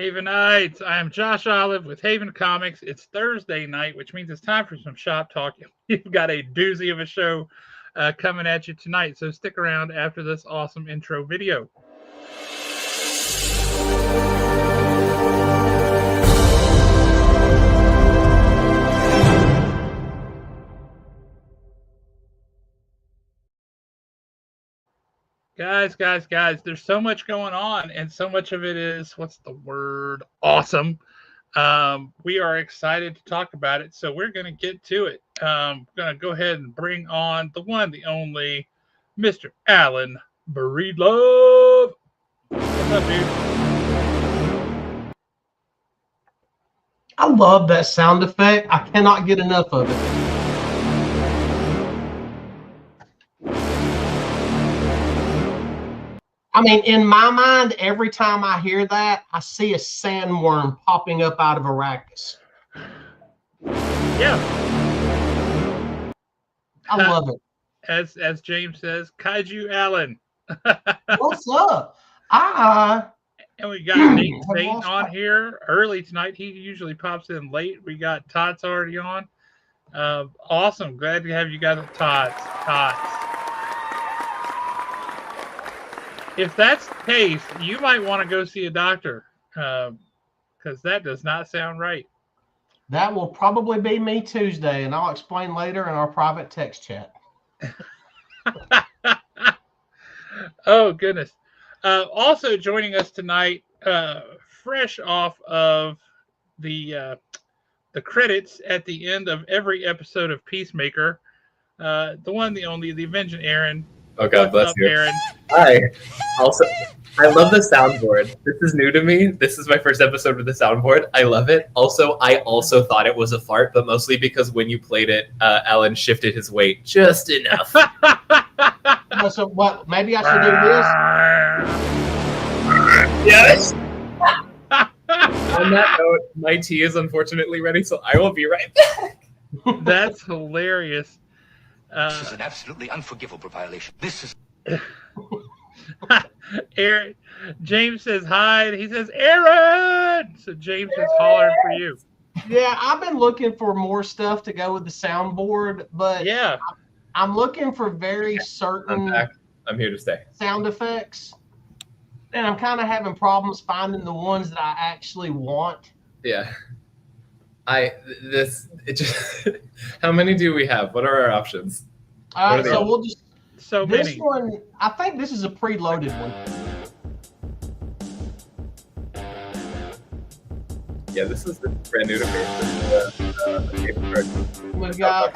Havenites. I am Josh Olive with Haven Comics. It's Thursday night, which means it's time for some shop talk. We've got a doozy of a show coming at you tonight, so stick around after this awesome intro video. Guys, there's so much going on, and so much of it is, what's the word? Awesome. We are excited to talk about it, so we're going to get to it. Going to go ahead and bring on the one, the only, Mr. Alan Breedlove. What's up, dude? I love that sound effect. I cannot get enough of it. I mean, in my mind, every time I hear that, I see a sandworm popping up out of Arrakis. Yeah. I love it. As James says, Kaiju Alan. What's up? And we got Nate Saint on here early tonight. He usually pops in late. We got Tots already on. Awesome. Glad to have you guys at Tots. If that's the case, you might want to go see a doctor, because that does not sound right. That will probably be me Tuesday, and I'll explain later in our private text chat. Oh, goodness. Also joining us tonight, fresh off of the credits at the end of every episode of Peacemaker, the one, the only, the Avenging Aaron. Oh, God bless you. Aaron? Hi. Also, I love the soundboard. This is new to me. This is my first episode with the soundboard. I love it. Also, I also thought it was a fart, but mostly because when you played it, Alan shifted his weight just enough. So what? Maybe I should do this? Yes. On that note, my tea is unfortunately ready, so I will be right back. That's hilarious. This is an absolutely unforgivable violation. This is... Aaron, James says hi, and he says, Aaron! So James is hollering for you. Yeah, I've been looking for more stuff to go with the soundboard, but yeah, I'm looking for very certain I'm back. I'm here to stay. Sound effects, and I'm kind of having problems finding the ones that I actually want. Yeah. How many do we have? What are our options? So we'll just this many. one. I think this is a preloaded one. Yeah, this is brand new to me. We've got.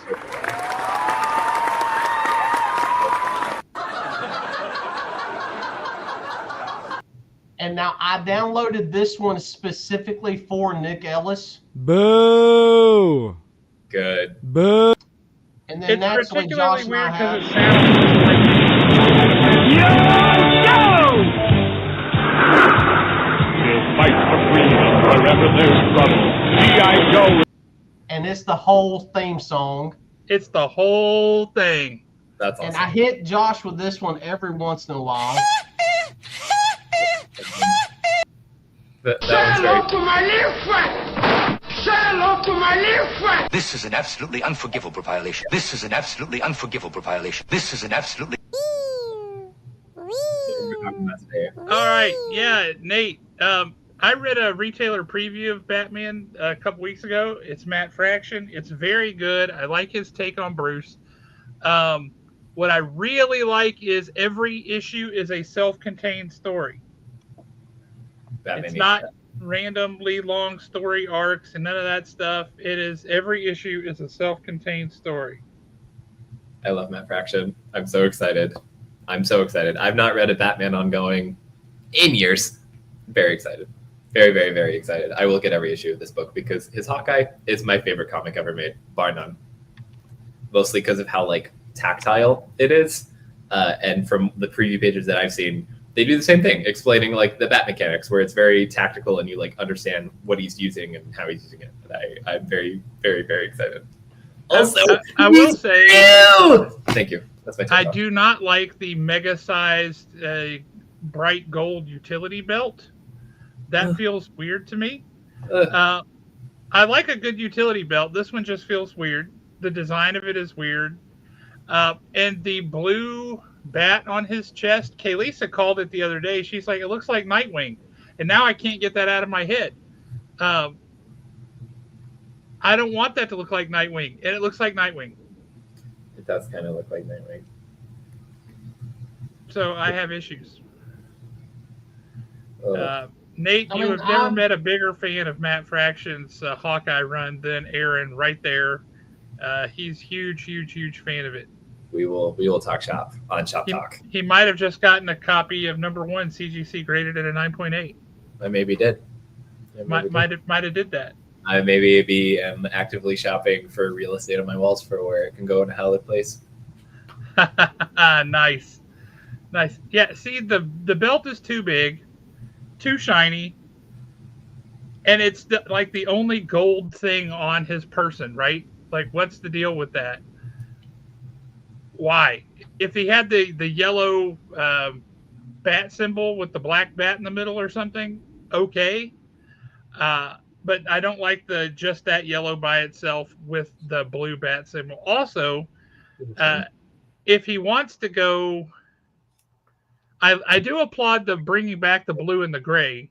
And now I downloaded this one specifically for Nick Ellis. Boo! Good. Boo! And then It's that's when Josh particularly and I weird because have. it sounds We'll fight for freedom wherever there's trouble. G.I. Joe. And it's the whole theme song. it's the whole thing. That's awesome. And I hit Josh with this one every once in a while. That was very... to my little friend. Say hello to my little friend. This is an absolutely unforgivable violation. This is an absolutely unforgivable violation. This is an absolutely... All right, yeah, Nate. I read a retailer preview of Batman a couple weeks ago. It's Matt Fraction. It's very good. I like his take on Bruce. What I really like is every issue is a self-contained story. Batman It's not randomly long story arcs and none of that stuff. It is every issue is a self-contained story. I love Matt Fraction. I'm so excited. I've not read a Batman ongoing in years. Very excited. Very, very, very excited. I will get every issue of this book because his Hawkeye is my favorite comic ever made, bar none. Mostly because of how tactile it is. And from the preview pages that I've seen, they do the same thing, explaining the bat mechanics, where it's very tactical and you understand what he's using and how he's using it. And I'm very, very, very excited. Also, I will say, thank you. That's my I do not like the mega-sized bright gold utility belt. That feels weird to me. I like a good utility belt. This one just feels weird. The design of it is weird. And the blue bat on his chest, Kaylisa called it the other day. She's like, it looks like Nightwing. And now I can't get that out of my head. I don't want that to look like Nightwing. And it looks like Nightwing. It does kind of look like Nightwing. So I have issues. Nate, you have never met a bigger fan of Matt Fraction's Hawkeye run than Aaron right there. He's huge fan of it. We will talk shop on Shop Talk. He might have just gotten a copy of #1 CGC graded at a 9.8. I maybe did. Might have did that. I maybe am actively shopping for real estate on my walls for where it can go in a hallowed place. Nice. Yeah, see, the belt is too big, too shiny, and it's the only gold thing on his person, right? Like, what's the deal with that? Why? If he had the yellow bat symbol with the black bat in the middle or something, okay. But I don't like just that yellow by itself with the blue bat symbol. Also, if he wants to go, I do applaud the bringing back the blue and the gray.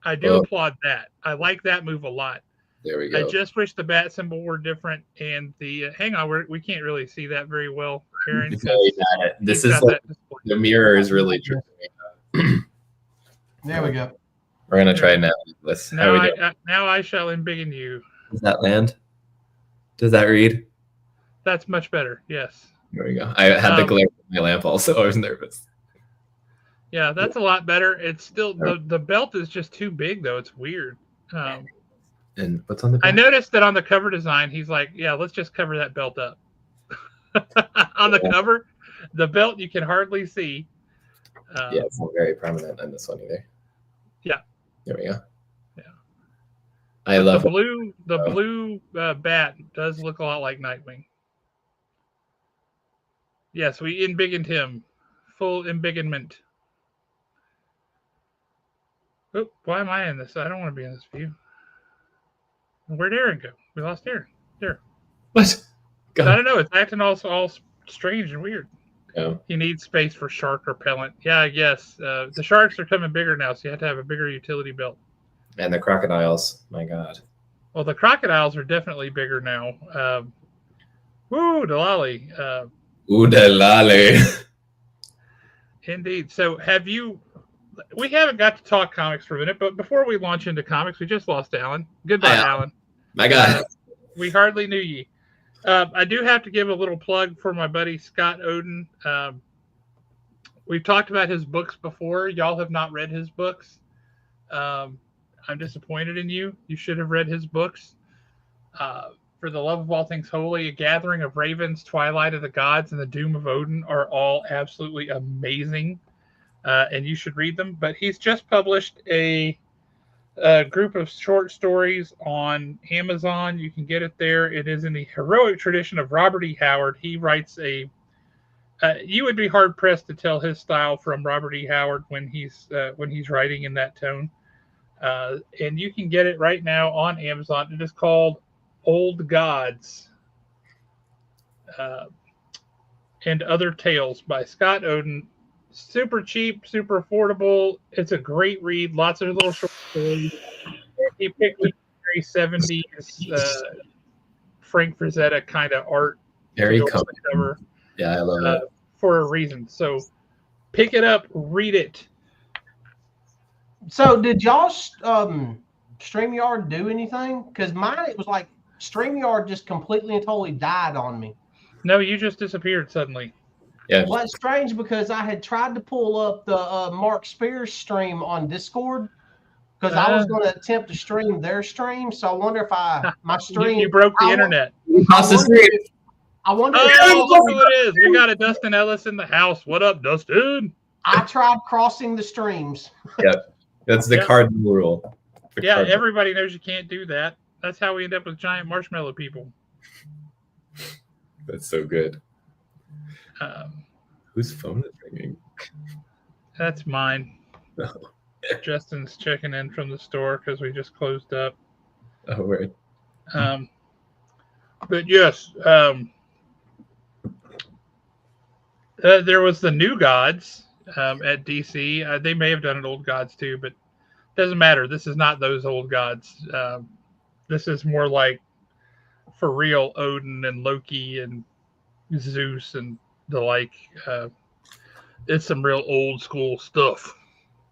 I do applaud that. I like that move a lot. There we go. I just wish the bat symbol were different, and the hang on, we can't really see that very well, Aaron. This is like, the mirror is really true. There we go. We're gonna try now. Now I shall embiggen you. Does that land? Does that read? That's much better. Yes. There we go. I had the glare on my lamp also. I was nervous. Yeah, that's a lot better. It's still the belt is just too big though. It's weird. And what's on the back? I noticed that on the cover design, he's like, yeah, let's just cover that belt up. On the cover, the belt you can hardly see. Yeah, it's not very prominent on this one either. Yeah. There we go. Yeah. I love the blue. The blue bat does look a lot like Nightwing. Yes, we embiggened him. Full embiggenment. Oh, why am I in this? I don't want to be in this view. Where'd Aaron go? We lost Aaron. There. What? I don't know. It's acting all strange and weird. Yeah. You need space for shark repellent. Yeah, I guess. The sharks are coming bigger now, so you have to have a bigger utility belt. And the crocodiles. My God. Well, the crocodiles are definitely bigger now. Woo, Delali. Udalale. Indeed. So we haven't got to talk comics for a minute, but before we launch into comics, we just lost Alan. Goodbye, Alan. My God. We hardly knew ye. I do have to give a little plug for my buddy Scott Oden. We've talked about his books before. Y'all have not read his books. I'm disappointed in you. You should have read his books. For the Love of All Things Holy, A Gathering of Ravens, Twilight of the Gods, and The Doom of Odin are all absolutely amazing. And you should read them. But he's just published a group of short stories on Amazon. You can get it there. It is in the heroic tradition of Robert E. Howard. He writes you would be hard pressed to tell his style from Robert E. Howard when he's writing in that tone. And you can get it right now on Amazon. It is called Old Gods and Other Tales by Scott Oden. Super cheap, super affordable. It's a great read. Lots of little short stories. He picked a very 70s Frank Frazetta kind of art. Very cover. Yeah, I love it. For a reason. So pick it up, read it. So did y'all StreamYard do anything? Because mine, it was like StreamYard just completely and totally died on me. No, you just disappeared suddenly. Yeah. Well, it's strange because I had tried to pull up the Mark Spears stream on Discord because I was going to attempt to stream their stream. So I wonder if my stream. You broke the internet. I wonder. Oh, look who it is. We got a Dustin Ellis in the house. What up, Dustin? I tried crossing the streams. Yep. That's the cardinal rule. Everybody knows you can't do that. That's how we end up with giant marshmallow people. That's so good. Whose phone is ringing? That's mine. No. Justin's checking in from the store because we just closed up. Oh, right. But yes, there was the New Gods at DC. They may have done an Old Gods too, but doesn't matter. This is not those Old Gods. This is more like for real Odin and Loki and Zeus and the like. It's some real old school stuff.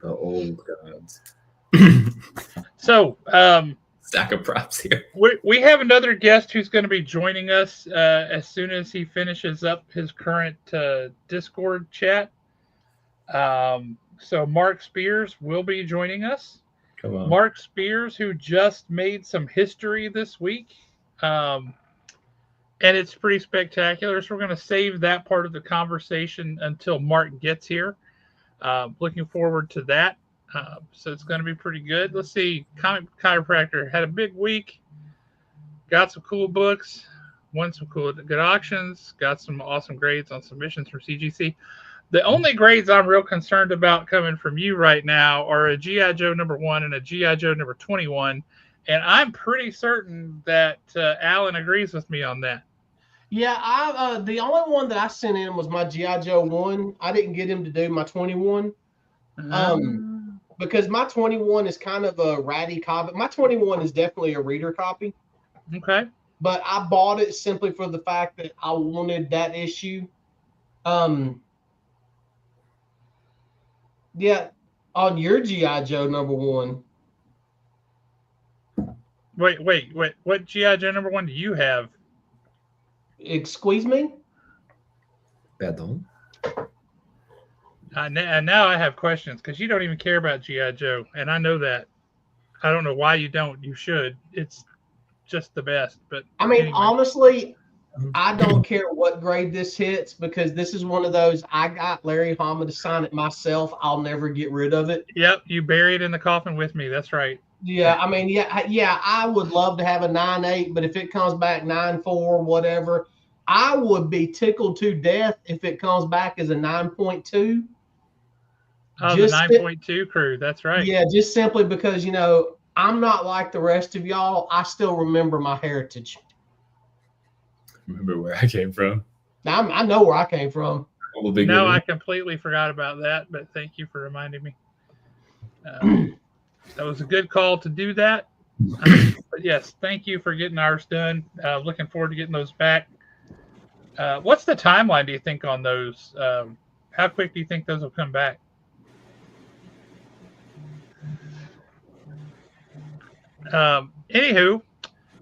The old gods. So, Stack of props here. we have another guest who's going to be joining us as soon as he finishes up his current Discord chat. So Mark Spears will be joining us. Come on. Mark Spears, who just made some history this week. And it's pretty spectacular. So we're going to save that part of the conversation until Mark gets here. Looking forward to that. So it's going to be pretty good. Let's see. Comic Chiropractor had a big week. Got some cool books. Won some cool good auctions. Got some awesome grades on submissions from CGC. The only grades I'm real concerned about coming from you right now are a G.I. Joe #1 and a G.I. Joe #21. And I'm pretty certain that Alan agrees with me on that. Yeah, the only one that I sent in was my G.I. Joe 1. I didn't get him to do my 21. Because my 21 is kind of a ratty copy. My 21 is definitely a reader copy. Okay. But I bought it simply for the fact that I wanted that issue. Yeah, on your G.I. Joe #1. Wait. What G.I. Joe #1 do you have? Excuse me? Pardon? And now I have questions because you don't even care about G.I. Joe. And I know that. I don't know why you don't. You should. It's just the best. But I mean, anyway. honestly, I don't care what grade this hits because this is one of those, I got Larry Hama to sign it myself. I'll never get rid of it. Yep, you bury it in the coffin with me. That's right. Yeah, I mean, yeah, I would love to have a 9.8, but if it comes back 9.4, whatever, I would be tickled to death if it comes back as a 9.2. Oh, the 9.2 crew. That's right. Yeah, just simply because, I'm not like the rest of y'all. I still remember my heritage. Remember where I came from? Now, I know where I came from. No, I completely forgot about that, but thank you for reminding me. That was a good call to do that. But yes, thank you for getting ours done. Looking forward to getting those back. What's the timeline, do you think, on those? How quick do you think those will come back? Anywho,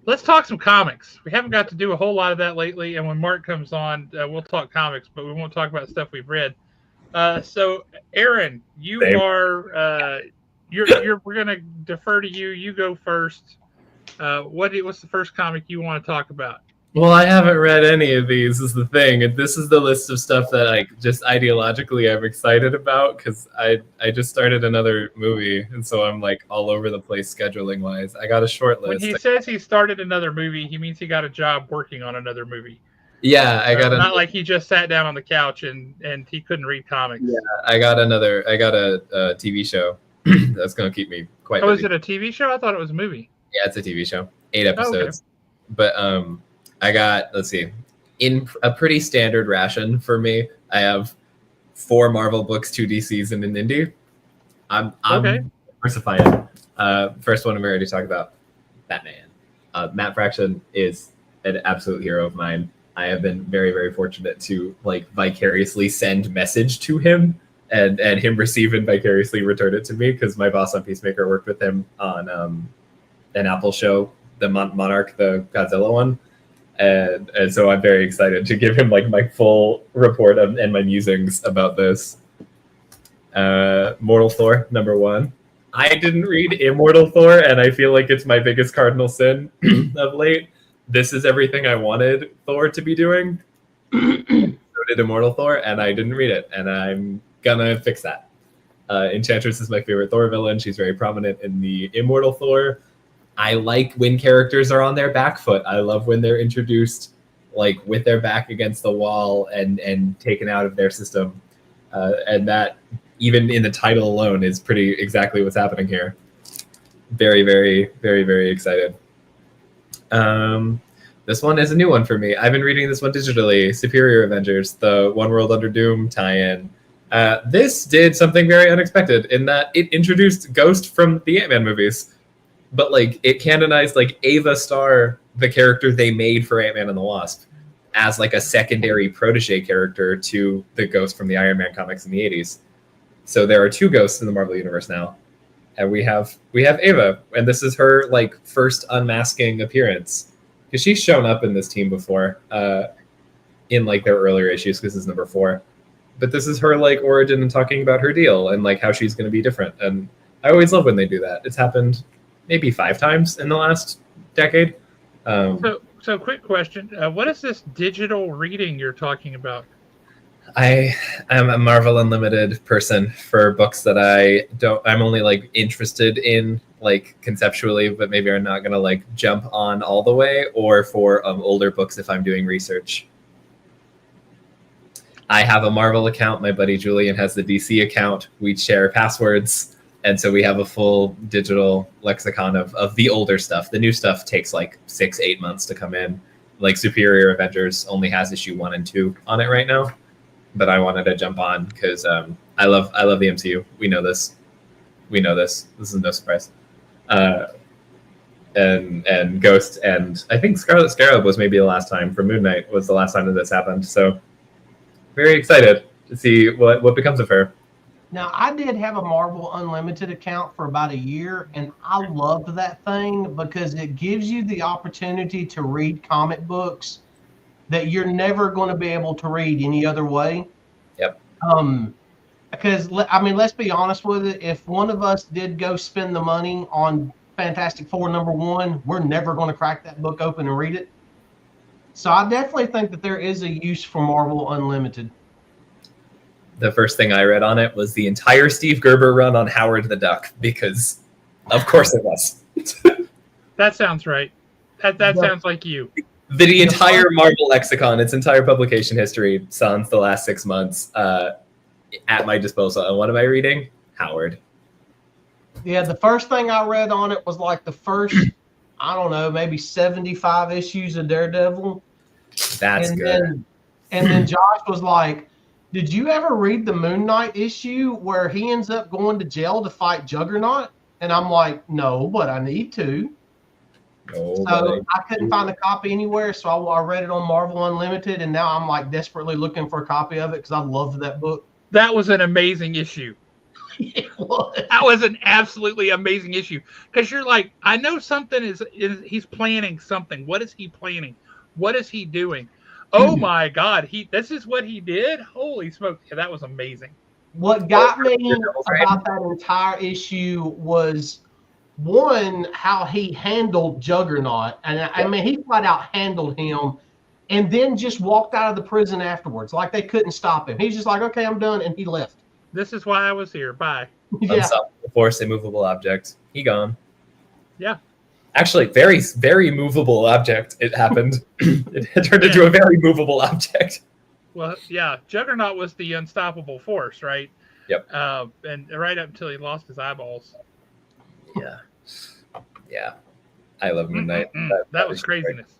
let's talk some comics. We haven't got to do a whole lot of that lately, and when Mark comes on, we'll talk comics, but we won't talk about stuff we've read. So, Aaron, you are we're gonna defer to you. You go first. What's the first comic you want to talk about? Well, I haven't read any of these, is the thing. And this is the list of stuff that I just ideologically I'm excited about because I just started another movie. And so I'm like all over the place scheduling wise. I got a short list. When he says he started another movie, he means he got a job working on another movie. Yeah, I got not like he just sat down on the couch and he couldn't read comics. Yeah, I got a TV show that's going to keep me quite busy. Is it a TV show? I thought it was a movie. Yeah, it's a TV show. 8 episodes. Oh, okay. But I got, let's see, in a pretty standard ration for me, I have 4 Marvel books, 2 DCs, and an indie. I'm diversifying. First one we already talked about, Batman. Matt Fraction is an absolute hero of mine. I have been very, very fortunate to vicariously send message to him and him receive and vicariously return it to me because my boss on Peacemaker worked with him on an Apple show, the Monarch, the Godzilla one. And so I'm very excited to give him my full report and my musings about this. Mortal Thor, #1. I didn't read Immortal Thor, and I feel like it's my biggest cardinal sin of late. This is everything I wanted Thor to be doing. So did Immortal Thor, and I didn't read it, and I'm gonna fix that. Enchantress is my favorite Thor villain. She's very prominent in the Immortal Thor. I like when characters are on their back foot. I love when they're introduced with their back against the wall and taken out of their system. And that even in the title alone is pretty exactly what's happening here. Very, very, very, very excited. This one is a new one for me. I've been reading this one digitally, Superior Avengers, the One World Under Doom tie-in. This did something very unexpected in that it introduced Ghost from the Ant-Man movies, but like it canonized like Ava Starr, the character they made for Ant-Man and the Wasp, as like a secondary protege character to the Ghost from the Iron Man comics in the 80s. So there are two Ghosts in the Marvel Universe now. And we have Ava, and this is her like first unmasking appearance. Because she's shown up in this team before, in like their earlier issues, because this is number 4. But this is her like origin and talking about her deal and like how she's going to be different. And I always love when they do that. It's happened maybe 5 times in the last decade. So quick question: what is this digital reading you're talking about? I am a Marvel Unlimited person for books that I'm only like interested in like conceptually, but maybe I'm not gonna like jump on all the way, or for older books if I'm doing research. I have a Marvel account. My buddy Julian has the DC account. We share passwords, and so we have a full digital lexicon of the older stuff. The new stuff takes like 6-8 months to come in. Like Superior Avengers only has issue 1 and 2 on it right now. But I wanted to jump on because I love the MCU. We know this. This is no surprise. And Ghost, and I think Scarlet Scarab was maybe the last time. For Moon Knight was the last time that this happened. So very excited to see what becomes of her. Now, I did have a Marvel Unlimited account for about a year, and I loved that thing because it gives you the opportunity to read comic books that you're never going to be able to read any other way. Yep. Because, I mean, let's be honest with it. If one of us did go spend the money on Fantastic Four #1, we're never going to crack that book open and read it. So I definitely think that there is a use for Marvel Unlimited. The first thing I read on it was the entire Steve Gerber run on Howard the Duck, because of course it was. That sounds right. That sounds like you. The entire Marvel lexicon, its entire publication history, sans the last 6 months, at my disposal. And what am I reading? Howard. Yeah, the first thing I read on it was like the first, I don't know, maybe 75 issues of Daredevil. That's good. And then Josh was like, did you ever read the Moon Knight issue where he ends up going to jail to fight Juggernaut? And I'm like, no, but I need to. So I couldn't find a copy anywhere, so I read it on Marvel Unlimited, and now I'm like desperately looking for a copy of it because I loved that book. That was an amazing issue. It was. That was an absolutely amazing issue because you're like, I know something is he's planning something. What is he planning? What is he doing? Oh my God, this is what he did. Holy smoke! Yeah, that was amazing. What got me about that entire issue was, one, how he handled Juggernaut. And I mean, he flat out handled him and then just walked out of the prison afterwards. Like they couldn't stop him. He's just like, okay, I'm done. And he left. This is why I was here. Bye. Yeah. Unstoppable force, immovable object. He gone. Yeah. Actually, very, very movable object. It happened. It turned into a very movable object. Well, yeah. Juggernaut was the unstoppable force, right? Yep. And right up until he lost his eyeballs. Yeah. Yeah. I love Moon Knight. That was craziness.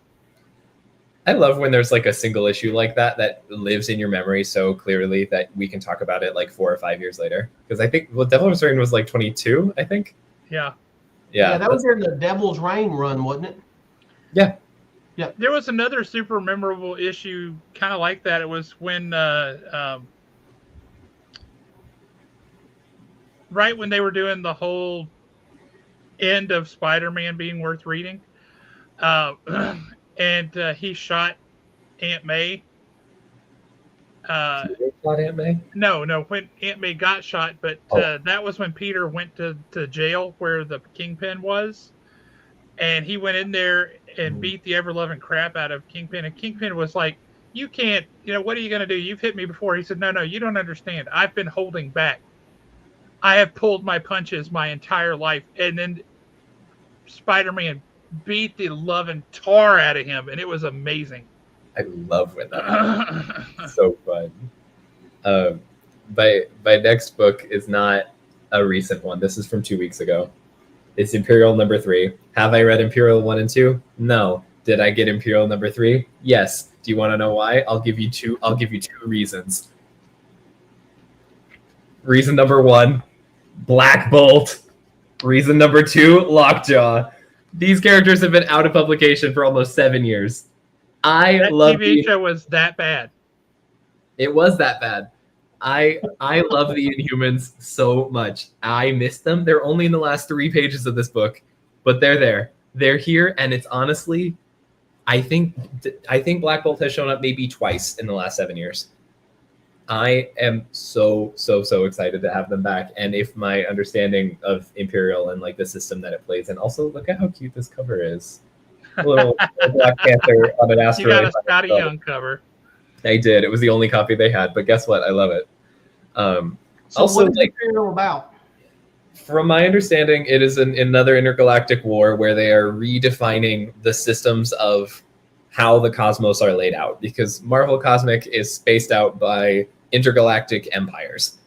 I love when there's like a single issue like that lives in your memory so clearly that we can talk about it like 4 or 5 years later. Because I think Devil's Reign was like 22, I think. Yeah. Yeah, that was during the Devil's Reign run, wasn't it? Yeah. Yeah. There was another super memorable issue kind of like that. It was when right when they were doing the whole end of Spider-Man being worth reading. And he shot Aunt May. Shot Aunt May? No, when Aunt May got shot, but that was when Peter went to jail where the Kingpin was. And he went in there and beat the ever-loving crap out of Kingpin. And Kingpin was like, you can't, what are you going to do? You've hit me before. He said, no, you don't understand. I've been holding back. I have pulled my punches my entire life. And then Spider-Man beat the loving tar out of him, and it was amazing. I love when that happens. So fun. my next book is not a recent one. This is from 2 weeks ago. It's Imperial number 3. Have I read Imperial 1 and 2? No. Did I get Imperial number 3? Yes. Do you want to know why? I'll give you two reasons. Reason number 1, Black Bolt. Reason number 2, Lockjaw. These characters have been out of publication for almost 7 years. That TV show was that bad. It was that bad. I love the Inhumans so much. I miss them. They're only in the last 3 pages of this book, but they're there. They're here, and it's honestly, I think Black Bolt has shown up maybe twice in the last 7 years. I am so excited to have them back. And if my understanding of Imperial and like the system that it plays in, also look at how cute this cover is. A little Black Panther on an asteroid. You got a Scotty Young cover. I did. It was the only copy they had, but guess what? I love it. So Also, what is Imperial about? From my understanding, it is another intergalactic war where they are redefining the systems of how the cosmos are laid out, because Marvel Cosmic is spaced out by intergalactic empires,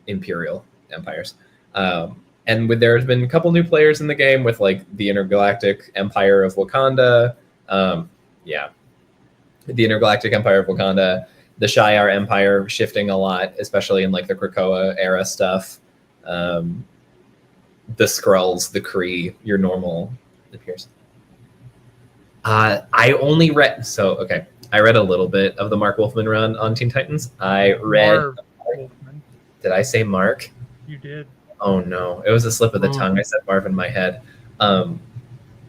imperial empires. And there's been a couple new players in the game with like the Intergalactic Empire of Wakanda. The Intergalactic Empire of Wakanda, the Shi'ar Empire shifting a lot, especially in like the Krakoa era stuff. The Skrulls, the Kree, your normal appears. I only read I read a little bit of the Mark Wolfman run on Teen Titans. I read Did I say Mark? You did. Oh no, it was a slip of the tongue. I said Marv in my head.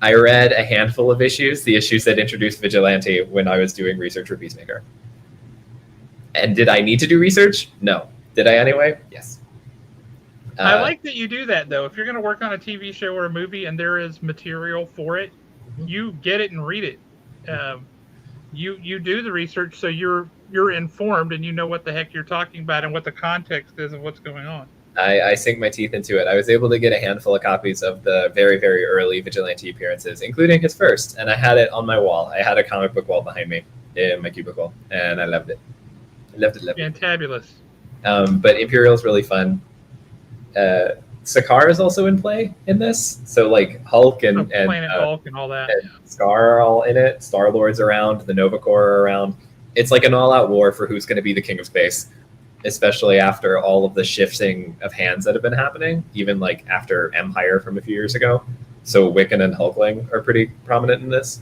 I read a handful of issues, the issues that introduced Vigilante when I was doing research for Peacemaker. And did I need to do research? No. Did I anyway? Yes. I like that you do that, though. If you're going to work on a TV show or a movie and there is material for it, you get it and read it. You do the research so you're informed and you know what the heck you're talking about and what the context is of what's going on. I sink my teeth into it. I was able to get a handful of copies of the very, very early Vigilante appearances, including his first, and I had it on my wall. I had a comic book wall behind me in my cubicle, and I loved it. Fantabulous. But Imperial is really fun. Sakaar is also in play in this, so like Hulk and Planet Hulk and all that. And Scar are all in it. Star-Lord's around. The Nova Corps are around. It's like an all-out war for who's going to be the king of space, especially after all of the shifting of hands that have been happening, even like after Empire from a few years ago. So Wiccan and Hulkling are pretty prominent in this.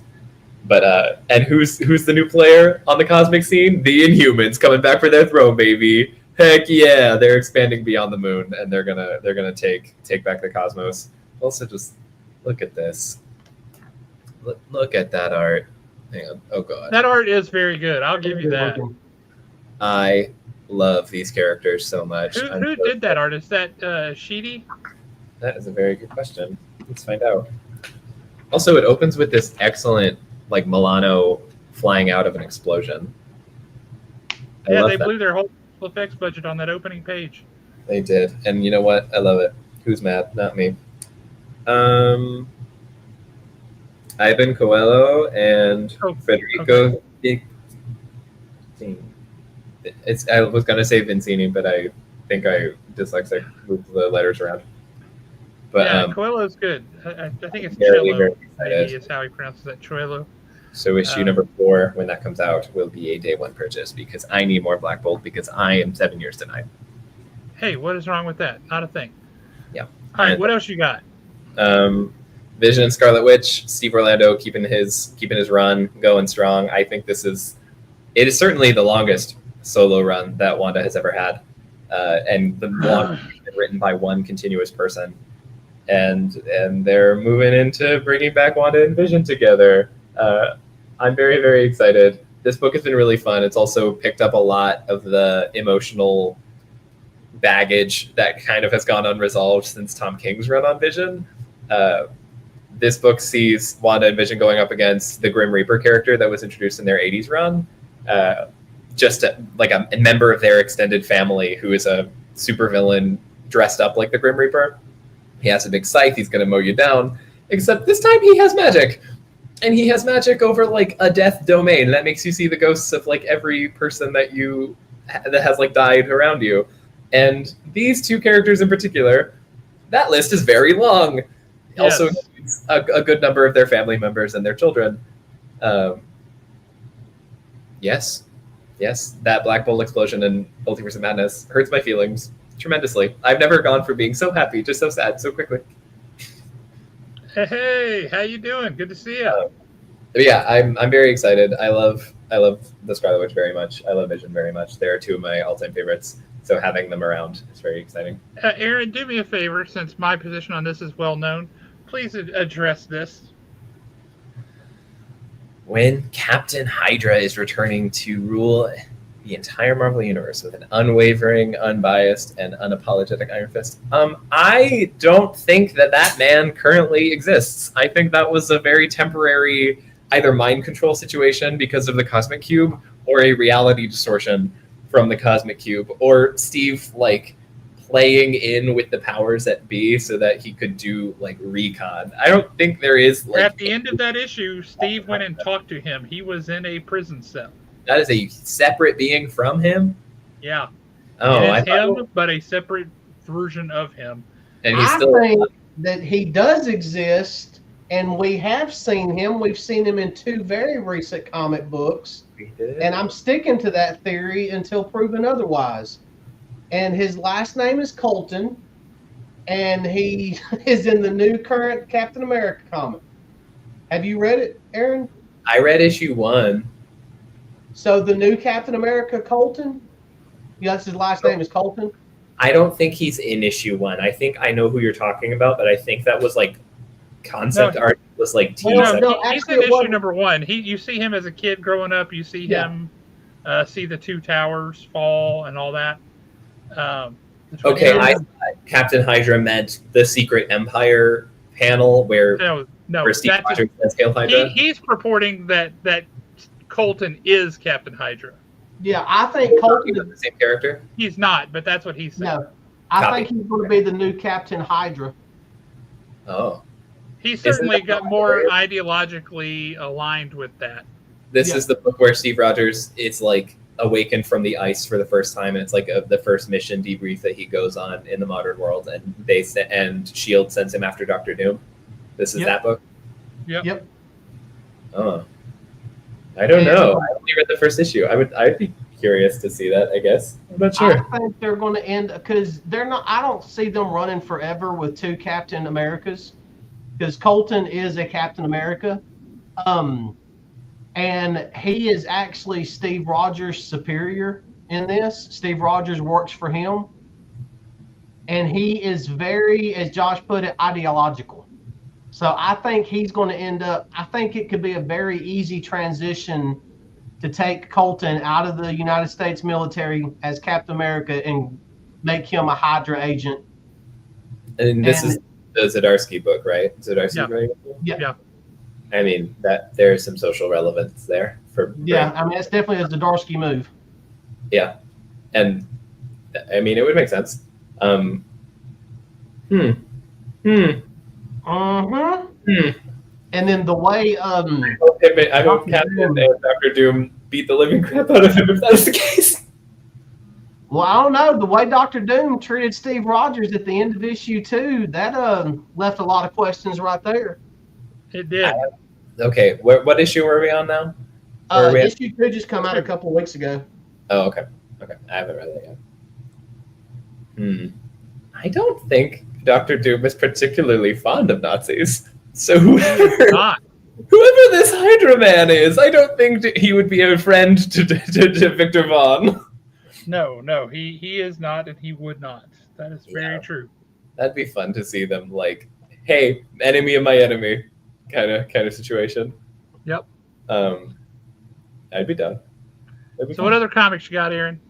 But and who's the new player on the cosmic scene? The Inhumans coming back for their throne, baby. Heck yeah, they're expanding beyond the moon, and they're gonna take back the cosmos. Also, just look at this. Look at that art. Hang on. Oh god. That art is very good. I'll give you that. I love these characters so much. Who did that art? Is that Sheedy? That is a very good question. Let's find out. Also, it opens with this excellent like Milano flying out of an explosion. They blew their whole effects budget on that opening page. They did, and you know what? I love it. Who's mad? Not me. Ivan Coelho and Federico. Okay. I was gonna say Vincini, but I think I dyslexic moved the letters around. But yeah, Coelho's good. I think it's very, Choello. very Maybe is how he pronounces that. Choello. So issue number 4, when that comes out, will be a day one purchase because I need more Black Bolt because I am 7 years denied. Hey, what is wrong with that? Not a thing. Yeah. All right, what else you got? Vision and Scarlet Witch, Steve Orlando keeping his run going strong. I think it is certainly the longest solo run that Wanda has ever had, and the longest written by one continuous person. And they're moving into bringing back Wanda and Vision together. I'm very, very excited. This book has been really fun. It's also picked up a lot of the emotional baggage that kind of has gone unresolved since Tom King's run on Vision. This book sees Wanda and Vision going up against the Grim Reaper character that was introduced in their 80s run. Just like a member of their extended family who is a supervillain dressed up like the Grim Reaper. He has a big scythe. He's going to mow you down. Except this time he has magic. And he has magic over like a death domain that makes you see the ghosts of like every person that has like died around you. And these two characters in particular, that list is very long. Yes. Also includes a good number of their family members and their children. Yes, that Black Bolt explosion in Multiverse of Madness hurts my feelings tremendously. I've never gone from being so happy to so sad so quickly. Hey, how you doing? Good to see you. Yeah, I'm very excited. I love the Scarlet Witch very much. I love Vision very much. They're two of my all-time favorites. So having them around is very exciting. Aaron, do me a favor, since my position on this is well known. Please address this. When Captain Hydra is returning to rule the entire Marvel Universe with an unwavering, unbiased, and unapologetic Iron Fist, I don't think that man currently exists. I think that was a very temporary either mind control situation because of the Cosmic Cube or a reality distortion from the Cosmic Cube, or Steve playing in with the powers that be so that he could do recon. I don't think there is at the end of that issue, Steve went and talked to him. He was in a prison cell. That is a separate being from him? Yeah. Oh, it is him, but a separate version of him. And he's I still think that he does exist, and we have seen him. We've seen him in 2 very recent comic books. And I'm sticking to that theory until proven otherwise. And his last name is Colton, and he is in the new current Captain America comic. Have you read it, Aaron? I read issue 1. So the new Captain America, Colton? Yes, his last name is Colton? I don't think he's in issue 1. I think I know who you're talking about, but I think that was concept art. Was he's in issue number 1. You see him as a kid growing up. You see him see the 2 towers fall and all that. Okay, I thought Captain Hydra meant the Secret Empire panel where Steve Rogers says Hail Hydra. He's purporting that Colton is Captain Hydra. Yeah, I think Colton is the same character. He's not, but that's what he said. No, I think he's going to be the new Captain Hydra. Oh. He certainly got more ideologically aligned with that. This is the book where Steve Rogers is awakened from the ice for the first time, and it's the first mission debrief that he goes on in the modern world, and S.H.I.E.L.D. sends him after Dr. Doom. This is that book? Yep. Oh. I don't know. I only read the first issue. I'd be curious to see that, I guess. I'm not sure. I think they're going to end, because I don't see them running forever with 2 Captain Americas, because Colton is a Captain America. And he is actually Steve Rogers' superior in this. Steve Rogers works for him. And he is very, as Josh put it, ideological. So I think he's going to end up, I think it could be a very easy transition to take Colton out of the United States military as Captain America and make him a Hydra agent. And this is the Zdarsky book, right? Zdarsky, Yeah. I mean, that there's some social relevance there for. Yeah, I mean, it's definitely a Zdarsky move. Yeah, and I mean, it would make sense. And then the way I hope Captain and Dr. Doom beat the living crap out of him if that is the case. Well, I don't know. The way Dr. Doom treated Steve Rogers at the end of issue 2, that left a lot of questions right there. It did. Okay, what issue are we on now? Issue 2 just come out a couple of weeks ago. Oh, okay. I haven't read that yet. I don't think Dr. Doom is particularly fond of Nazis. So whoever this Hydra man is, I don't think he would be a friend to Victor Vaughn. No, he is not, and he would not. That is very true. That'd be fun to see them hey, enemy of my enemy, kind of situation. Yep. I'd be down. So what other comics you got, Aaron?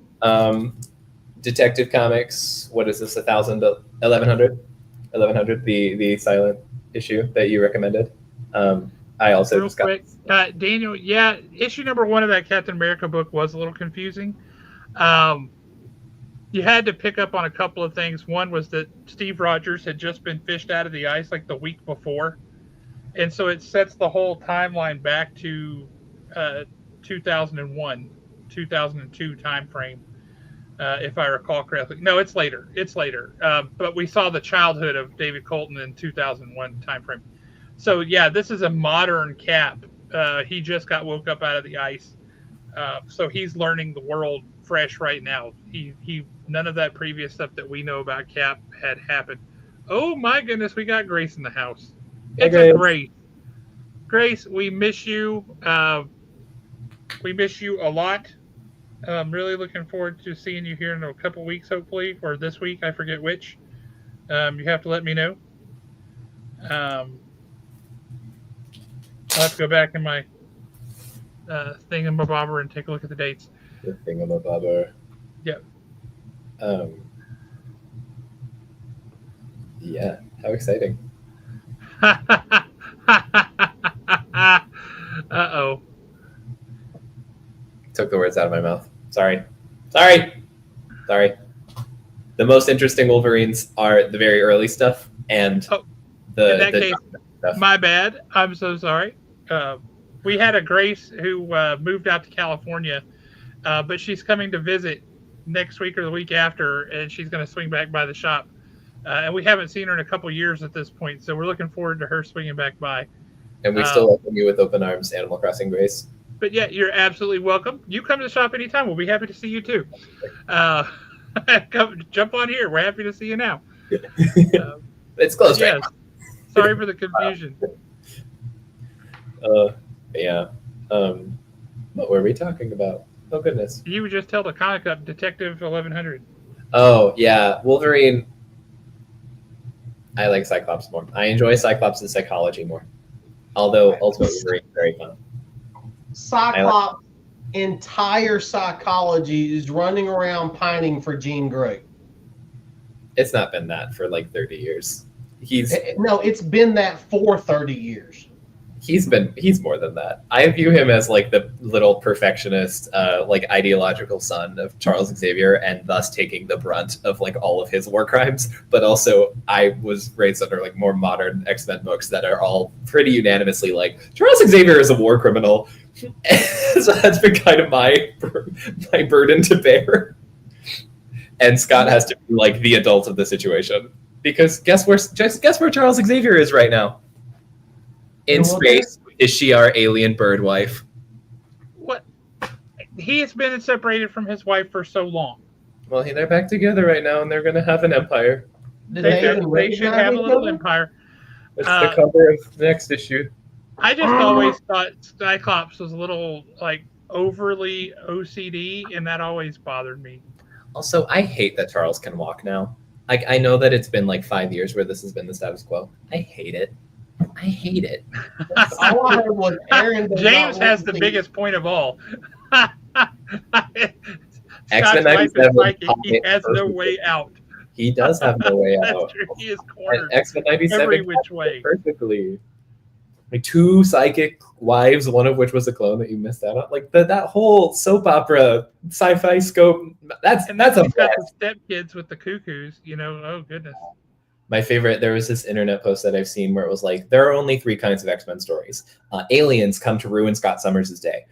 Detective Comics. What is this? 1100, the silent issue that you recommended. I also Real quick, Daniel. Yeah, issue number 1 of that Captain America book was a little confusing. You had to pick up on a couple of things. One was that Steve Rogers had just been fished out of the ice the week before, and so it sets the whole timeline back to 2001, 2002 time frame. if I recall correctly. No, it's later. It's later. But we saw the childhood of David Colton in 2001 timeframe. So yeah, this is a modern Cap. He just got woke up out of the ice, so he's learning the world fresh right now. He none of that previous stuff that we know about Cap had happened. Oh my goodness, we got Grace in the house. It's a Grace. Grace, we miss you. We miss you a lot. I'm really looking forward to seeing you here in a couple weeks, hopefully, or this week. I forget which. You have to let me know. I'll have to go back in my thingamabobber and take a look at the dates. The thingamabobber. Yep. Yeah. How exciting. Uh-oh. Took the words out of my mouth. Sorry. The most interesting Wolverines are the very early stuff and in the that case, stuff. my bad. I'm so sorry. We had a Grace who moved out to California, but she's coming to visit next week or the week after, and she's going to swing back by the shop. And we haven't seen her in a couple years at this point, so we're looking forward to her swinging back by. And we still welcome you with open arms, Animal Crossing Grace. But yeah, you're absolutely welcome. You come to the shop anytime. We'll be happy to see you too. Come, jump on here. We're happy to see you now. It's close, right? Yes. Sorry for the confusion. Yeah. What were we talking about? Oh, goodness. You would just tell the comic up Detective 1100. Oh, yeah. Wolverine. I like Cyclops more. I enjoy Cyclops' psychology more. Although, ultimately, Wolverine is very fun. Cyclops' entire psychology is running around pining for Jean Grey. It's not been that for like 30 years. No, it's been that for 30 years. He's more than that. I view him as like the little perfectionist, like ideological son of Charles Xavier, and thus taking the brunt of like all of his war crimes. But also, I was raised under like more modern X-Men books that are all pretty unanimously like Charles Xavier is a war criminal. So that's been kind of my burden to bear. And Scott has to be like the adult of the situation, because guess where Charles Xavier is right now? In space. Is she our alien bird wife? What? He has been separated from his wife for so long. Well, they're back together right now, and they're going to have an empire. They should have a little empire. It's the cover of the next issue. I just always thought Cyclops was a little like overly OCD, and that always bothered me. Also, I hate that Charles can walk now. Like, I know that it's been like 5 years where this has been the status quo. I hate it. All I heard was Aaron James has the biggest point of all. X-Men 97. He has no way out. He does have no way out. He is cornered X-Men 97 every which way. Perfectly. Like 2 psychic wives, one of which was a clone that you missed out on. Like that whole soap opera sci-fi scope. That's a got the stepkids with the cuckoos. Oh goodness. My favorite, there was this internet post that I've seen where it was like, there are only 3 kinds of X-Men stories. Aliens come to ruin Scott Summers' day.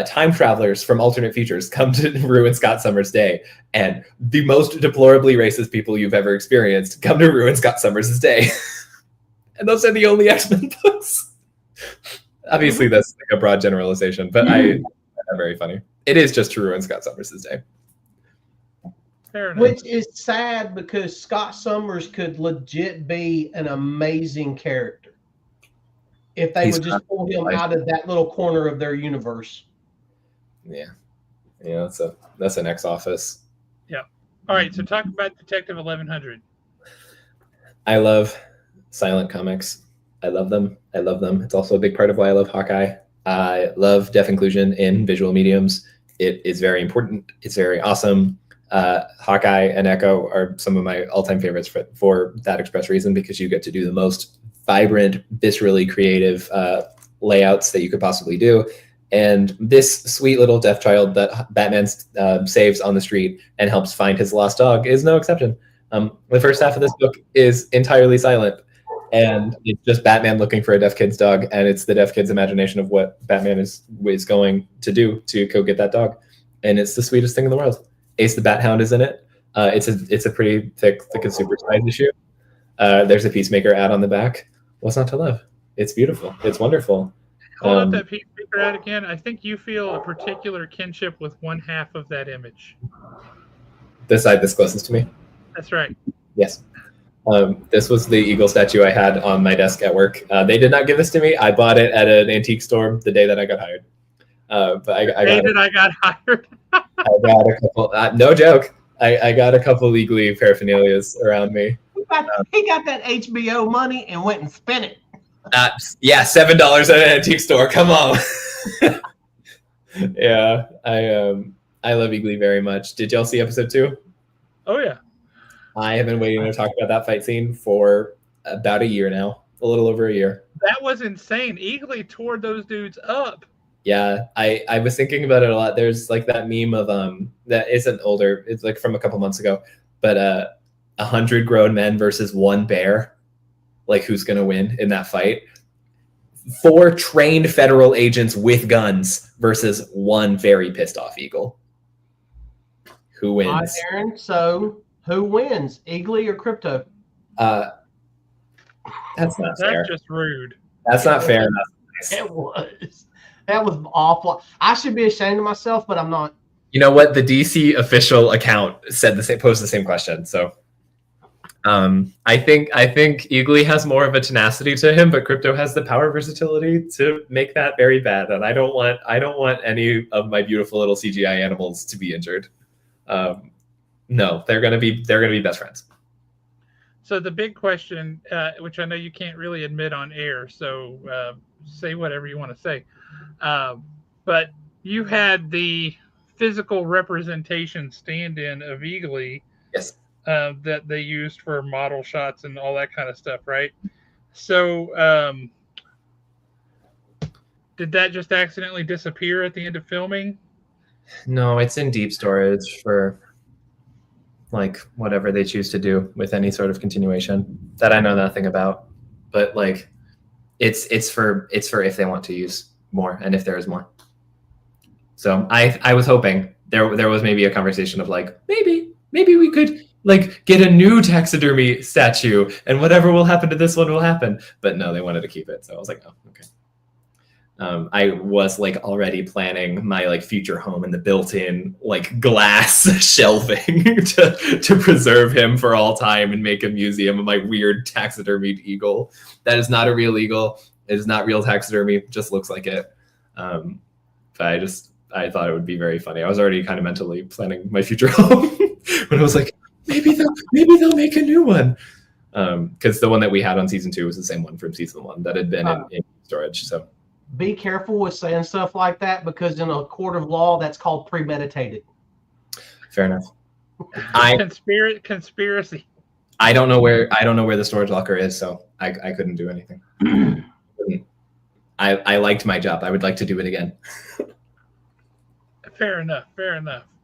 Time travelers from alternate futures come to ruin Scott Summers' day. And the most deplorably racist people you've ever experienced come to ruin Scott Summers' day. And those are the only X-Men books. Obviously, that's like a broad generalization, but I find that very funny. It is just to ruin Scott Summers' day. Which is sad, because Scott Summers could legit be an amazing character if they would just pull him out of that little corner of their universe. Yeah, that's an X-Office. Yeah. All right, so talk about Detective 1100. I love silent comics. I love them. It's also a big part of why I love Hawkeye. I love deaf inclusion in visual mediums. It is very important. It's very awesome. Hawkeye and Echo are some of my all-time favorites for that express reason, because you get to do the most vibrant, viscerally creative layouts that you could possibly do. And this sweet little deaf child that Batman saves on the street and helps find his lost dog is no exception. The first half of this book is entirely silent, and it's just Batman looking for a deaf kid's dog, and it's the deaf kid's imagination of what Batman is going to do to go get that dog. And it's the sweetest thing in the world. Ace the Bat Hound is in it. It's a pretty thick and super size issue. There's a Peacemaker ad on the back. What's not to love? It's beautiful. It's wonderful. Hold up that Peacemaker ad again. I think you feel a particular kinship with one half of that image. The side that's closest to me? That's right. Yes. This was the eagle statue I had on my desk at work. They did not give this to me. I bought it at an antique store the day that I got hired. But I got hired. I got a couple. No joke. I got a couple legally paraphernalias around me. He got that HBO money and went and spent it. Yeah, $7 at an antique store. Come on. Yeah, I love Eagly very much. Did y'all see episode 2? Oh yeah. I have been waiting to talk about that fight scene for about a year now, a little over a year. That was insane. Eagly tore those dudes up. Yeah, I was thinking about it a lot. There's like that meme of that isn't older. It's like from a couple months ago, but 100 grown men versus one bear. Like who's gonna win in that fight? 4 trained federal agents with guns versus one very pissed off eagle. Who wins? All right, Aaron. So who wins, Eagly or Crypto? That's not fair. That's just rude. That's not fair enough. It was. That was awful. I should be ashamed of myself, but I'm not. You know what? The DC official account posed the same question. So I think Eagly has more of a tenacity to him, but Crypto has the power versatility to make that very bad. And I don't want any of my beautiful little CGI animals to be injured. No, they're gonna be best friends. So the big question, which I know you can't really admit on air, so say whatever you want to say. But you had the physical representation stand-in of Eagly. Yes. That they used for model shots and all that kind of stuff, right? So did that just accidentally disappear at the end of filming? No, it's in deep storage for like whatever they choose to do with any sort of continuation that I know nothing about. But like it's for if they want to use more and if there is more. So I was hoping there was maybe a conversation of like maybe we could like get a new taxidermy statue and whatever will happen to this one will happen. But no, they wanted to keep it. So I was like, oh, okay. I was like already planning my like future home in the built-in like glass shelving to preserve him for all time and make a museum of my weird taxidermied eagle. That is not a real eagle. It is not real taxidermy. It just looks like it. But I thought it would be very funny. I was already kind of mentally planning my future home when I was like, maybe they'll make a new one. Because the one that we had on season 2 was the same one from season 1 that had been in storage. So be careful with saying stuff like that because in a court of law, that's called premeditated. Fair enough. Conspiracy. I don't know where the storage locker is, so I couldn't do anything. I liked my job. I would like to do it again. Fair enough.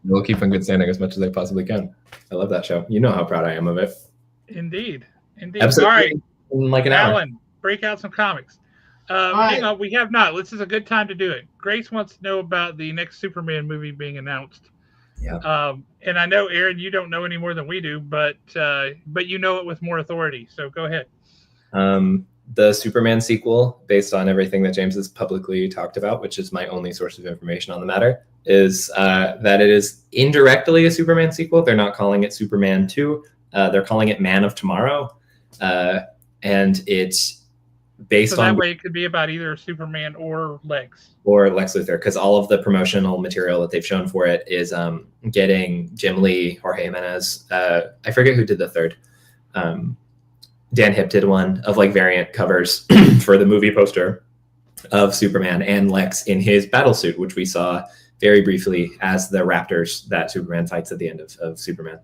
We'll keep in good standing as much as I possibly can. I love that show. You know how proud I am of it. Indeed. Episode all right. In like an hour. Alan, break out some comics. Hang on, we have not. This is a good time to do it. Grace wants to know about the next Superman movie being announced. Yeah. And I know, Aaron, you don't know any more than we do, but you know it with more authority. So go ahead. The Superman sequel, based on everything that James has publicly talked about, which is my only source of information on the matter, is that it is indirectly a Superman sequel. They're not calling it Superman 2. They're calling it Man of Tomorrow. And it's based on... that way it could be about either Superman or Lex. Or Lex Luthor, because all of the promotional material that they've shown for it is getting Jim Lee, Jorge Jimenez, I forget who did the third. Dan Hipp did one of like variant covers for the movie poster of Superman and Lex in his battle suit, which we saw very briefly as the Raptors that Superman fights at the end of Superman.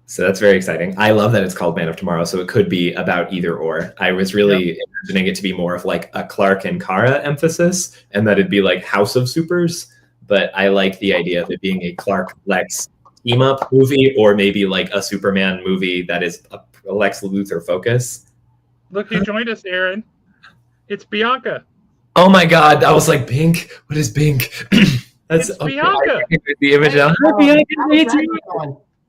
So that's very exciting. I love that it's called Man of Tomorrow, so it could be about either or. I was really imagining it to be more of like a Clark and Kara emphasis, and that it'd be like House of Supers. But I like the idea of it being a Clark Lex team up movie, or maybe like a Superman movie that is a Lex Luthor focus. Look who joined us, Aaron. It's Bianca. Oh my God. I was like, Bink? What is Bink? That's It's Bianca. The image out.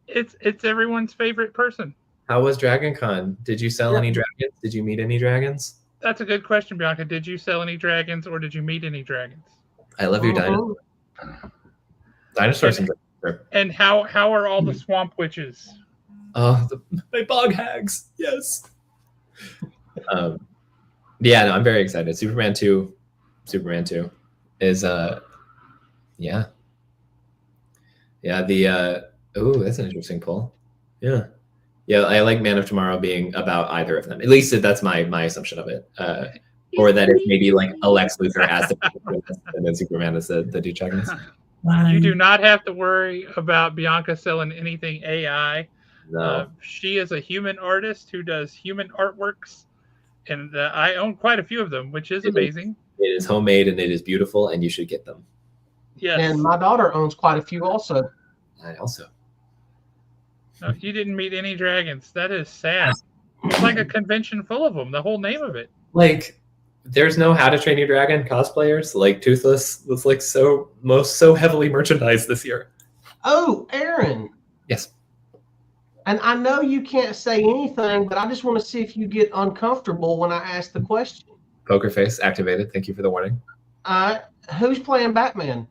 It's everyone's favorite person. How was Dragon Con? Did you sell any dragons? Did you meet any dragons? That's a good question, Bianca. Did you sell any dragons or did you meet any dragons? I love your dinosaur. Dinosaurs. And how are all the swamp witches? Oh, my bog hags. Yes. Yeah, no, I'm very excited. Superman 2 is yeah. That's an interesting poll. Yeah. Yeah, I like Man of Tomorrow being about either of them. At least that's my assumption of it. Or that it's maybe like a Lex Luthor as the protagonist and then Superman as the antagonist. You do not have to worry about Bianca selling anything AI. No. She is a human artist who does human artworks, and I own quite a few of them, which is amazing. It is homemade and it is beautiful, and you should get them. Yes. And my daughter owns quite a few also. I also. No, you didn't meet any dragons. That is sad. It's like a convention full of them. The whole name of it. Like, there's no How to Train Your Dragon cosplayers. Like, Toothless was like so heavily merchandised this year. Oh, Aaron. Yes. And I know you can't say anything, but I just want to see if you get uncomfortable when I ask the question. Poker face activated. Thank you for the warning. Who's playing Batman?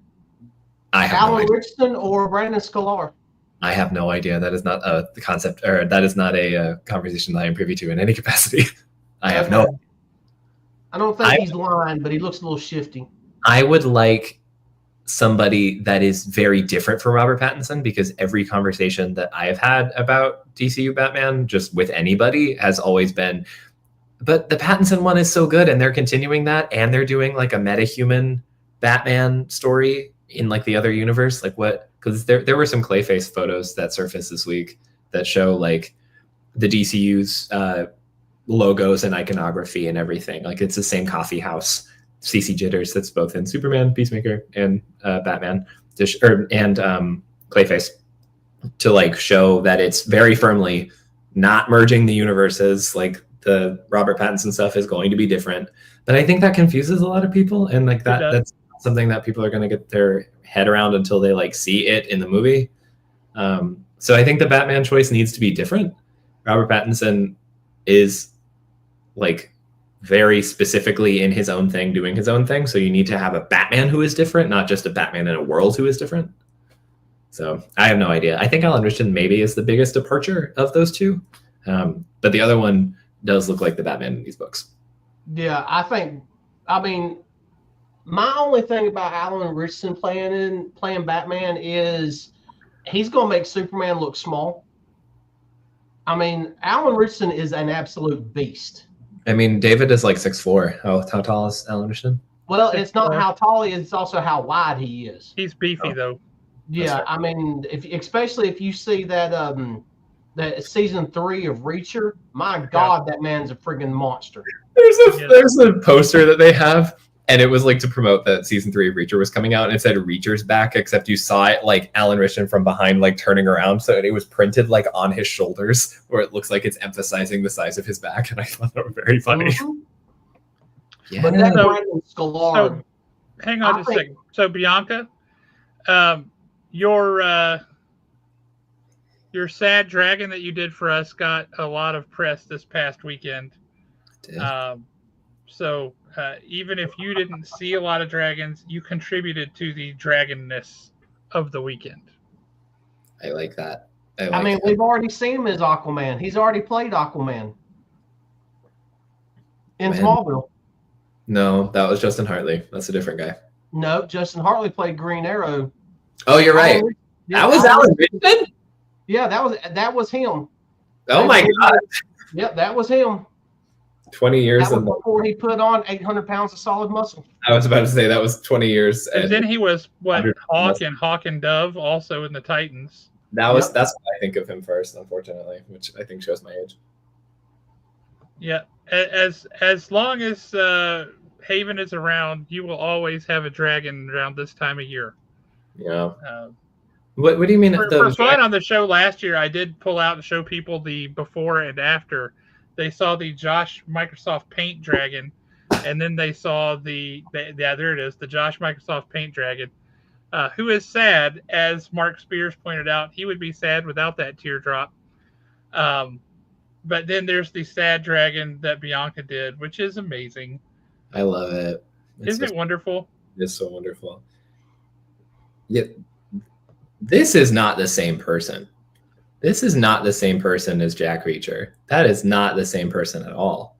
I have Alan no idea. Richardson or Brandon Scalar? I have no idea. That is not a concept, or that is not a conversation that I am privy to in any capacity. I have no idea. I don't think he's lying, but he looks a little shifty. I would like somebody that is very different from Robert Pattinson, because every conversation that I have had about DCU Batman, just with anybody, has always been, but the Pattinson one is so good, and they're continuing that, and they're doing like a metahuman Batman story in like the other universe. Like what? Because there were some Clayface photos that surfaced this week that show like the DCU's logos and iconography and everything. Like it's the same coffee house, CC Jitters, that's both in Superman, Peacemaker, and Batman, and Clayface, to like show that it's very firmly not merging the universes. Like the Robert Pattinson stuff is going to be different. But I think that confuses a lot of people, and like that's something that people are going to get their head around until they like see it in the movie. So I think the Batman choice needs to be different. Robert Pattinson is like very specifically in his own thing, doing his own thing. So you need to have a Batman who is different, not just a Batman in a world who is different. So I have no idea. I think Alan Richardson maybe is the biggest departure of those two. But the other one does look like the Batman in these books. Yeah, I mean, my only thing about Alan Richardson playing Batman is he's going to make Superman look small. I mean, Alan Richardson is an absolute beast. I mean, David is like 6'4". How tall is Alan Richardson? Well, it's not how tall he is; it's also how wide he is. He's beefy though. Yeah, I mean, especially if you see that season 3 of Reacher, my God, that man's a friggin' monster. There's a poster that they have, and it was like to promote that season 3 of Reacher was coming out, and it said Reacher's back, except you saw it like Alan Richardson from behind, like turning around, so it was printed like on his shoulders, where it looks like it's emphasizing the size of his back, and I thought that was very funny. Mm-hmm. Yeah. But that Brandon Scalar. So, hang on just a second. So Bianca, your sad dragon that you did for us got a lot of press this past weekend. So even if you didn't see a lot of dragons, you contributed to the dragonness of the weekend. I like that. I mean, we've already seen him as Aquaman. He's already played Aquaman in Smallville. No, that was Justin Hartley. That's a different guy. No, Justin Hartley played Green Arrow. Oh, you're right. That was Alan Richardson? Yeah, that was him. Oh my God. Yep, that was him. 20 years. That was before he put on 800 pounds of solid muscle. I was about to say that was 20 years. And then he was Hawk and Dove also in the Titans. That's what I think of him first, unfortunately, which I think shows my age. Yeah, as long as Haven is around, you will always have a dragon around this time of year. Yeah. What do you mean? For fun on the show last year, I did pull out and show people the before and after. They saw the Josh Microsoft Paint dragon, and then they saw there it is, the Josh Microsoft Paint dragon. who is sad, as Mark Spears pointed out. He would be sad without that teardrop. But then there's the sad dragon that Bianca did, which is amazing. I love it. Isn't it wonderful? It's so wonderful. Yeah, this is not the same person. This is not the same person as Jack Reacher. That is not the same person at all.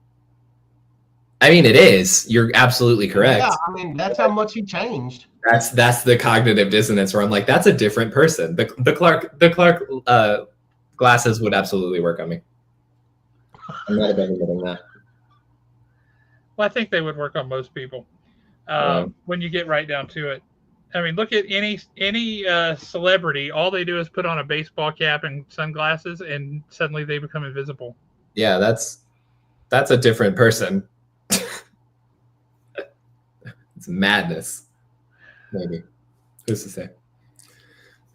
I mean, it is. You're absolutely correct. Yeah, I mean, that's how much he changed. That's the cognitive dissonance where I'm like, that's a different person. The Clark glasses would absolutely work on me. I'm not about admitting that. Well, I think they would work on most people when you get right down to it. I mean, look at any celebrity. All they do is put on a baseball cap and sunglasses, and suddenly they become invisible. Yeah, that's a different person. It's madness. Maybe. Who's to say?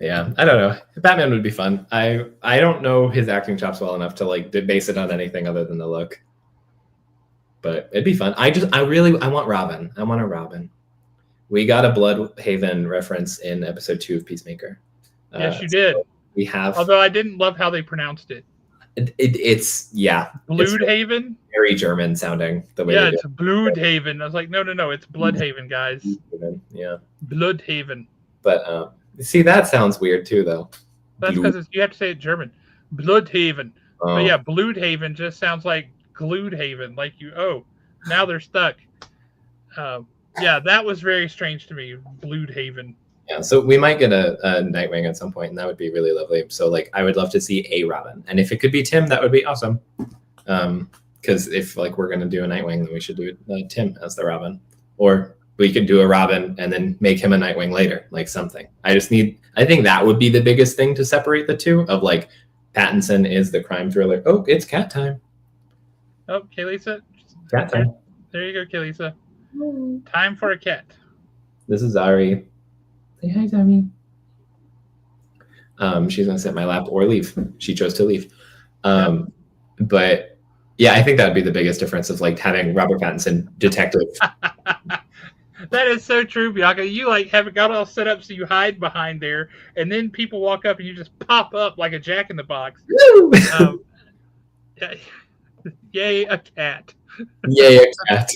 Yeah, I don't know. Batman would be fun. I don't know his acting chops well enough to like base it on anything other than the look. But it'd be fun. I want Robin. I want a Robin. We got a Bloodhaven reference in episode 2 of Peacemaker. Yes, you did. We have. Although I didn't love how they pronounced it. It's Bloodhaven. Very German sounding. The way it's Bloodhaven. I was like, no, it's Bloodhaven, guys. Yeah. Bloodhaven. But see, that sounds weird too, though. That's because you have to say it German. Bloodhaven. But yeah, Bloodhaven just sounds like Gloodhaven. Like now they're stuck. Yeah, that was very strange to me. Bloodhaven. Yeah, so we might get a Nightwing at some point, and that would be really lovely. So, like, I would love to see a Robin, and if it could be Tim, that would be awesome. Because if like we're gonna do a Nightwing, then we should do Tim as the Robin, or we could do a Robin and then make him a Nightwing later, like something. I think that would be the biggest thing to separate the two. Of like, Pattinson is the crime thriller. Oh, it's cat time. Oh, Kaylisa. Cat time. There you go, Kaylisa. Time for a cat. This is Ari. Say hi, Tommy. She's gonna sit in my lap or leave. She chose to leave. But yeah, I think that would be the biggest difference of like having Robert Pattinson detective. That is so true, Bianca. You like have it got all set up so you hide behind there, and then people walk up and you just pop up like a Jack in the Box. Yay, a cat. Yay, a cat.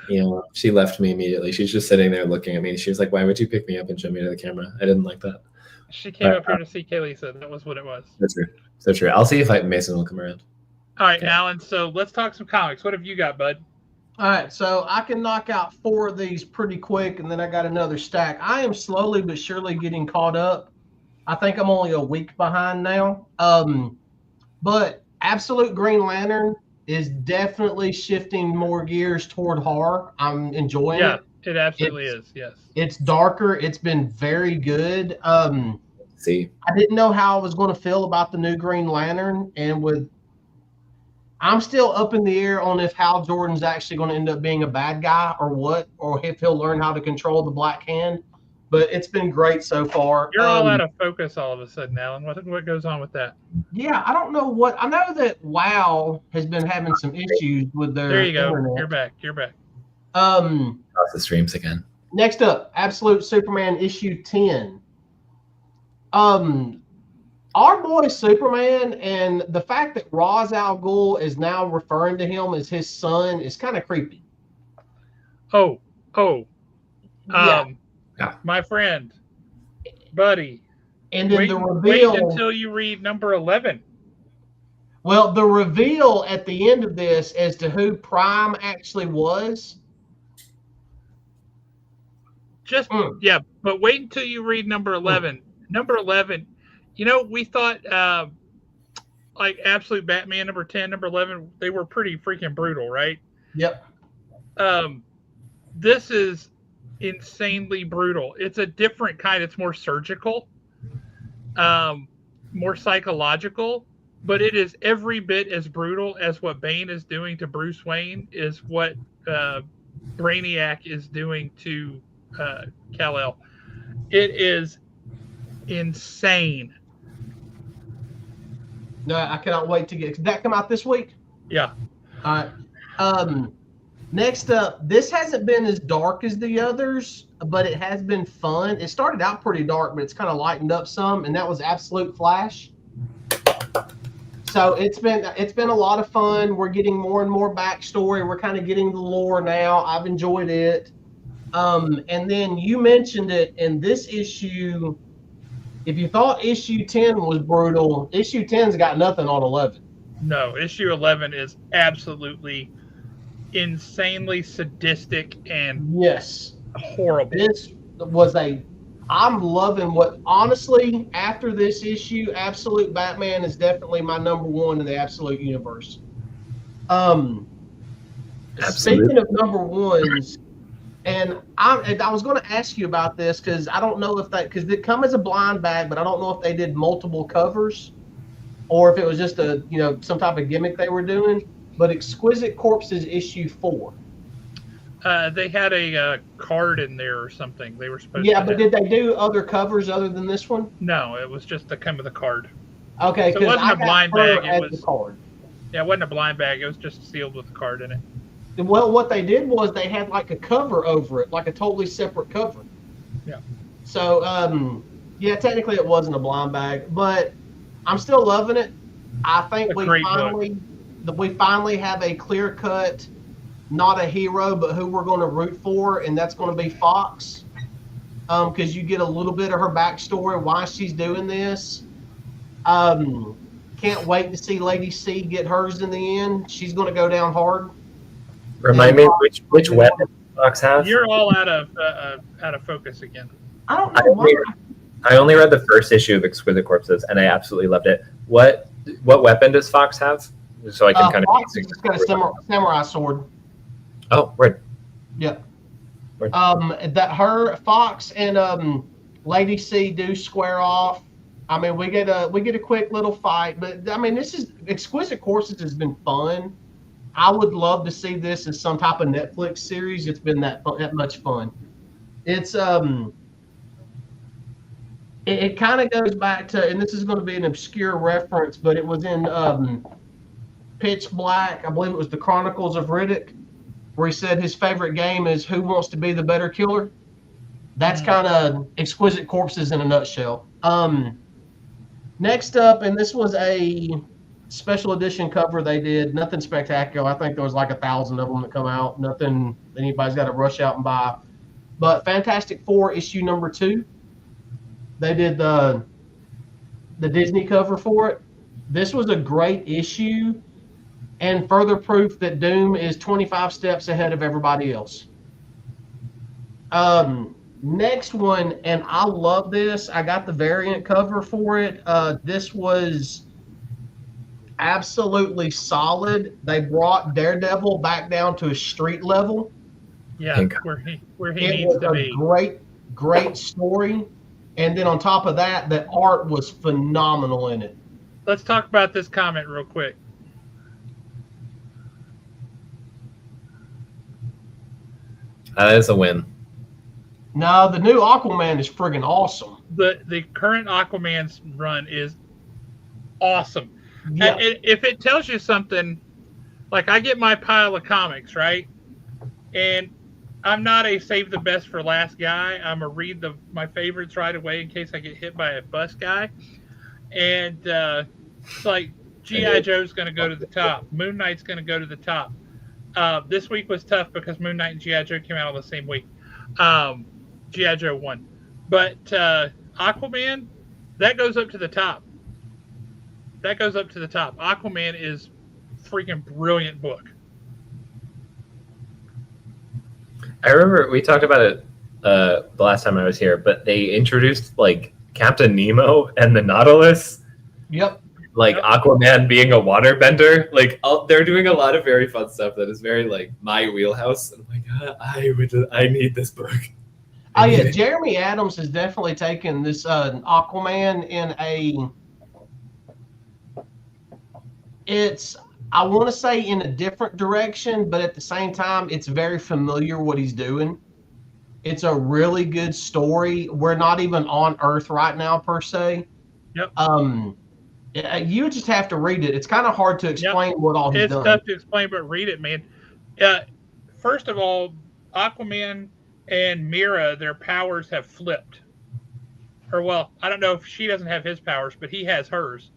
Yeah, she left me immediately. She's just sitting there looking at me. She was like, "Why would you pick me up and show me to the camera?" I didn't like that. She came up here to see Kaylisa. That was what it was. That's true. So true. I'll see if Mason will come around. All right, Alan. So let's talk some comics. What have you got, bud? All right, so I can knock out 4 of these pretty quick, and then I got another stack. I am slowly but surely getting caught up. I think I'm only a week behind now. But Absolute Green Lantern is definitely shifting more gears toward horror. I'm enjoying it. Yeah, it absolutely is. Yes. It's darker. It's been very good. See, I didn't know how I was going to feel about the new Green Lantern, and I'm still up in the air on if Hal Jordan's actually going to end up being a bad guy or what, or if he'll learn how to control the Black Hand. But it's been great so far. You're all out of focus all of a sudden, Alan. What goes on with that? Yeah, I don't know what. I know that WoW has been having some issues with their There you go. internet. You're back. off the streams again. Next up, Absolute Superman issue 10. Our boy Superman, and the fact that Ra's al Ghul is now referring to him as his son is kind of creepy. Yeah. My friend, buddy. And then the reveal. Wait until you read number 11. Well, the reveal at the end of this as to who Prime actually was. Yeah, but wait until you read number 11. Number 11, we thought like Absolute Batman number 10, number 11, they were pretty freaking brutal, right? Yep. This is insanely brutal. It's a different kind. It's more surgical, more psychological, but it is every bit as brutal as what Bane is doing to Bruce Wayne is what Brainiac is doing to Kal-El. It is insane. No, I cannot wait to get. Did that come out this week? Yeah. All right. Next up, this hasn't been as dark as the others, but it has been fun. It started out pretty dark, but it's kind of lightened up some, and that was Absolute Flash. So it's been a lot of fun. We're getting more and more backstory. We're kind of getting the lore now. I've enjoyed it. And then you mentioned it in this issue. If you thought issue 10 was brutal, issue 10's got nothing on 11. No, issue 11 is absolutely insanely sadistic and Yes, horrible. this was I'm loving what, honestly, after this issue, Absolute Batman is definitely my number one in the Absolute universe. Speaking of number ones, and I was going to ask you about this because I don't know if because it come as a blind bag, but I don't know if they did multiple covers or if it was just some type of gimmick they were doing. But Exquisite Corpses issue 4. They had a card in there or something. They were supposed to. Yeah, but did they do other covers other than this one? No, it was just the come of the card. Okay, so it wasn't a blind bag. It was the card. Yeah, it wasn't a blind bag. It was just sealed with the card in it. Well, what they did was they had like a cover over it, like a totally separate cover. Yeah. So, yeah, technically it wasn't a blind bag, but I'm still loving it. I think we finally have a clear cut, not a hero, but who we're going to root for, and that's going to be Fox. Because you get a little bit of her backstory, why she's doing this. Can't wait to see Lady C get hers in the end. She's going to go down hard. Remind me which weapon Fox has. You're all out of focus again. I don't know. I only read the first issue of Exquisite Corpses, and I absolutely loved it. What weapon does Fox have? So I can kind of. Fox has just got a samurai sword. Oh, word. Yeah. Word. That her Fox and Lady C do square off. I mean, we get a quick little fight, but I mean, this is Exquisite Corpses has been fun. I would love to see this as some type of Netflix series. It's been that much fun. It's it kind of goes back to, and this is going to be an obscure reference, but it was in Pitch Black. I believe it was the Chronicles of Riddick, where he said his favorite game is Who Wants to Be the Better Killer. That's kind of Exquisite Corpses in a nutshell. Next up, and this was a special edition cover they did. Nothing spectacular. I think there was like 1,000 of them that come out. Nothing anybody's got to rush out and buy. But Fantastic Four issue number 2. They did the Disney cover for it. This was a great issue and further proof that Doom is 25 steps ahead of everybody else. Next one, and I love this. I got the variant cover for it. This was absolutely solid. They brought Daredevil back down to a street level. Yeah, where he needs to be. Great story. And then on top of that, the art was phenomenal in it. Let's talk about this comment real quick. That is a win. No, the new Aquaman is friggin' awesome. The current Aquaman's run is awesome. Yeah. If it tells you something, like I get my pile of comics, right? And I'm not a save the best for last guy. I'm a read my favorites right away in case I get hit by a bus guy. And it's like G.I. Joe's going to go to the top. Moon Knight's going to go to the top. This week was tough because Moon Knight and G.I. Joe came out on the same week. G.I. Joe won. But Aquaman, that goes up to the top. That goes up to the top. Aquaman is freaking brilliant book. I remember we talked about it the last time I was here, but they introduced like Captain Nemo and the Nautilus. Yep. Like Aquaman being a waterbender. Like they're doing a lot of very fun stuff that is very like my wheelhouse. And I'm like, I need this book. Oh yeah, Jeremy Adams has definitely taken this Aquaman in I want to say in a different direction, but at the same time, it's very familiar what he's doing. It's a really good story. We're not even on Earth right now, per se. Yep. You just have to read it. It's kind of hard to explain what all he's done. It's tough to explain, but read it, man. first of all, Aquaman and Mira, their powers have flipped. Or well, I don't know if she doesn't have his powers, but he has hers.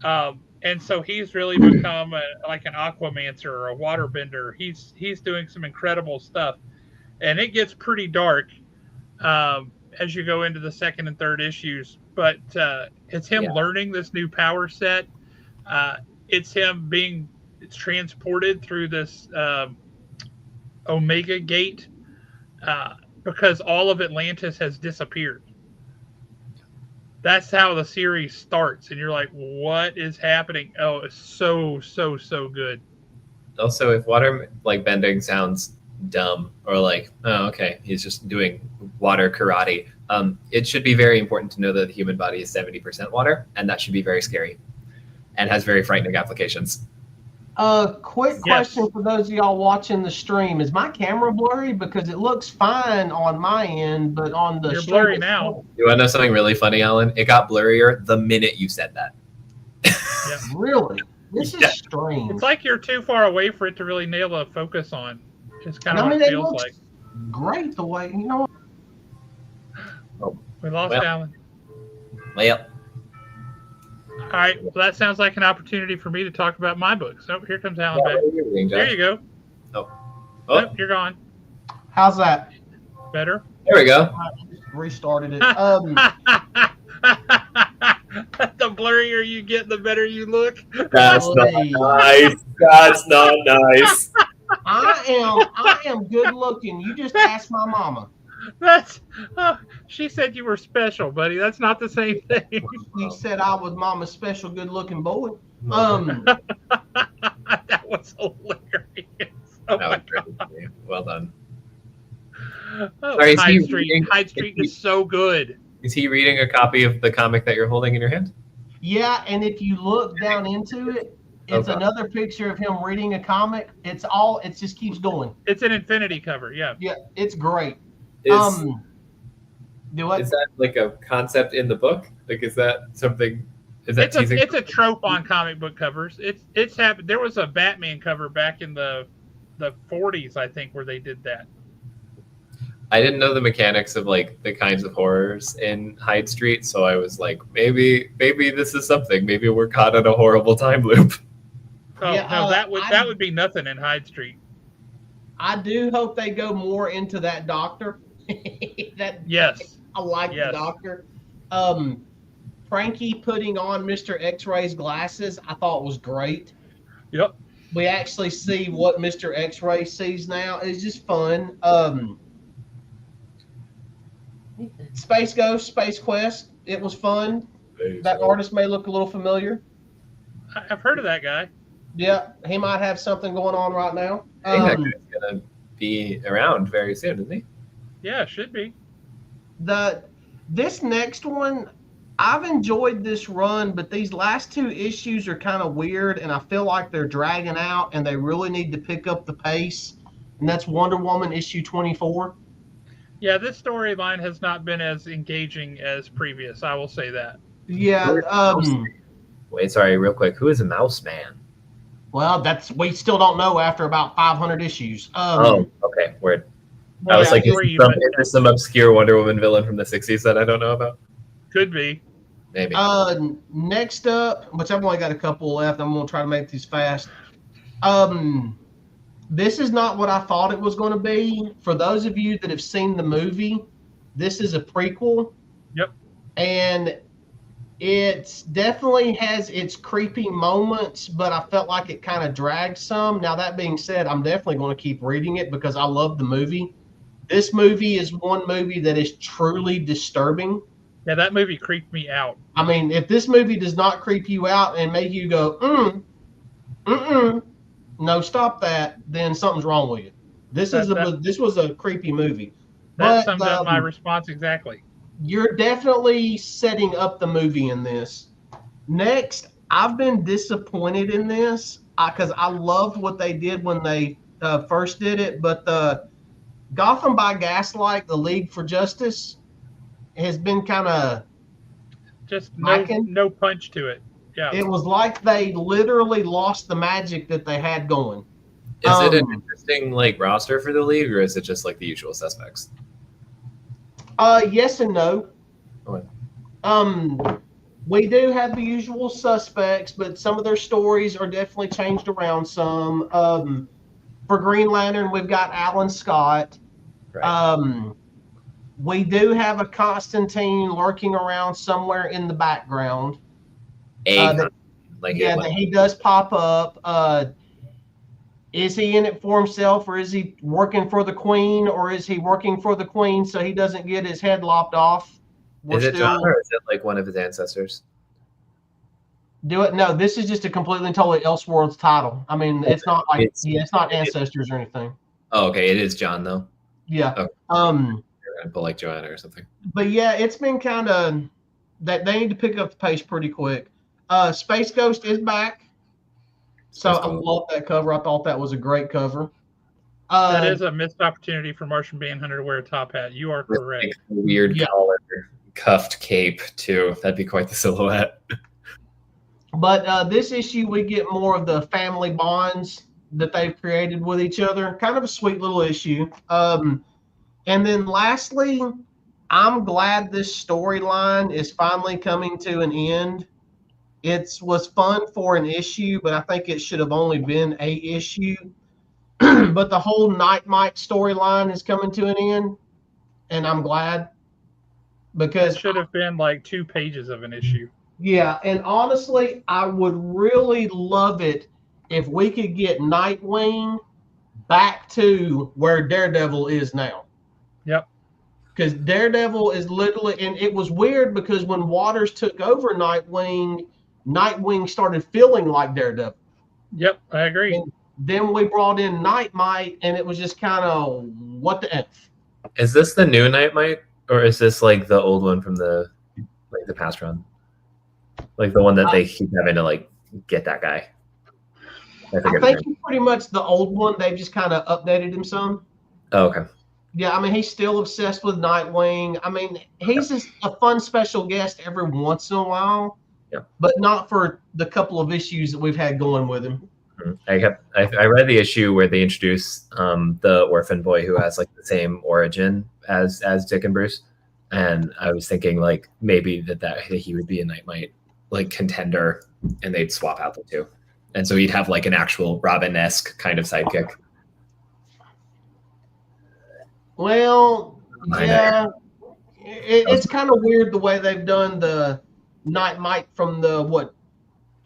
And so he's really become like an aquamancer or a waterbender. He's doing some incredible stuff, and it gets pretty dark as you go into the second and third issues. But it's him learning this new power set. It's him being transported through this Omega Gate because all of Atlantis has disappeared. That's how the series starts, and you're like, "What is happening?" Oh, it's so good. Also, if water like bending sounds dumb or like, oh, okay, he's just doing water karate, it should be very important to know that the human body is 70% water, and that should be very scary and has very frightening applications. Quick question for those of y'all watching the stream. Is my camera blurry? Because it looks fine on my end, but on the You're stream blurry now. You want to know something really funny, Alan? It got blurrier the minute you said that. Yeah. Really? This is strange. It's like you're too far away for it to really nail a focus on. It's kind of what it feels like. Great the way, you know. We lost Alan. Well. All right. Well, that sounds like an opportunity for me to talk about my books. Oh, here comes Alan back. There you go. Oh, Nope, you're gone. How's that? Better. There we go. I just restarted it. The blurrier you get, the better you look. That's not nice. That's not nice. I am good looking. You just ask my mama. She said you were special, buddy. That's not the same thing. You said I was mama's special good looking boy. That was hilarious. Oh my God. Well done. Oh, Sorry, Hyde Street is so good. Is he reading a copy of the comic that you're holding in your hand? Yeah, and if you look down into it, it's another picture of him reading a comic. It just keeps going. It's an infinity cover, yeah. Yeah, it's great. Is that like a concept in the book? Like, is that something? Is that it's a trope on comic book covers. It's happened. There was a Batman cover back in the 40s, I think, where they did that. I didn't know the mechanics of like the kinds of horrors in Hyde Street, so I was like, maybe this is something. Maybe we're caught in a horrible time loop. Oh yeah, no, that would be nothing in Hyde Street. I do hope they go more into that doctor. Yes. I like the doctor. Frankie putting on Mr. X-Ray's glasses, I thought was great. Yep. We actually see what Mr. X-Ray sees now. It's just fun. Space Ghost, Space Quest. It was fun. That artist may look a little familiar. I've heard of that guy. Yeah, he might have something going on right now. I think that guy's gonna be around very soon, isn't he? Yeah, it should be. This next one, I've enjoyed this run, but these last two issues are kind of weird, and I feel like they're dragging out, and they really need to pick up the pace. And that's Wonder Woman issue 24. Yeah, this storyline has not been as engaging as previous. I will say that. Yeah. Wait, sorry, real quick. Who is a Mouse Man? Well, we still don't know after about 500 issues. Okay, word. I was like, is there some obscure Wonder Woman villain from the 60s that I don't know about? Could be. Maybe. Next up, which I've only got a couple left. I'm going to try to make these fast. This is not what I thought it was going to be. For those of you that have seen the movie, this is a prequel. Yep. And it definitely has its creepy moments, but I felt like it kind of dragged some. Now, that being said, I'm definitely going to keep reading it because I love the movie. This movie is one movie that is truly disturbing. Yeah, that movie creeped me out. I mean, if this movie does not creep you out and make you go, no, stop that, then something's wrong with you. This was a creepy movie. That sums up my response exactly. You're definitely setting up the movie in this. Next, I've been disappointed in this because I loved what they did when they first did it, but the Gotham by Gaslight, the League for Justice, has been kind of just no punch to it. Yeah, it was like they literally lost the magic that they had going. Is it an interesting like roster for the league, or is it just like the usual suspects? Yes and no. Okay. We do have the usual suspects, but some of their stories are definitely changed around some. For Green Lantern, we've got Alan Scott. Right. We do have a Constantine lurking around somewhere in the background. That he does pop up. Is he in it for himself, or is he working for the Queen, or is he working for the Queen so he doesn't get his head lopped off? Is it John, or is it like one of his ancestors? No, this is just a completely and totally Elseworlds title. I mean, it's not like it's not ancestors or anything. Oh, okay. It is John though. Yeah. Okay. But like Joanna or something. But yeah, it's been kind of that they need to pick up the pace pretty quick. Space Ghost is back. So I love that cover. I thought that was a great cover. That is a missed opportunity for Martian Manhunter to wear a top hat. You are correct. Like weird collar, cuffed cape too. That'd be quite the silhouette. But this issue, we get more of the family bonds that they've created with each other. Kind of a sweet little issue. And then lastly, I'm glad this storyline is finally coming to an end. It was fun for an issue, but I think it should have only been a issue. But the whole Nightmite storyline is coming to an end, and I'm glad. Because it should have been like 2 pages of an issue. Yeah, and honestly, I would really love it if we could get Nightwing back to where Daredevil is now. Yep. Because Daredevil is literally, and it was weird because when Waters took over Nightwing, Nightwing started feeling like Daredevil. Yep, I agree. And then we brought in Nightmite, and it was just kind of, what the F? Is this the new Nightmite, or is this like the old one from the past run? Like the one that they keep having to like get that guy. I think he's pretty much the old one. They've just kind of updated him some. Oh, okay. Yeah, I mean, he's still obsessed with Nightwing. I mean, he's just a fun special guest every once in a while. Yeah. But not for the couple of issues that we've had going with him. I read the issue where they introduce the orphan boy who has like the same origin as Dick and Bruce, and I was thinking like maybe that he would be a Nightmite like contender, and they'd swap out the two, and so he'd have like an actual Robin-esque kind of sidekick. Well, yeah, it's kind of weird the way they've done the Nightmite from the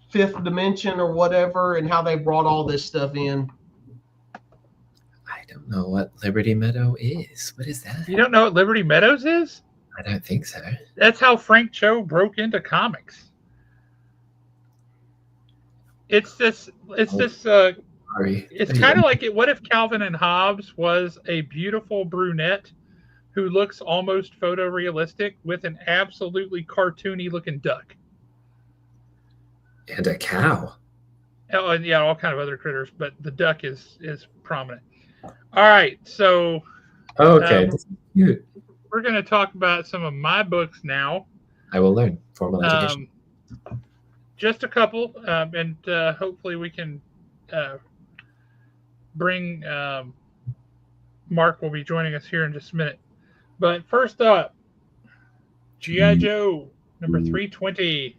fifth dimension or whatever, and how they brought all this stuff in. I don't know what Liberty Meadow is. What is that? You don't know what Liberty Meadows is? I don't think so. That's how Frank Cho broke into comics. It's kind of like it. What if Calvin and Hobbes was a beautiful brunette who looks almost photorealistic with an absolutely cartoony looking duck? And a cow. Oh, and yeah, all kind of other critters, but the duck is prominent. All right, so okay, we're going to talk about some of my books now. I will learn formal education. Just a couple, and hopefully we can bring Mark will be joining us here in just a minute. But first up, G.I. Joe number 320.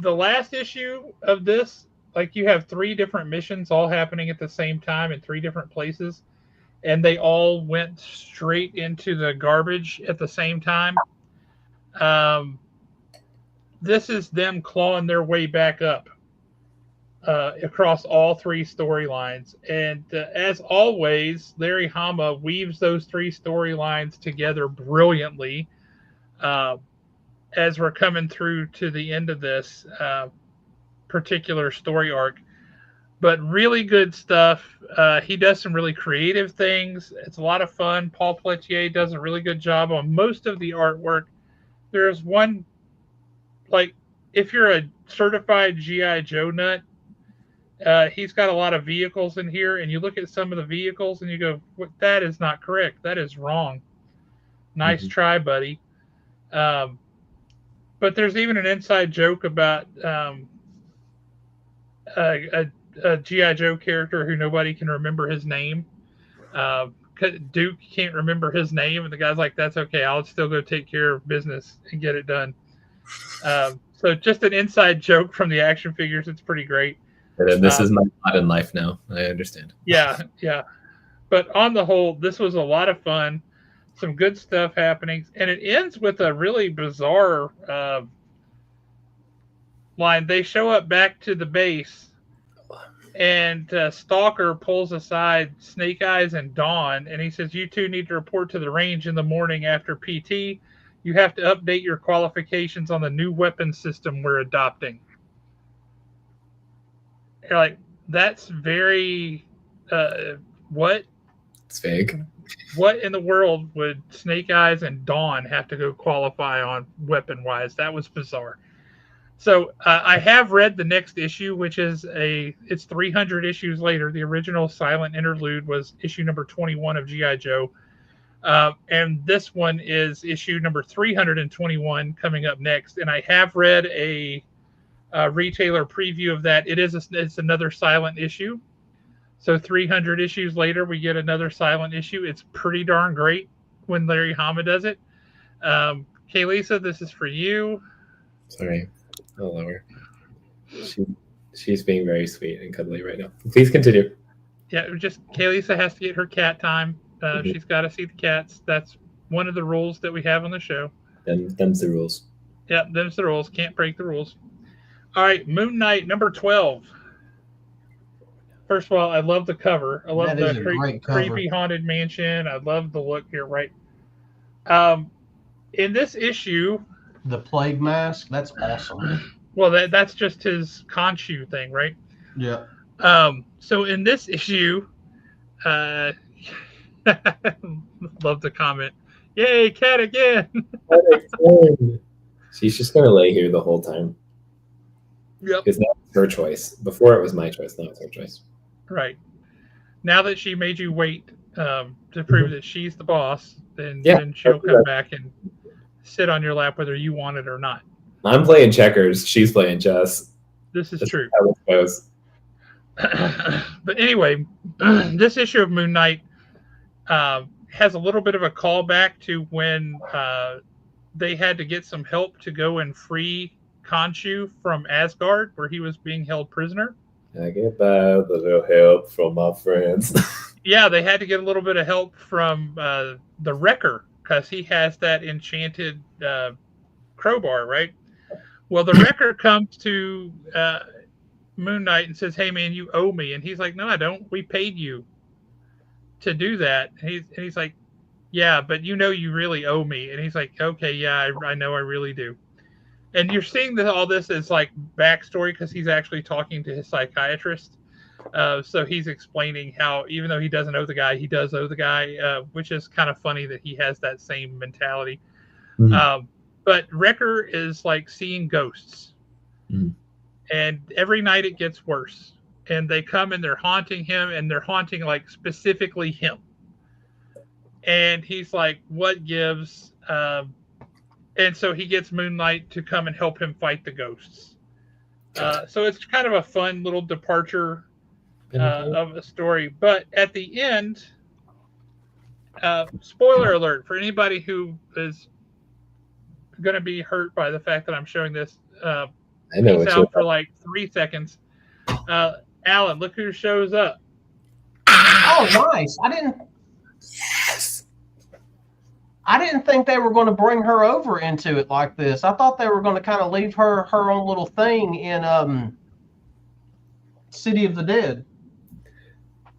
The last issue of this, like you have 3 different missions all happening at the same time in 3 different places, and they all went straight into the garbage at the same time. This is them clawing their way back up across all 3 storylines. And as always, Larry Hama weaves those 3 storylines together brilliantly as we're coming through to the end of this particular story arc. But really good stuff. He does some really creative things. It's a lot of fun. Paul Pelletier does a really good job on most of the artwork. There's one, like, if you're a certified G.I. Joe nut, he's got a lot of vehicles in here, and you look at some of the vehicles and you go, that is not correct. That is wrong. Nice try, buddy. But there's even an inside joke about a a G.I. Joe character who nobody can remember his name. Duke can't remember his name, and the guy's like, "That's okay. I'll still go take care of business and get it done." So just an inside joke from the action figures. It's pretty great. And this is my lot in life now. I understand. Yeah. But on the whole, this was a lot of fun. Some good stuff happening, and it ends with a really bizarre line. They show up back to the base, and Stalker pulls aside Snake Eyes and Dawn, and he says, "You two need to report to the range in the morning after PT. You have to update your qualifications on the new weapon system we're adopting." You're like, that's very what? It's vague. What in the world would Snake Eyes and Dawn have to go qualify on weapon-wise? That was bizarre. So I have read the next issue, which is it's 300 issues later. The original Silent Interlude was issue number 21 of G.I. Joe. And this one is issue number 321 coming up next. And I have read a retailer preview of that. It's another silent issue. So 300 issues later, we get another silent issue. It's pretty darn great when Larry Hama does it. Kaylisa, this is for you. Sorry, I'll lower. She's being very sweet and cuddly right now. Please continue. Yeah, Kaylisa has to get her cat time. She's got to see the cats. That's one of the rules that we have on the show. Them's the rules. Yeah, them's the rules. Can't break the rules. All right, Moon Knight number 12. First of all, I love the cover. I love the creepy haunted mansion. I love the look here, right? In this issue, the plague mask, that's awesome. Well, that's just his Khonshu thing, right? Yeah. So in this issue, love the comment. Yay, cat again. She's just gonna lay here the whole time. Yep. Because now it's her choice. Before it was my choice. Now it's her choice. Right. Now that she made you wait to prove that she's the boss, then she'll come back and sit on your lap whether you want it or not. I'm playing checkers. She's playing chess. This is true. How it goes. But anyway, this issue of Moon Knight has a little bit of a callback to when they had to get some help to go and free Khonshu from Asgard, where he was being held prisoner. I get a little help from my friends. Yeah, they had to get a little bit of help from the Wrecker, because he has that enchanted crowbar, right? Well, the Wrecker comes to Moon Knight and says, "Hey, man, you owe me." And he's like, "No, I don't. We paid you to do that." And he's like, "Yeah, but you know you really owe me." And he's like, "Okay, yeah, I know I really do." And you're seeing all this as like backstory because he's actually talking to his psychiatrist. So he's explaining how even though he doesn't owe the guy, he does owe the guy, which is kind of funny that he has that same mentality. Mm-hmm. But Wrecker is like seeing ghosts. Mm-hmm. And every night it gets worse. And they come and they're haunting him, and they're haunting like specifically him. And he's like, what gives? And so he gets Moon Knight to come and help him fight the ghosts. So it's kind of a fun little departure of a story. But at the end, spoiler alert for anybody who is going to be hurt by the fact that I'm showing this. I know peace out for like 3 seconds. Alan, look who shows up. Oh, nice. I didn't think they were going to bring her over into it like this. I thought they were going to kind of leave her own little thing in City of the Dead.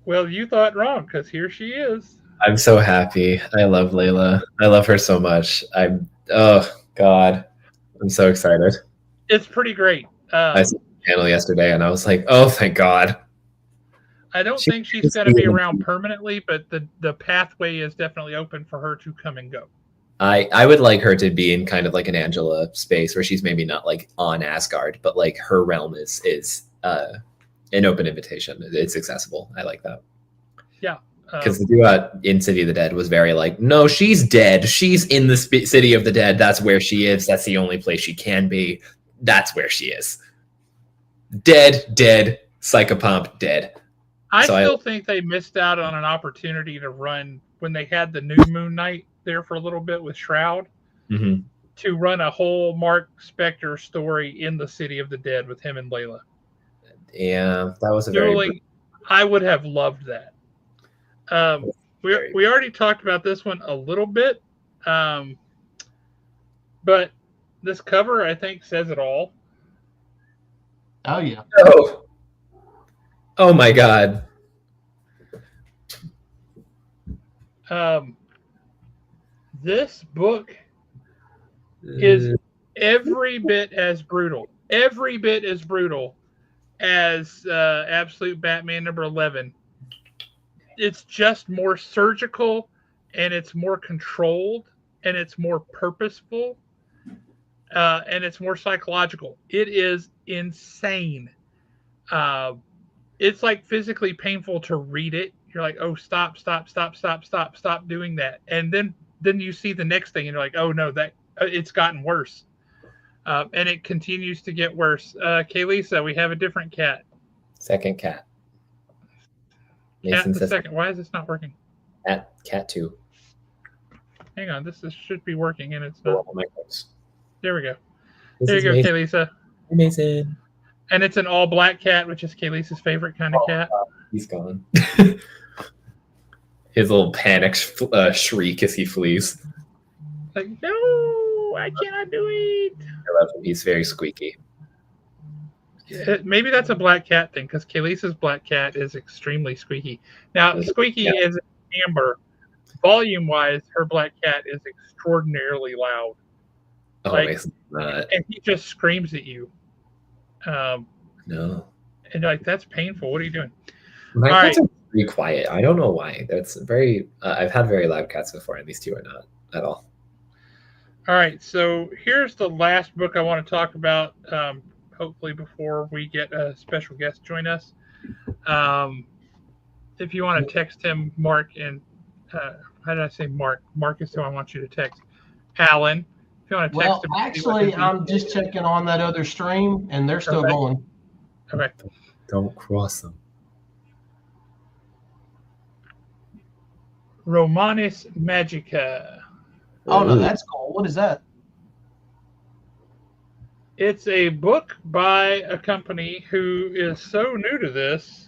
Well, you thought wrong, because here she is. I'm so happy. I love Layla. I love her so much. Oh, God. I'm so excited. It's pretty great. I saw the channel yesterday, and I was like, oh, thank God. I don't think she's going to be around permanently, but the pathway is definitely open for her to come and go. I would like her to be in kind of like an Angela space where she's maybe not like on Asgard, but like her realm is an open invitation. It's accessible. I like that. Yeah. Because the dude in City of the Dead was very like, no, she's dead. She's in the City of the Dead. That's where she is. That's the only place she can be. That's where she is. Dead, Psychopomp dead. I So still think they missed out on an opportunity to run when they had the new Moon Knight there for a little bit with Shroud Mhm. to run a whole Mark Spector story in the City of the Dead with him and Layla. Yeah, that was a Dueling, I would have loved that. We already talked about this one a little bit, but this cover I think says it all. Oh yeah. Oh my God. This book is every bit as brutal. Every bit as brutal as Absolute Batman number 11. It's just more surgical, and it's more controlled, and it's more purposeful, and it's more psychological. It is insane. It's like physically painful to read it. You're like, oh, stop doing that. And then you see the next thing, and you're like, oh no, that it's gotten worse. And it continues to get worse. Kaylisa, we have a different cat. Second cat. Cat the second. Why is this not working? Cat 2. Hang on, this should be working, and it's not. There we go. This there you go, amazing. Kaylisa. Amazing. And it's an all-black cat, which is Kaylisa's favorite kind of cat. He's gone. His little panic shriek as he flees. Like, no, I cannot do it. I love him. He's very squeaky. Maybe that's a black cat thing, because Kaylisa's black cat is extremely squeaky. Now, squeaky is amber. Volume-wise, her black cat is extraordinarily loud. Oh, and he just screams at you. No. And like, that's painful. What are you doing? My cats are pretty quiet. I don't know why. That's very. I've had very loud cats before, and these two are not at all. All right, so here's the last book I want to talk about. Hopefully, before we get a special guest join us. If you want to text him, Mark, and how did I say Mark? Mark is who I want you to text. Alan. If you want to text him. Actually, I'm just checking on that other stream, and they're still going. Okay. Don't cross them. Romanis Magica. Oh, no, that's cool. What is that? It's a book by a company who is so new to this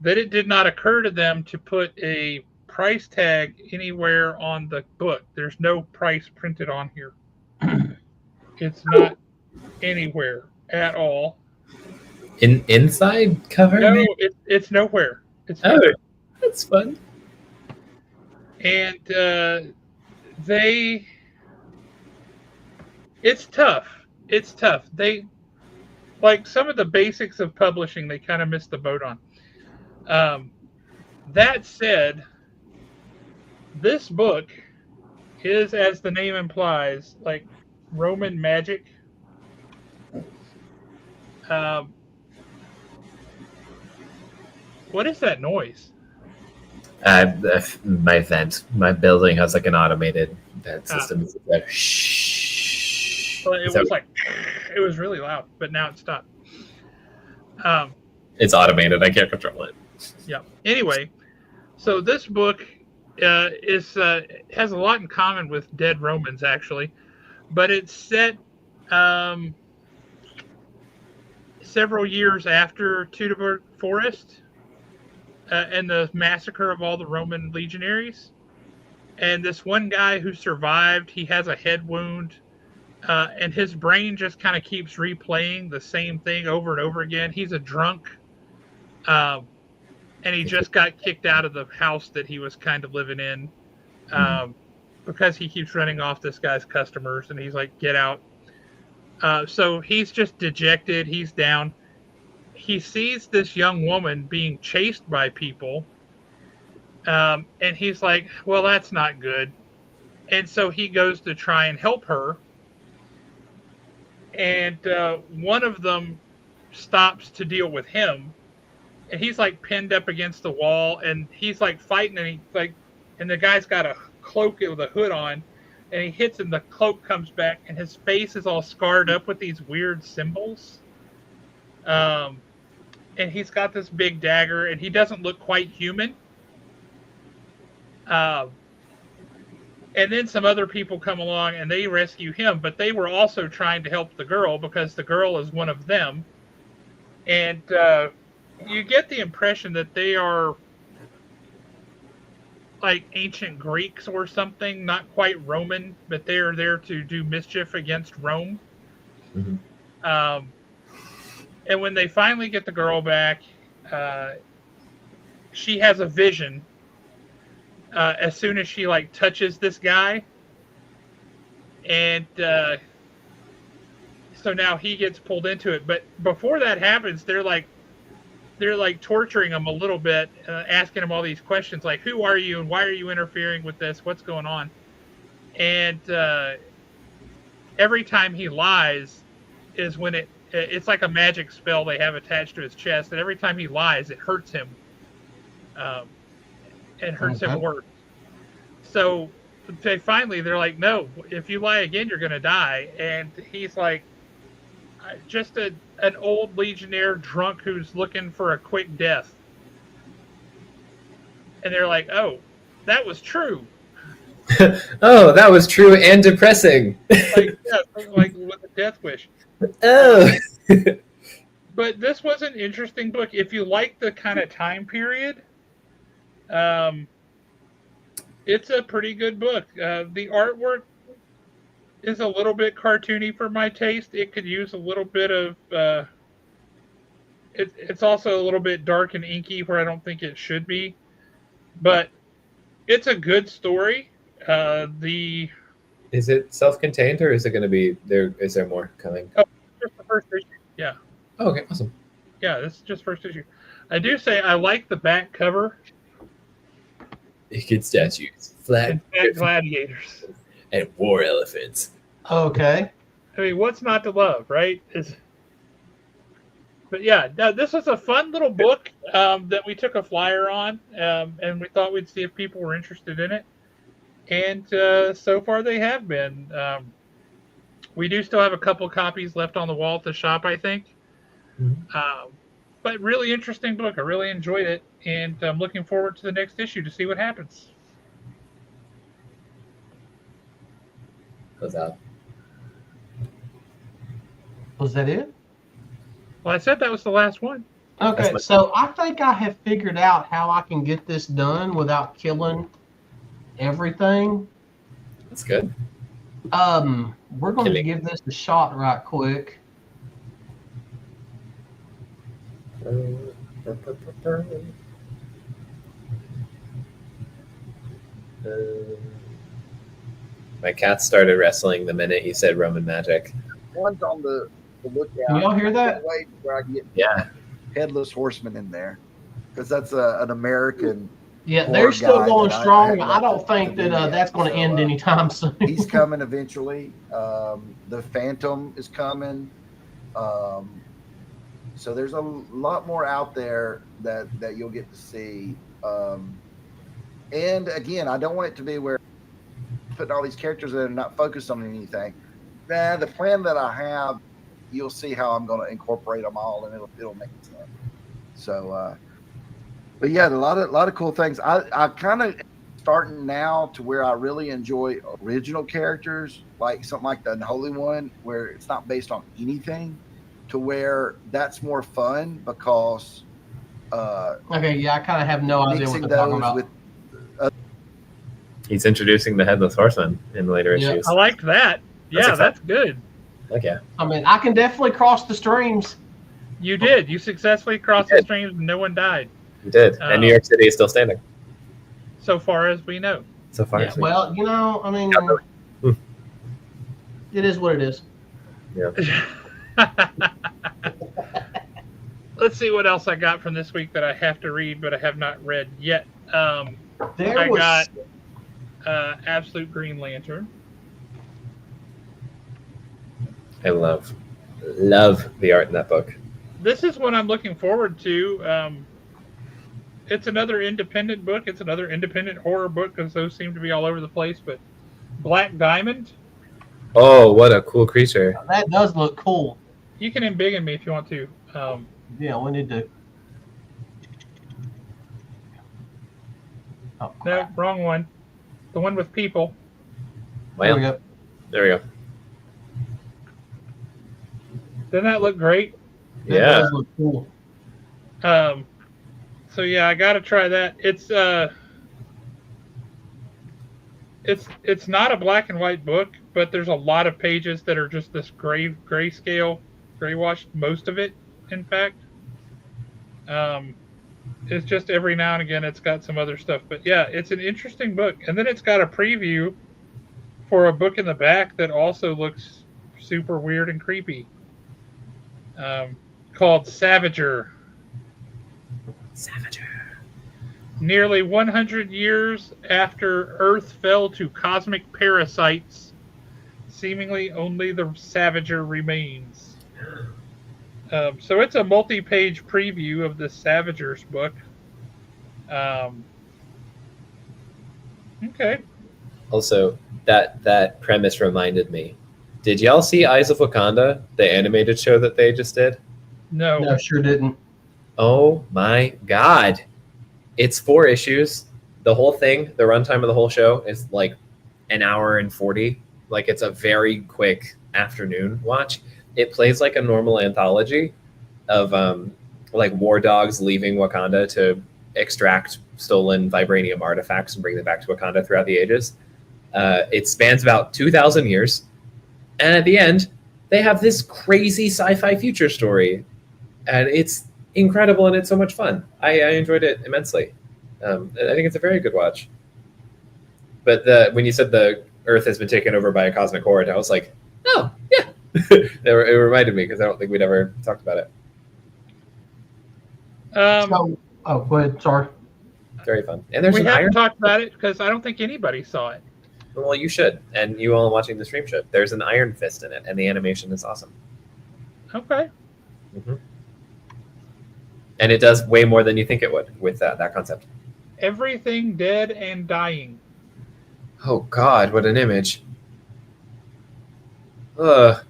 that it did not occur to them to put a price tag anywhere on the book. There's no price printed on here. It's not anywhere at all. Inside cover? No, it's nowhere. It's nowhere. That's fun. And it's tough. It's tough. They, like, some of the basics of publishing, they kind of missed the boat on. That said, this book is, as the name implies, like Roman magic. What is that noise? My vent. My building has like an automated vent system. Shh. Well, it was like, it was really loud, but now it stopped. It's automated. I can't control it. Yeah. Anyway, so this book has a lot in common with Dead Romans, actually, but it's set several years after Teutoburg Forest and the massacre of all the Roman legionaries. And this one guy who survived, he has a head wound, and his brain just kind of keeps replaying the same thing over and over again. He's a drunk, and he just got kicked out of the house that he was kind of living in because he keeps running off this guy's customers, and he's like, get out. So he's just dejected. He's down. He sees this young woman being chased by people, and he's like, well, that's not good. And so he goes to try and help her. And one of them stops to deal with him. And he's like pinned up against the wall, and he's like fighting, and the guy's got a cloak with a hood on, and he hits him, the cloak comes back, and his face is all scarred up with these weird symbols. and he's got this big dagger, and he doesn't look quite human. And then some other people come along and they rescue him, but they were also trying to help the girl because the girl is one of them. And you get the impression that they are like ancient Greeks or something, not quite Roman, but they are there to do mischief against Rome. Mm-hmm. And when they finally get the girl back, she has a vision as soon as she like touches this guy, and so now he gets pulled into it. But before that happens, they're like torturing him a little bit, asking him all these questions like, who are you and why are you interfering with this? What's going on? And every time he lies is when it's like a magic spell they have attached to his chest, and every time he lies, it hurts him. And hurts him worse. So they're like, no, if you lie again, you're going to die. And he's like, just an old legionnaire drunk who's looking for a quick death. And they're like, oh, that was true. Oh, that was true and depressing. like with a death wish. Oh. But this was an interesting book. If you like the kind of time period, it's a pretty good book. The artwork is a little bit cartoony for my taste. It could use a little bit of... it's also a little bit dark and inky where I don't think it should be. But it's a good story. Is it self-contained, or is it going to be there? Is there more coming? Oh, just the first issue. Yeah. Oh, okay, awesome. Yeah, this is just first issue. I do say I like the back cover. Naked statues, flag gladiators, and war elephants. Okay. I mean, what's not to love, right? But yeah, this was a fun little book that we took a flyer on, and we thought we'd see if people were interested in it. And so far they have been. We do still have a couple copies left on the wall at the shop, I think. Mm-hmm. But really interesting book. I really enjoyed it, and I'm looking forward to the next issue to see what happens. Goes out. Was that it? Well, I said that was the last one. Okay, so I think I have figured out how I can get this done without killing everything. That's good. We're going to give this a shot right quick. My cat started wrestling the minute you said Roman magic. One's on the lookout. Can y'all hear that? Wait where I can get Yeah. Headless Horseman in there, because that's an American. Yeah, they're still guy going that strong. I I don't think that that's going to end anytime soon. He's coming eventually. The Phantom is coming. So there's a lot more out there that you'll get to see. And again, I don't want it to be where putting all these characters in and not focused on anything. The plan that I have, you'll see how I'm going to incorporate them all, and it'll make sense. So, but yeah, a lot of cool things. I kind of starting now to where I really enjoy original characters, like something like the Unholy One, where it's not based on anything, to where that's more fun because. Okay, yeah, I kind of have no idea what they're talking about. He's introducing the Headless Horseman in later issues. I liked that. Yeah, that's good. Heck yeah. I mean, I can definitely cross the streams. You did. You successfully crossed the streams and no one died. You did. And New York City is still standing. So far as we know. So far as we know. Well, I mean, it is what it is. Yeah. Let's see what else I got from this week that I have to read, but I have not read yet. I got Absolute Green Lantern. I love the art in that book. This is what I'm looking forward to. It's another independent book. It's another independent horror book because those seem to be all over the place. But Black Diamond. Oh, what a cool creature! That does look cool. You can embiggen me if you want to. Yeah, we need to Oh, No, crap. wrong one. The one with people. There Well, we go. there we go. Doesn't that look great? It Yeah. does look cool. So yeah, I got to try that. It's not a black and white book, but there's a lot of pages that are just this grayscale, gray washed. Most of it, in fact. It's just every now and again it's got some other stuff, but yeah, it's an interesting book. And then it's got a preview for a book in the back that also looks super weird and creepy. Called Savager. Savager. Nearly 100 years after Earth fell to cosmic parasites, seemingly only the Savager remains. So it's a multi-page preview of the Savager's book. Okay. Also, that premise reminded me. Did y'all see Eyes of Wakanda, the animated show that they just did? No. No, sure didn't. Oh my God. It's 4 issues. The whole thing, the runtime of the whole show is like an hour and 40. Like it's a very quick afternoon watch. It plays like a normal anthology of like war dogs leaving Wakanda to extract stolen vibranium artifacts and bring them back to Wakanda throughout the ages. It spans about 2,000 years. And at the end, they have this crazy sci-fi future story. And it's incredible and it's so much fun. I enjoyed it immensely. I think it's a very good watch. But when you said the Earth has been taken over by a cosmic horde, I was like, oh, yeah. It reminded me because I don't think we'd ever talked about it. So, go ahead. Sorry. Very fun. And there's we an haven't iron. talked about it because I don't think anybody saw it. Well, you should, and you all watching the stream should. There's an Iron Fist in it, and the animation is awesome. Okay. Mm-hmm. And it does way more than you think it would with that concept. Everything dead and dying. Oh God, what an image! Ugh.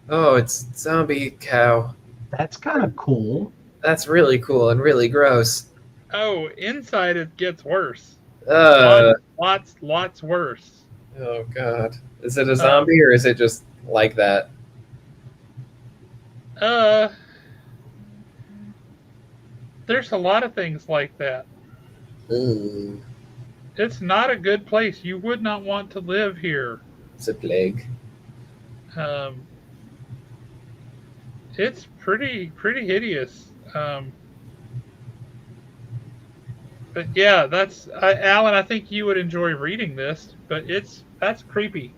Oh, it's zombie cow. That's kind of cool. That's really cool and really gross. Oh, inside it gets worse. Lots worse. Oh God, is it a zombie or is it just like that? There's a lot of things like that. Ooh. It's not a good place. You would not want to live here. It's a plague. It's pretty hideous. But yeah, that's Alan. I think you would enjoy reading this, but that's creepy.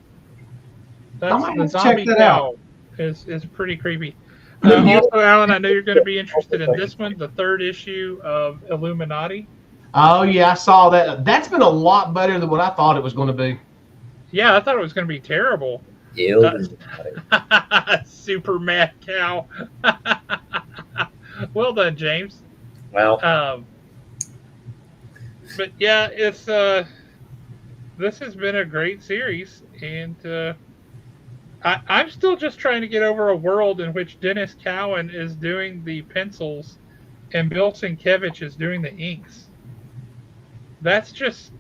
That's might the have to check zombie that cow is pretty creepy. Also, Alan, I know you're going to be interested in this one, the 3rd issue of Illuminati. Oh yeah, I saw that. That's been a lot better than what I thought it was going to be. Yeah, I thought it was going to be terrible. Super mad cow. Well done, James. Well, but yeah, it's this has been a great series, and I'm still just trying to get over a world in which Dennis Cowan is doing the pencils and Bill Sienkiewicz is doing the inks. That's just,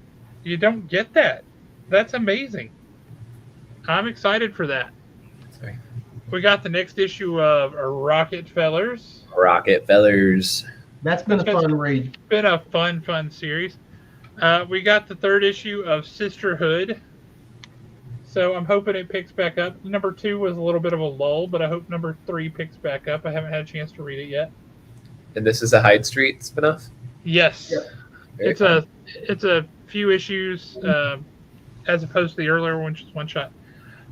you don't get that. That's amazing. I'm excited for that. Sorry. We got the next issue of Rocket Fellers. That's been a fun read. It's been a fun series. We got the 3rd issue of Sisterhood. So I'm hoping it picks back up. Number 2 was a little bit of a lull, but I hope number 3 picks back up. I haven't had a chance to read it yet. And this is a Hyde Street spinoff? Yes. Yep. It's a few issues as opposed to the earlier one, just one shot.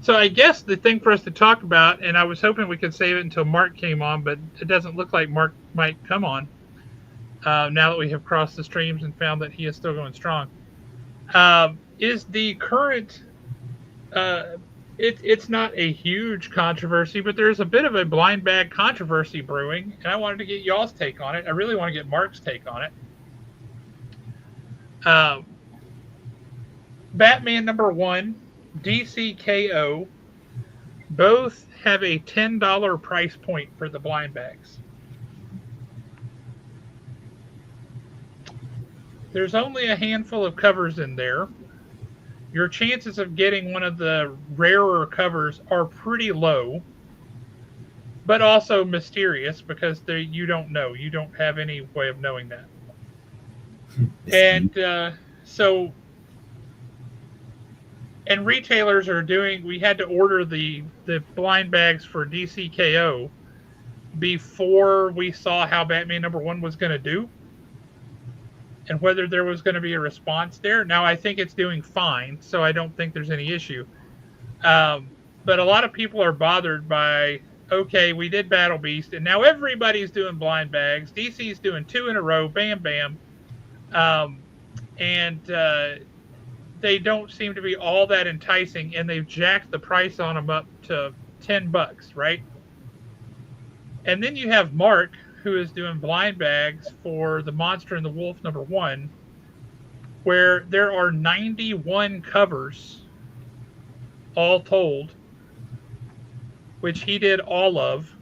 So I guess the thing for us to talk about, and I was hoping we could save it until Mark came on, but it doesn't look like Mark might come on now that we have crossed the streams and found that he is still going strong, is the current it's not a huge controversy, but there's a bit of a blind bag controversy brewing, and I wanted to get y'all's take on it. I really want to get Mark's take on it. Batman #1, DCKO, both have a $10 price point for the blind bags. There's only a handful of covers in there. Your chances of getting one of the rarer covers are pretty low, but also mysterious because you don't know. You don't have any way of knowing that. And so, and retailers are doing. We had to order the blind bags for DCKO before we saw how Batman #1 was going to do and whether there was going to be a response there. Now I think it's doing fine, so I don't think there's any issue. But a lot of people are bothered by, okay, we did Battle Beast, and now everybody's doing blind bags. DC's doing 2 in a row, bam, bam. And they don't seem to be all that enticing, and they've jacked the price on them up to $10, right? And then you have Mark, who is doing blind bags for the Monster and the Wolf #1, where there are 91 covers all told, which he did all of.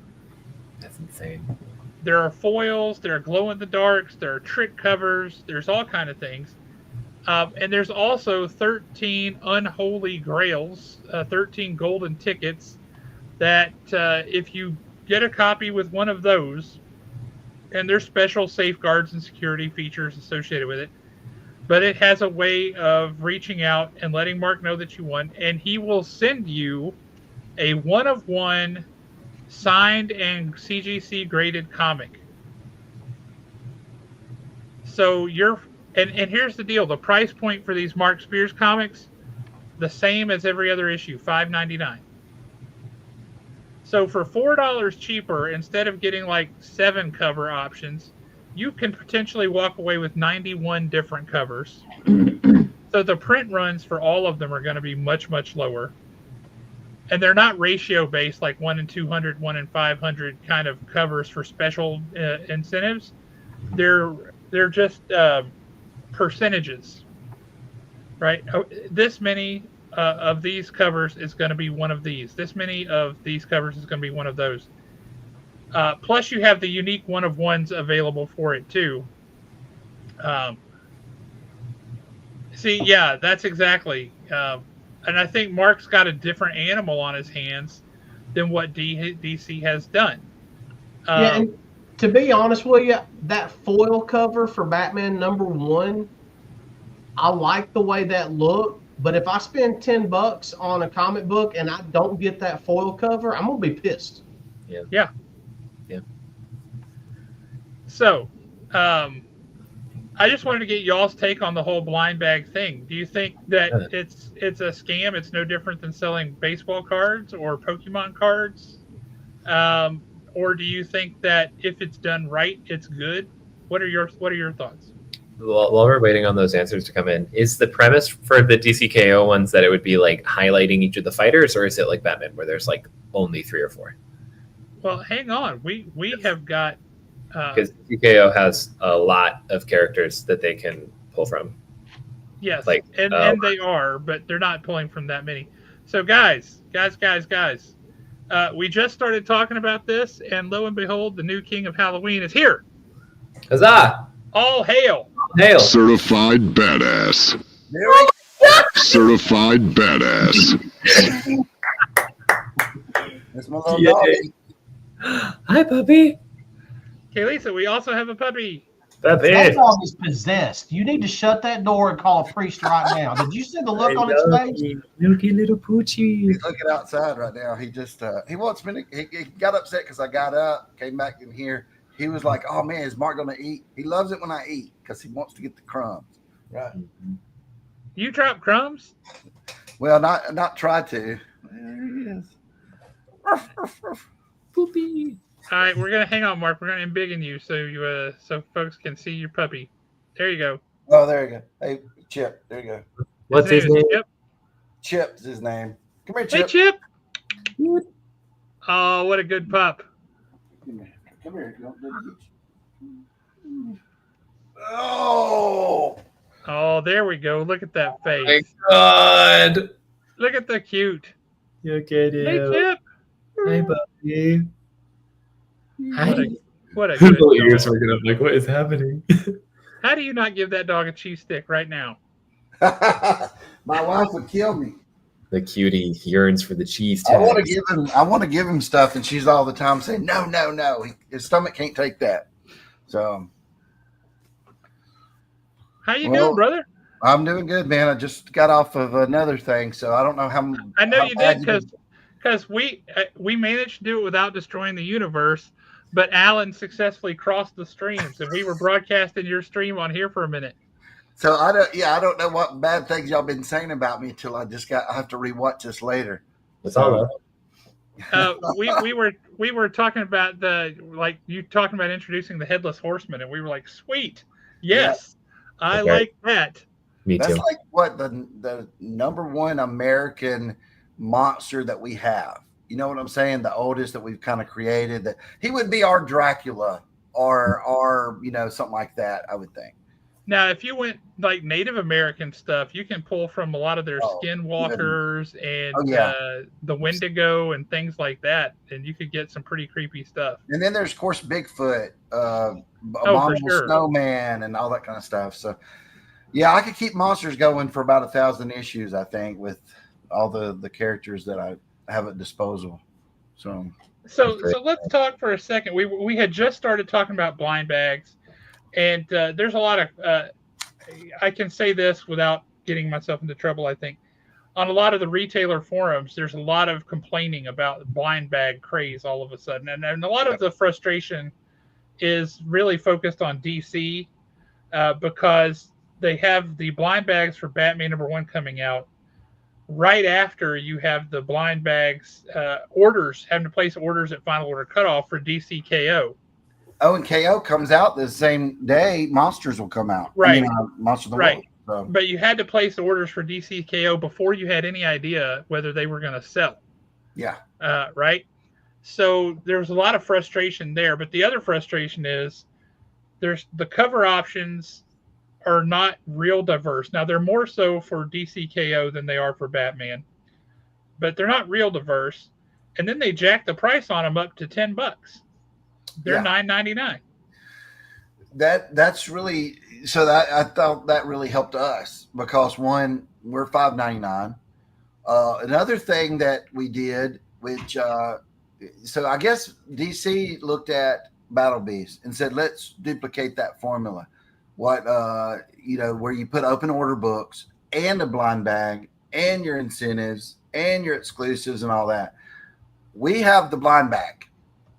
That's insane. There are foils, there are glow-in-the-darks, there are trick covers, there's all kind of things. And there's also 13 unholy grails, 13 golden tickets that if you get a copy with one of those, and there's special safeguards and security features associated with it, but it has a way of reaching out and letting Mark know that you won, and he will send you a 1-of-1 signed and CGC graded comic. So and here's the deal: the price point for these Mark Spears comics, the same as every other issue, $5.99. So for $4 cheaper, instead of getting like 7 cover options, you can potentially walk away with 91 different covers. So the print runs for all of them are going to be much, much lower. And they're not ratio based like 1 in 200, 1 in 500 kind of covers for special incentives. They're just percentages, right? This many of these covers is going to be one of these. This many of these covers is going to be one of those. Plus, you have the unique 1-of-1s available for it too. See, yeah, that's exactly. And I think Mark's got a different animal on his hands than what DC has done. Yeah, and to be honest with you, that foil cover for Batman #1, I like the way that looked. But if I spend $10 on a comic book and I don't get that foil cover, I'm gonna be pissed. Yeah. So, I just wanted to get y'all's take on the whole blind bag thing. Do you think that it's a scam? It's no different than selling baseball cards or Pokemon cards, or do you think that if it's done right, it's good? What are your thoughts? While we're waiting on those answers to come in, is the premise for the DCKO ones that it would be like highlighting each of the fighters, or is it like Batman where there's like only 3 or 4? Well, hang on. We have got because DCKO has a lot of characters that they can pull from. Yes, like and they are, but they're not pulling from that many. So guys, we just started talking about this, and lo and behold, the new King of Halloween is here. Huzzah! All hail! Hail! Certified badass. Certified badass. That's my little doggy. Hi, puppy. Okay, Lisa, we also have a puppy. Puppy. That dog is possessed. You need to shut that door and call a priest right now. Did you see the look on its face? Milky little poochie. He's looking outside right now. He just he wants me to. He got upset because I got up, came back in here. He was like, "Oh man, is Mark gonna eat?" He loves it when I eat because he wants to get the crumbs. Right. You drop crumbs? Well, not try to. There he is. Ruff, ruff, ruff. Poopy. All right, we're gonna hang on, Mark. We're gonna embiggen you so folks can see your puppy. There you go. Oh, there you go. Hey, Chip. There you go. What's his name? Chip. Chip's his name. Come here, Chip. Hey, Chip. Oh, what a good pup. Come here. Oh. Oh, there we go. Look at that face. My God. Look at the cute. Look at him. Hey, Chip. Hey, puppy. What a good Little ears dog. working up like, what is happening? How do you not give that dog a cheese stick right now? My wife would kill me. The cutie yearns for the cheese I want to tags. give him. I want to give him stuff, and she's all the time saying, "No, no, no." His stomach can't take that. So, How you doing, brother? I'm doing good, man. I just got off of another thing, so I don't know how. I know how you bad did because we managed to do it without destroying the universe, but Alan successfully crossed the streams, and we were broadcasting your stream on here for a minute. So I don't know what bad things y'all been saying about me until I have to rewatch this later. It's all up. We were talking about you talking about introducing the headless horseman, and we were like, sweet, yes, yeah. I like that. Me too. That's like what the number one American monster that we have. You know what I'm saying? The oldest that we've kind of created. That he would be our Dracula or something like that. I would think. Now, if you went like Native American stuff, you can pull from a lot of their skinwalkers and the Wendigo and things like that, and you could get some pretty creepy stuff. And then there's, of course, Bigfoot, Abominable Snowman, and all that kind of stuff. So, yeah, I could keep monsters going for about 1,000 issues, I think, with all the characters that I have at disposal. So let's talk for a second. We had just started talking about blind bags. And there's a lot of, I can say this without getting myself into trouble, I think. On a lot of the retailer forums, there's a lot of complaining about blind bag craze all of a sudden. And a lot of the frustration is really focused on DC because they have the blind bags for Batman #1 coming out right after you have the blind bags having to place orders at final order cutoff for DC KO. Oh, and KO comes out the same day. Monsters will come out. Right. Monsters of the World. So. But you had to place orders for DC KO before you had any idea whether they were going to sell. Yeah. Right. So there's a lot of frustration there. But the other frustration is the cover options are not real diverse. Now, they're more so for DC KO than they are for Batman. But they're not real diverse. And then they jack the price on them up to $10. They're $9.99. That's really so. That I thought that really helped us because one, we're $5.99. Another thing that we did, which so I guess DC looked at Battle Beast and said, let's duplicate that formula. What where you put open order books and a blind bag and your incentives and your exclusives and all that. We have the blind bag.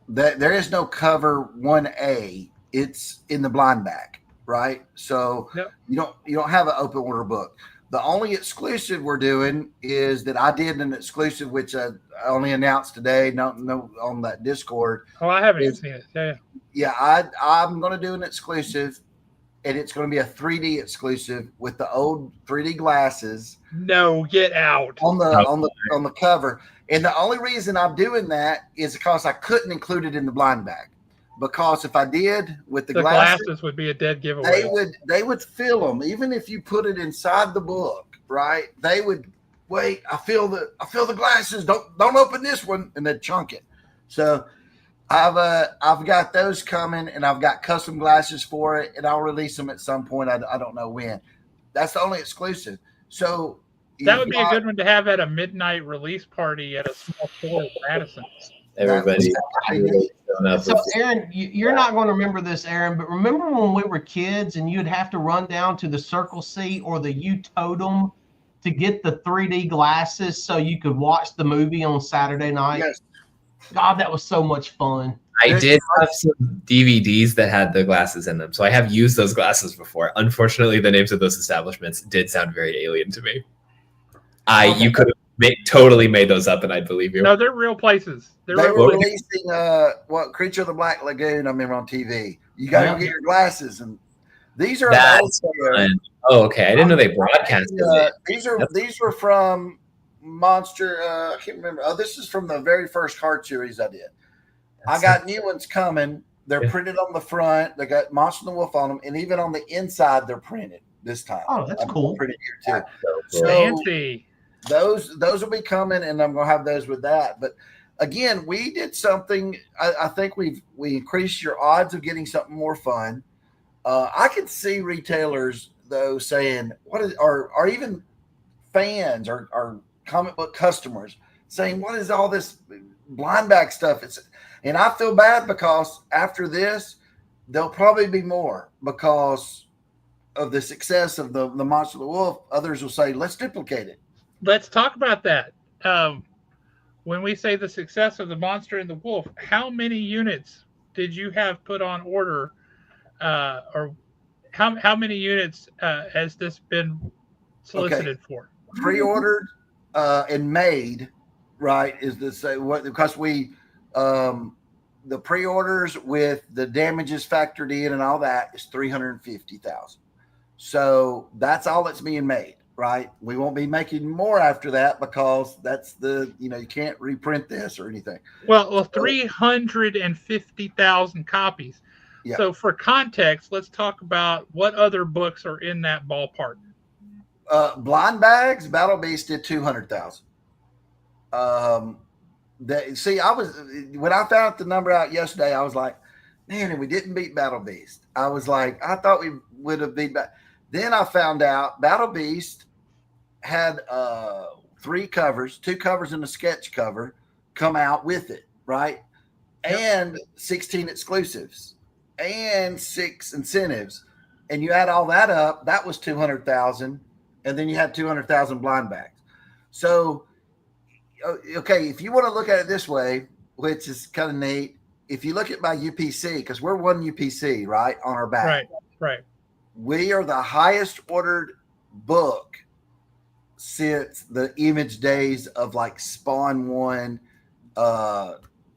There is no cover 1A. It's in the blind bag, right? So you don't have an open order book. The only exclusive we're doing is that I did an exclusive, which I only announced today. No, on that Discord. Oh, I haven't even seen it. Yeah. I'm going to do an exclusive, and it's going to be a 3D exclusive with the old 3D glasses. No, get out on the cover. And the only reason I'm doing that is because I couldn't include it in the blind bag. Because if I did with the glasses would be a dead giveaway. They would fill them, even if you put it inside the book, right? They would wait. I feel the glasses. Don't open this one, and they'd chunk it. So I've got those coming, and I've got custom glasses for it, and I'll release them at some point. I don't know when. That's the only exclusive. So. That would be a good one to have at a midnight release party at a small store in Madison. Everybody. So, Aaron, you're not going to remember this, Aaron, but remember when we were kids and you'd have to run down to the Circle C or the U Totem to get the 3D glasses so you could watch the movie on Saturday night? Yes. God, that was so much fun. I did have some DVDs that had the glasses in them, so I have used those glasses before. Unfortunately, the names of those establishments did sound very alien to me. You could have totally made those up, and I'd believe you. No, they're real places. They were releasing Creature of the Black Lagoon. I remember on TV. You got to get your glasses, and these are. Oh, okay. I didn't know they broadcasted. These were from Monster. I can't remember. Oh, this is from the very first card series I did. I got new ones coming. They're printed on the front. They got Monster and the Wolf on them, and even on the inside, they're printed this time. Oh, that's cool. Printed here too. So fancy. Those will be coming, and I'm gonna have those with that. But again, we did something. I think we increased your odds of getting something more fun. I could see retailers though saying, "What is?" or even fans or comic book customers saying, "What is all this blind bag stuff?" And I feel bad because after this, there'll probably be more because of the success of the Monster the Wolf. Others will say, "Let's duplicate it." Let's talk about that. When we say the success of the Monster and the Wolf, how many units did you have put on order, or how many units has this been solicited for? Pre-ordered and made, right? Is the say what because we the pre-orders with the damages factored in and all that is 350,000. So that's all that's being made, right? We won't be making more after that because that's you can't reprint this or anything. Well, 350,000 copies. Yeah. So for context, let's talk about what other books are in that ballpark. Blind Bags, Battle Beast did 200,000. See, when I found the number out yesterday, I was like, man, and we didn't beat Battle Beast. I was like, I thought we would have beat back. Then I found out Battle Beast had 3 covers, 2 covers and a sketch cover come out with it, right? Yep. And 16 exclusives and 6 incentives. And you add all that up, that was 200,000. And then you had 200,000 blind bags. So, okay, if you want to look at it this way, which is kind of neat, if you look at my UPC, because we're one UPC, right, on our back. Right. We are the highest ordered book since the Image days of like Spawn 1,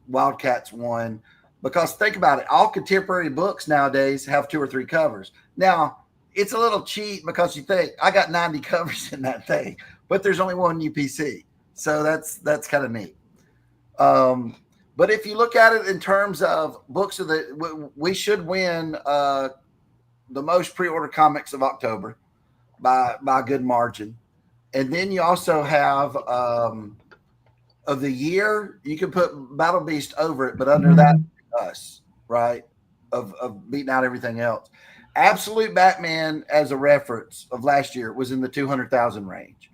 Wildcats 1. Because think about it, all contemporary books nowadays have 2 or 3 covers. Now, it's a little cheap because you think I got 90 covers in that thing, but there's only one UPC. So that's kind of neat. But if you look at it in terms of books we should win the most pre-order comics of October by a good margin. And then you also have of the year, you can put Battle Beast over it, but under that, us, right? Of beating out everything else. Absolute Batman, as a reference of last year, was in the 200,000 range.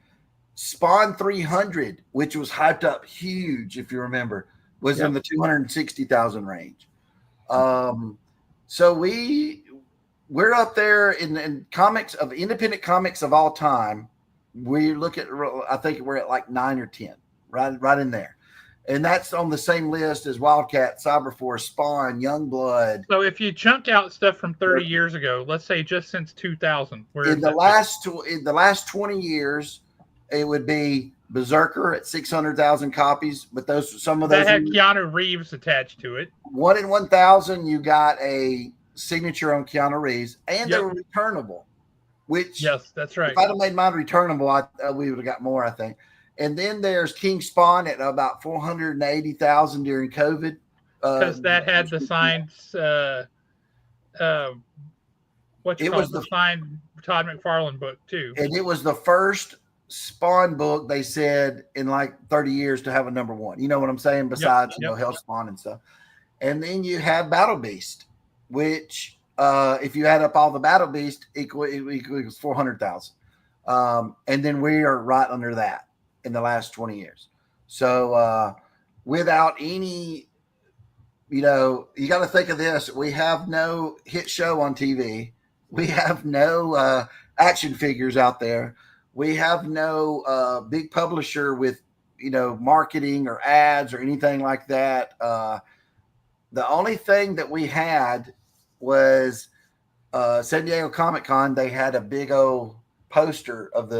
Spawn 300, which was hyped up huge, if you remember, was in the 260,000 range. So we're up there in comics of independent comics of all time. We look at, I think we're at like 9 or 10, right in there. And that's on the same list as Wildcat, Cyberforce, Spawn, Youngblood. So if you chunk out stuff from 30 years ago, let's say just since 2000, in the last 20 years, it would be Berserker at 600,000 copies, but some of those that had Keanu Reeves attached to it. 1 in 1,000, you got a signature on Keanu Reeves, and they were returnable. Which, yes, that's right. If I'd have made mine returnable, we would have got more, I think. And then there's King Spawn at about 480,000 during COVID. Because that had the signed, signed Todd McFarlane book too. And it was the first Spawn book, they said, in like 30 years to have a number 1. You know what I'm saying? Besides, Hell Spawn and stuff. And then you have Battle Beast, which if you add up all the Battle Beast, equals 400,000. And then we are right under that in the last 20 years. So without any, you got to think of this. We have no hit show on TV. We have no action figures out there. We have no big publisher with, marketing or ads or anything like that. The only thing that we had was San Diego Comic-Con. They had a big old poster of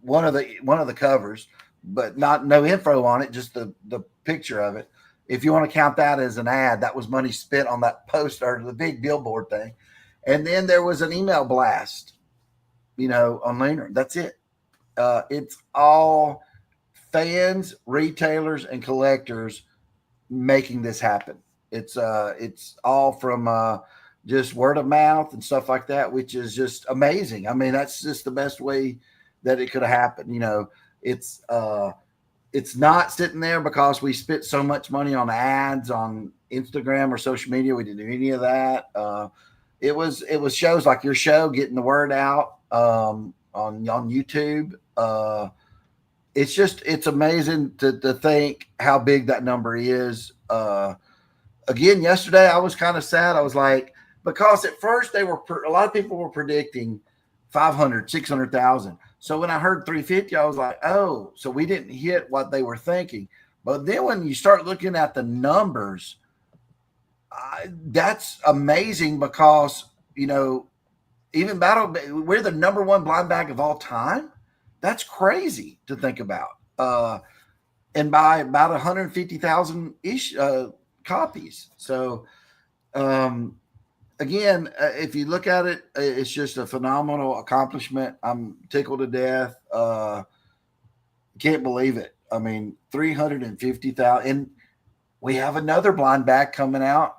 one of the covers, but no info on it, just the picture of it. If you want to count that as an ad, that was money spent on that poster, the big billboard thing. And then there was an email blast, on Leonard. That's it. It's all fans, retailers, and collectors making this happen. It's all from just word of mouth and stuff like that, which is just amazing. I mean, that's just the best way that it could have happened. It's not sitting there because we spent so much money on ads on Instagram or social media. We didn't do any of that. it was shows like your show getting the word out on YouTube. It's amazing to think how big that number is. Again, yesterday I was kind of sad. I was like, because at first a lot of people were predicting 500, 600,000. So when I heard 350, I was like, oh, so we didn't hit what they were thinking. But then when you start looking at the numbers, that's amazing because, even we're the number one blind bag of all time. That's crazy to think about. And by about 150,000 ish copies. So, again, if you look at it, it's just a phenomenal accomplishment. I'm tickled to death. Can't believe it. I mean, 350,000. And we have another blind bag coming out,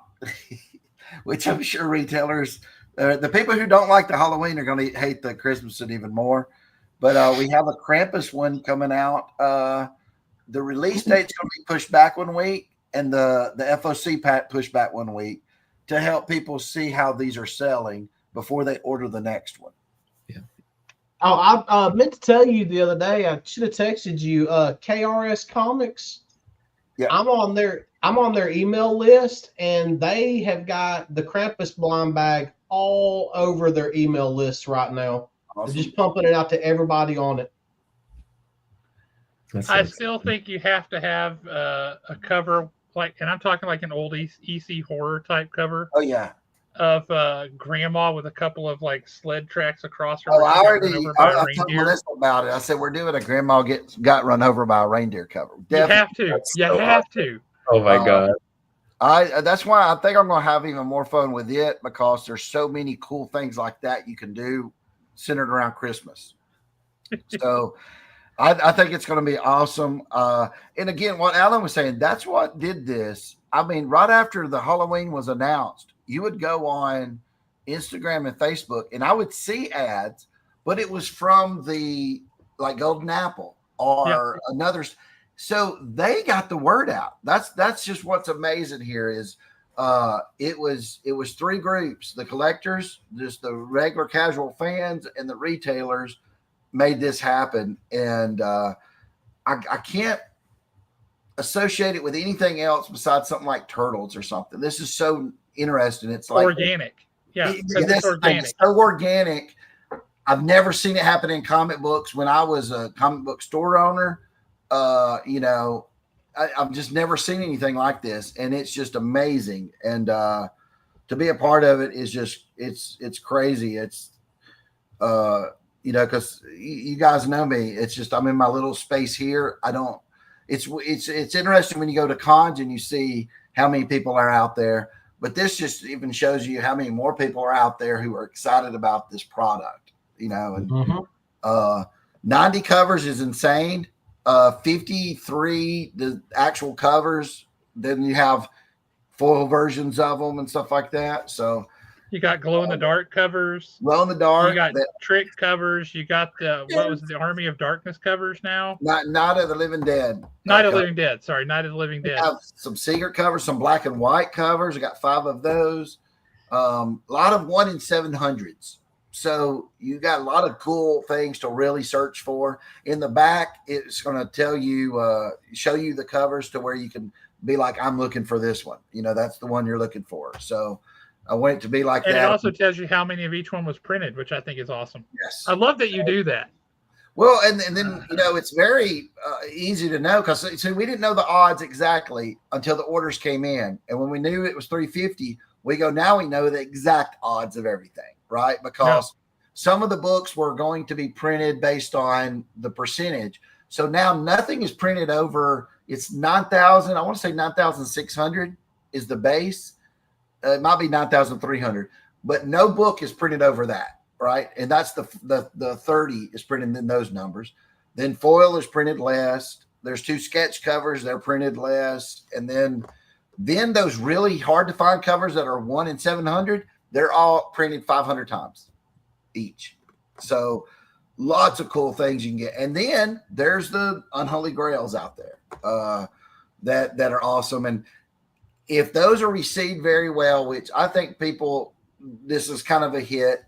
which I'm sure retailers, the people who don't like the Halloween are going to hate the Christmas one even more. But we have a Krampus one coming out. The release date's going to be pushed back 1 week, and the FOC pack pushed back 1 week to help people see how these are selling before they order the next one. Yeah. Oh, I meant to tell you the other day. I should have texted you. KRS Comics. Yeah. I'm on their email list, and they have got the Krampus blind bag all over their email list right now. Awesome. They're just pumping it out to everybody on it. I still think you have to have a cover, and I'm talking like an old EC horror type cover. Oh yeah, of grandma with a couple of like sled tracks across her. Oh, I told Melissa about it. I said we're doing a grandma got run over by a reindeer cover. Definitely. You have to. Oh my God. That's why I think I'm going to have even more fun with it, because there's so many cool things like that you can do centered around Christmas. So I think it's going to be awesome. And again, what Alan was saying, that's what did this. I mean, right after the Halloween was announced, you would go on Instagram and Facebook, and I would see ads, but it was from the like Golden Apple or another. So they got the word out. That's just what's amazing here is it was 3 groups: the collectors, just the regular casual fans, and the retailers made this happen. And I can't associate it with anything else besides something like Turtles or something. This is so interesting. It's like organic. Yeah, it's organic. It's so organic. I've never seen it happen in comic books. When I was a comic book store owner, I've just never seen anything like this, and it's just amazing. And to be a part of it is just it's crazy. It's because you guys know me. It's just I'm in my little space here. It's interesting when you go to cons and you see how many people are out there. But this just even shows you how many more people are out there who are excited about this product. And 90 covers is insane. 53 the actual covers. Then you have foil versions of them and stuff like that. So you got glow in the dark covers. Glow in the dark. You got trick covers. You got the Army of Darkness covers now. Night of the Living Dead. Night of the Living Dead. Sorry, Night of the Living Dead. Have some secret covers, some black and white covers. I got 5 of those. A lot of 1 in 700s. So you got a lot of cool things to really search for. In the back, it's going to tell you, show you the covers to where you can be like, I'm looking for this one. That's the one you're looking for. So I want it to be like that. And it also tells you how many of each one was printed, which I think is awesome. Yes. I love that you do that. Well, and then, it's very easy to know because we didn't know the odds exactly until the orders came in. And when we knew it was 350, now we know the exact odds of everything, right? Because some of the books were going to be printed based on the percentage. So now nothing is printed over, it's 9,000. I want to say 9,600 is the base. It might be 9,300, but no book is printed over that, right? And that's the 30 is printed in those numbers. Then foil is printed less. There's 2 sketch covers, they're printed less. And then those really hard to find covers that are 1 in 700, they're all printed 500 times each. So lots of cool things you can get. And then there's the unholy grails out there that are awesome. And if those are received very well, which I think people this is kind of a hit.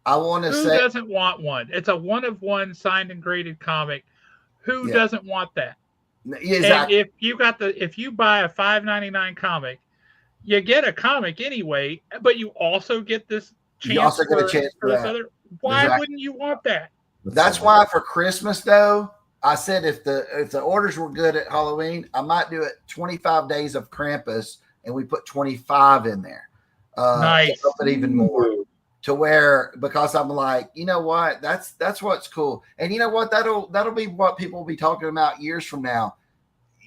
I want to Who say, doesn't want one? It's a one-of-one signed and graded comic. Who Yeah. doesn't want that? exactly. And if you buy a $5.99 comic, you get a comic anyway, but you also get this chance You also get a chance for this that. other. Why Exactly. wouldn't you want that? That's why for Christmas though, I said if the orders were good at Halloween, I might do it 25 days of Krampus, and we put 25 in there. Nice. To help it even more. To where, because I'm like, you know what, that's what's cool, and you know what, that'll be what people will be talking about years from now.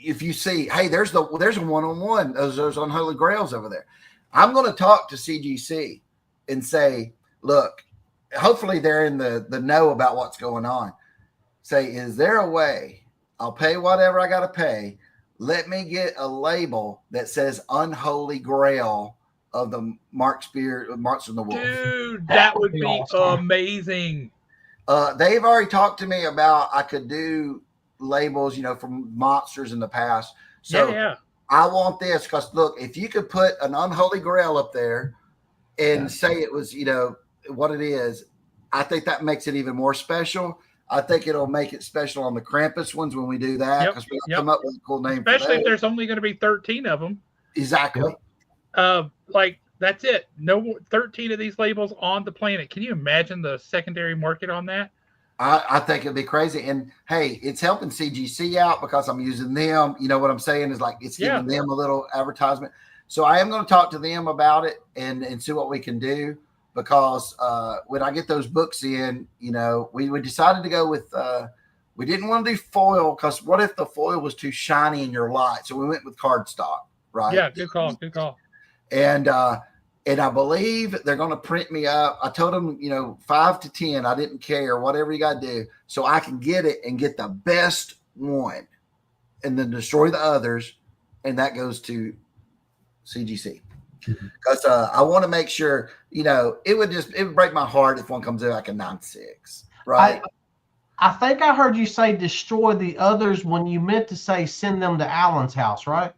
If you see, hey, there's a one-on-one, those unholy grails over there. I'm going to talk to CGC and say, look, hopefully they're in the know about what's going on. Say, is there a way? I'll pay whatever I got to pay. Let me get a label that says Unholy Grail of the Marks and the Wolf. Dude, that would be awesome. amazing. They've already talked to me about I could do labels, from monsters in the past. So Yeah. I want this because look, if you could put an Unholy Grail up there and say it was, what it is, I think that makes it even more special. I think it'll make it special on the Krampus ones when we do that because we'll come up with a cool name. Especially if there's only going to be 13 of them. Exactly. Like that's it. No 13 of these labels on the planet. Can you imagine the secondary market on that? I think it'd be crazy. And hey, it's helping CGC out because I'm using them. You know what I'm saying is like it's giving them a little advertisement. So I am going to talk to them about it and see what we can do because when I get those books in, we decided to go with we didn't want to do foil because what if the foil was too shiny in your light? So we went with cardstock, right? Yeah, good call. Good call. And I believe they're going to print me up. I told them, 5 to 10. I didn't care, whatever you got to do, so I can get it and get the best one, and then destroy the others, and that goes to CGC. Because I want to make sure, it would break my heart if one comes in like a 9.6, right? I think I heard you say destroy the others when you meant to say send them to Alan's house, right?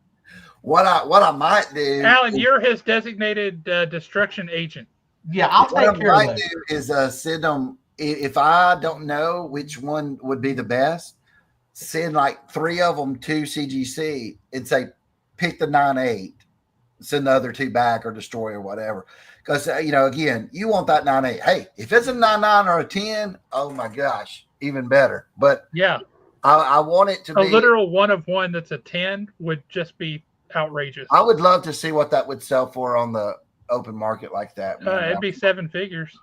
What I might do, Alan, you're his designated destruction agent. Yeah, I'll take care of that. Is send them, if I don't know which one would be the best, send like 3 of them to CGC and say, pick the 9.8, send the other 2 back or destroy or whatever. Because, again, you want that 9.8. Hey, if it's a 9.9 or a 10, oh my gosh, even better. But yeah, I want it to be a literal one-of-one that's a 10 would just be outrageous. I would love to see what that would sell for on the open market like that. It'd be 7 figures.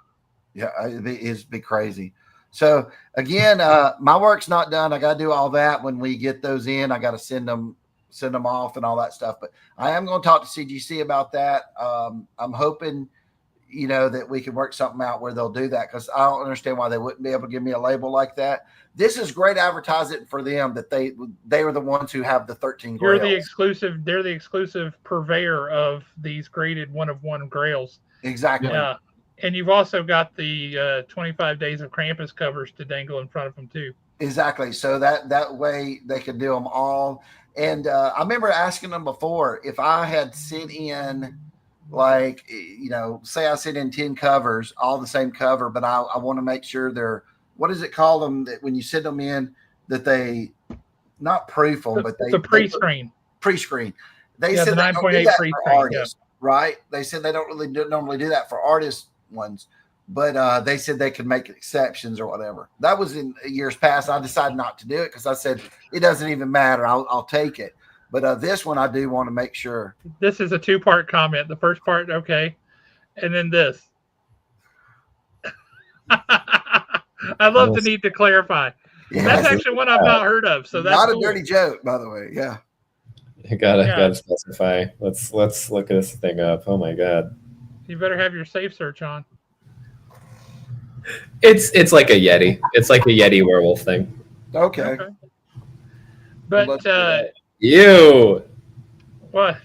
Yeah, it'd be crazy. So again, my work's not done. I got to do all that when we get those in. I got to send them off and all that stuff. But I am going to talk to CGC about that. I'm hoping, that we can work something out where they'll do that because I don't understand why they wouldn't be able to give me a label like that. This is great advertising for them that they were the ones who have the 13 grails. They're the exclusive purveyor of these graded one-of-one grails. Exactly. Yeah. And you've also got the 25 Days of Krampus covers to dangle in front of them too. Exactly. So that way they could do them all. And I remember asking them before if I had sent in like, say I sent in 10 covers, all the same cover, but I want to make sure they're, what does it call them that when you send them in that they not proof them, but they pre-screen. Pre-screen. They said the they don't do that for artists, right? They said they don't really normally do that for artist ones, but they said they could make exceptions or whatever. That was in years past. I decided not to do it because I said it doesn't even matter. I'll take it. But this one I do want to make sure. This is a 2-part comment. The first part, okay, and then this. I love the need to clarify. Yeah, that's actually one I've not heard of. So that's not a cool. dirty joke, by the way. Yeah. You gotta specify. Let's look this thing up. Oh my god. You better have your safe search on. It's like a Yeti. It's like a Yeti werewolf thing. Okay. But ew. What?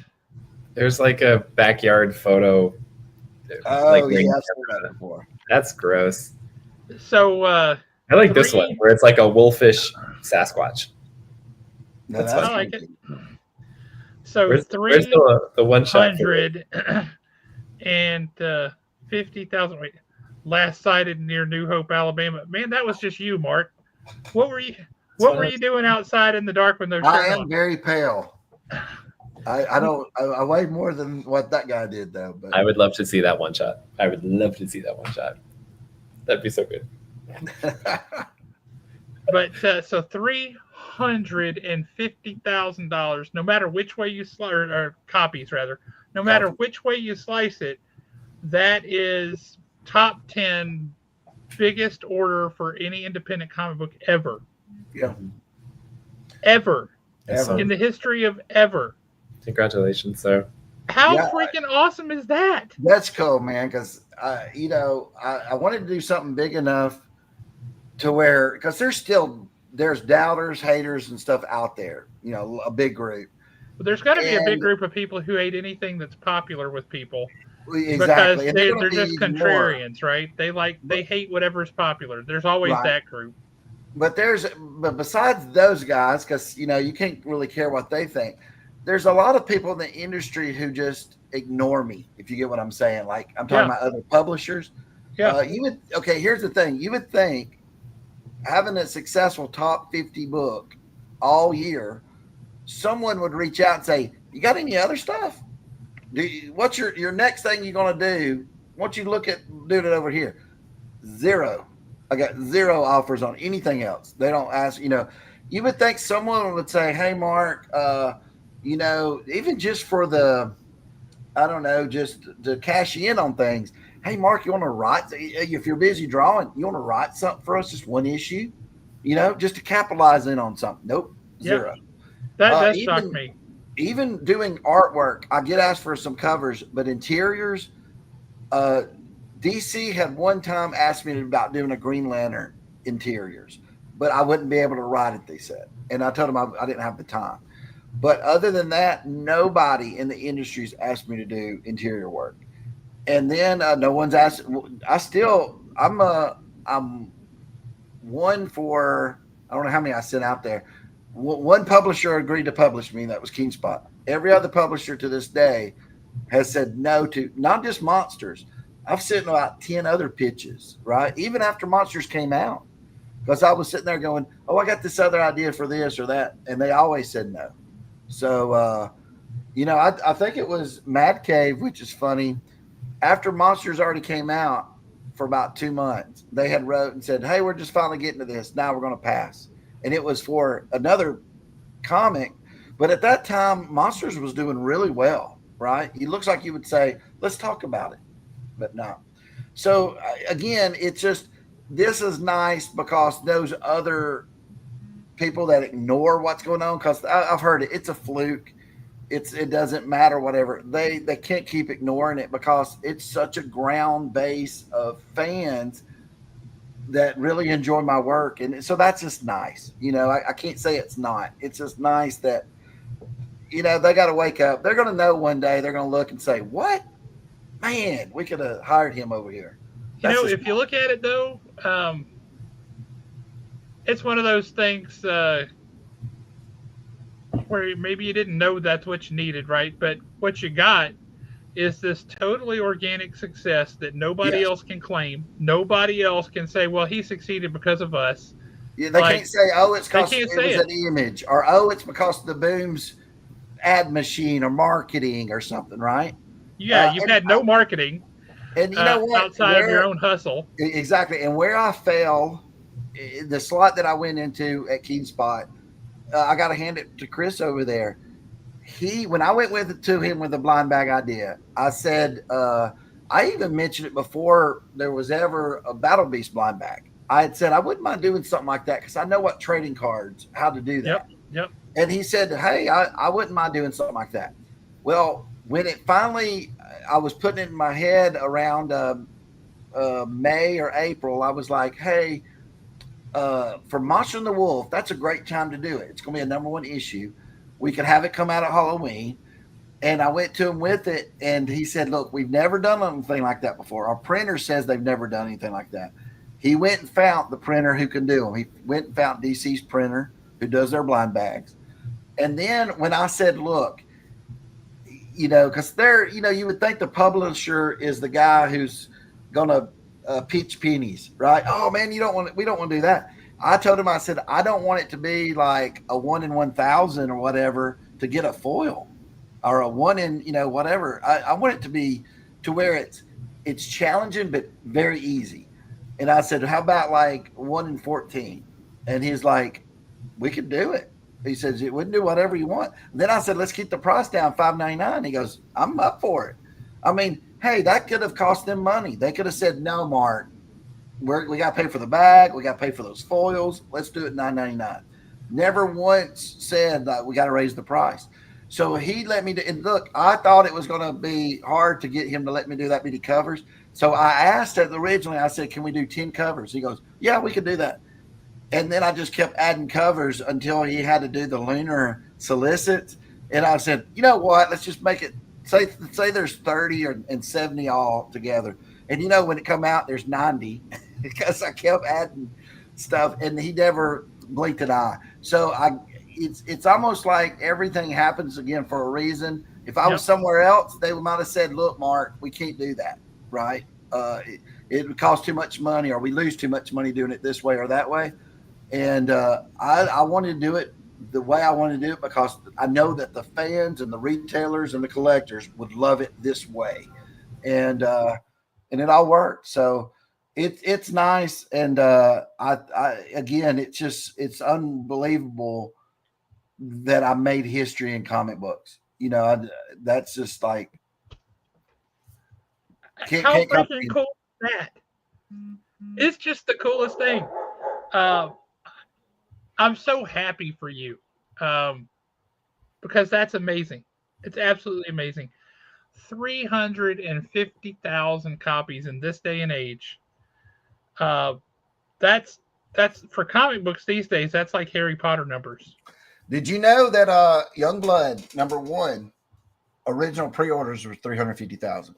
There's like a backyard photo. Oh, I've seen that before. That's gross. So I like this one where it's like a wolfish Sasquatch. No, I like it. So where's the one shot 300 and 50,000. Wait, last sighted near New Hope, Alabama. Man, that was just you, Mark. What were you? What were you doing outside in the dark when those I showed am on? very pale. I don't. I weigh more than what that guy did, though. But I would love to see that one shot. I would love to see that one shot. That'd be so good. But so $350,000, no matter which way you slice, or copies rather, no matter which way you slice it, that is top 10 biggest order for any independent comic book ever. Yeah. Ever. Ever. In the history of ever. Congratulations, sir. How freaking awesome is that? That's cool, man. Because I wanted to do something big enough to where, because there's doubters, haters, and stuff out there. You know, a big group. But there's got to be a big group of people who hate anything that's popular with people. Exactly. Because they're just contrarians, right? They hate whatever's popular. There's always that group. But besides those guys, because you can't really care what they think. There's a lot of people in the industry who just ignore me, if you get what I'm saying. Like I'm talking about other publishers. Yeah. Here's the thing. You would think having a successful top 50 book all year, someone would reach out and say, "You got any other stuff? What's your next thing you're gonna do? Once you look at doing it over here?" Zero. I got zero offers on anything else. They don't ask. You would think someone would say, "Hey, Mark, even just for the, I don't know, just to cash in on things. Hey, Mark, you want to write? If you're busy drawing, you want to write something for us, just one issue, just to capitalize in on something." Nope, zero. That shocked me. Even doing artwork, I get asked for some covers, but interiors, DC had one time asked me about doing a Green Lantern interiors, but I wouldn't be able to write it, they said. And I told them I didn't have the time. But other than that, nobody in the industry's asked me to do interior work. And then no one's asked. I'm one for, I don't know how many I sent out there. One publisher agreed to publish me. That was Keenspot. Every other publisher to this day has said no to not just Monsters. I've sent about 10 other pitches, right? Even after Monsters came out, because I was sitting there going, "Oh, I got this other idea for this or that," and they always said no. So, I think it was Mad Cave, which is funny. After Monsters already came out for about 2 months, they had wrote and said, "Hey, we're just finally getting to this. Now we're going to pass." And it was for another comic. But at that time, Monsters was doing really well, right? It looks like you would say, "Let's talk about it." But no. So, again, it's just, this is nice because those other people that ignore what's going on, because I've heard it, it's a fluke. It doesn't matter, whatever. They can't keep ignoring it because it's such a ground base of fans that really enjoy my work. And so that's just nice. I can't say it's not. It's just nice that, they got to wake up. They're going to know one day, they're going to look and say, "What? Man, we could have hired him over here." If you look at it, though, it's one of those things where maybe you didn't know that's what you needed, right? But what you got is this totally organic success that nobody else can claim. Nobody else can say, "Well, he succeeded because of us." Yeah, they can't say, "Oh, it's because it was an image," or "Oh, it's because of the Boom's ad machine or marketing or something," right? Yeah, you've had no marketing. And you know what? Outside of your own hustle. Exactly. And where I fell, the slot that I went into at Keenspot, I got to hand it to Chris over there. When I went to him with the blind bag idea, I said, I even mentioned it before there was ever a Battle Beast blind bag. I had said I wouldn't mind doing something like that because I know what trading cards, how to do that. Yep. And he said, "Hey, I wouldn't mind doing something like that." Well, when it finally, I was putting it in my head around May or April, I was like, "Hey, for Monster and the Wolf, that's a great time to do it. It's going to be a #1 issue. We could have it come out at Halloween." And I went to him with it, and he said, "Look, we've never done anything like that before. Our printer says they've never done anything like that." He went and found the printer who can do them. He went and found DC's printer who does their blind bags. And then when I said, "Look, because they're, you would think the publisher is the guy who's gonna pitch pennies, right? Oh man, we don't want to do that. I told him, I said, I don't want it to be like a 1 in 1,000 or whatever to get a foil, or a 1 in, whatever. I want it to be to where it's challenging but very easy. And I said, how about like 1 in 14? And he's like, we could do it. He says, we can do whatever you want. Then I said, let's keep the price down, $5.99. He goes, I'm up for it. I mean, hey, that could have cost them money. They could have said, no, Mark, we got to pay for the bag. We got to pay for those foils. Let's do it $9.99. Never once said that we got to raise the price. So he let me do, and look, I thought it was going to be hard to get him to let me do that many covers. So I asked it originally, I said, can we do 10 covers? He goes, yeah, we could do that. And then I just kept adding covers until he had to do the lunar solicits. And I said, you know what? Let's just make it, say there's 30 and 70 all together. And when it come out, there's 90 because I kept adding stuff, and he never blinked an eye. So it's almost like everything happens again for a reason. If I was somewhere else, they might have said, look, Mark, we can't do that, right? It would cost too much money, or we lose too much money doing it this way or that way. And I wanted to do it the way I wanted to do it because I know that the fans and the retailers and the collectors would love it this way. And it all worked. So it's nice. And again, it's unbelievable that I made history in comic books. That's just like, how freaking cool is that? It's just the coolest thing. I'm so happy for you, because that's amazing. It's absolutely amazing. 350,000 copies in this day and age. That's for comic books these days. That's like Harry Potter numbers. Did you know that Youngblood #1 original pre-orders were 350,000?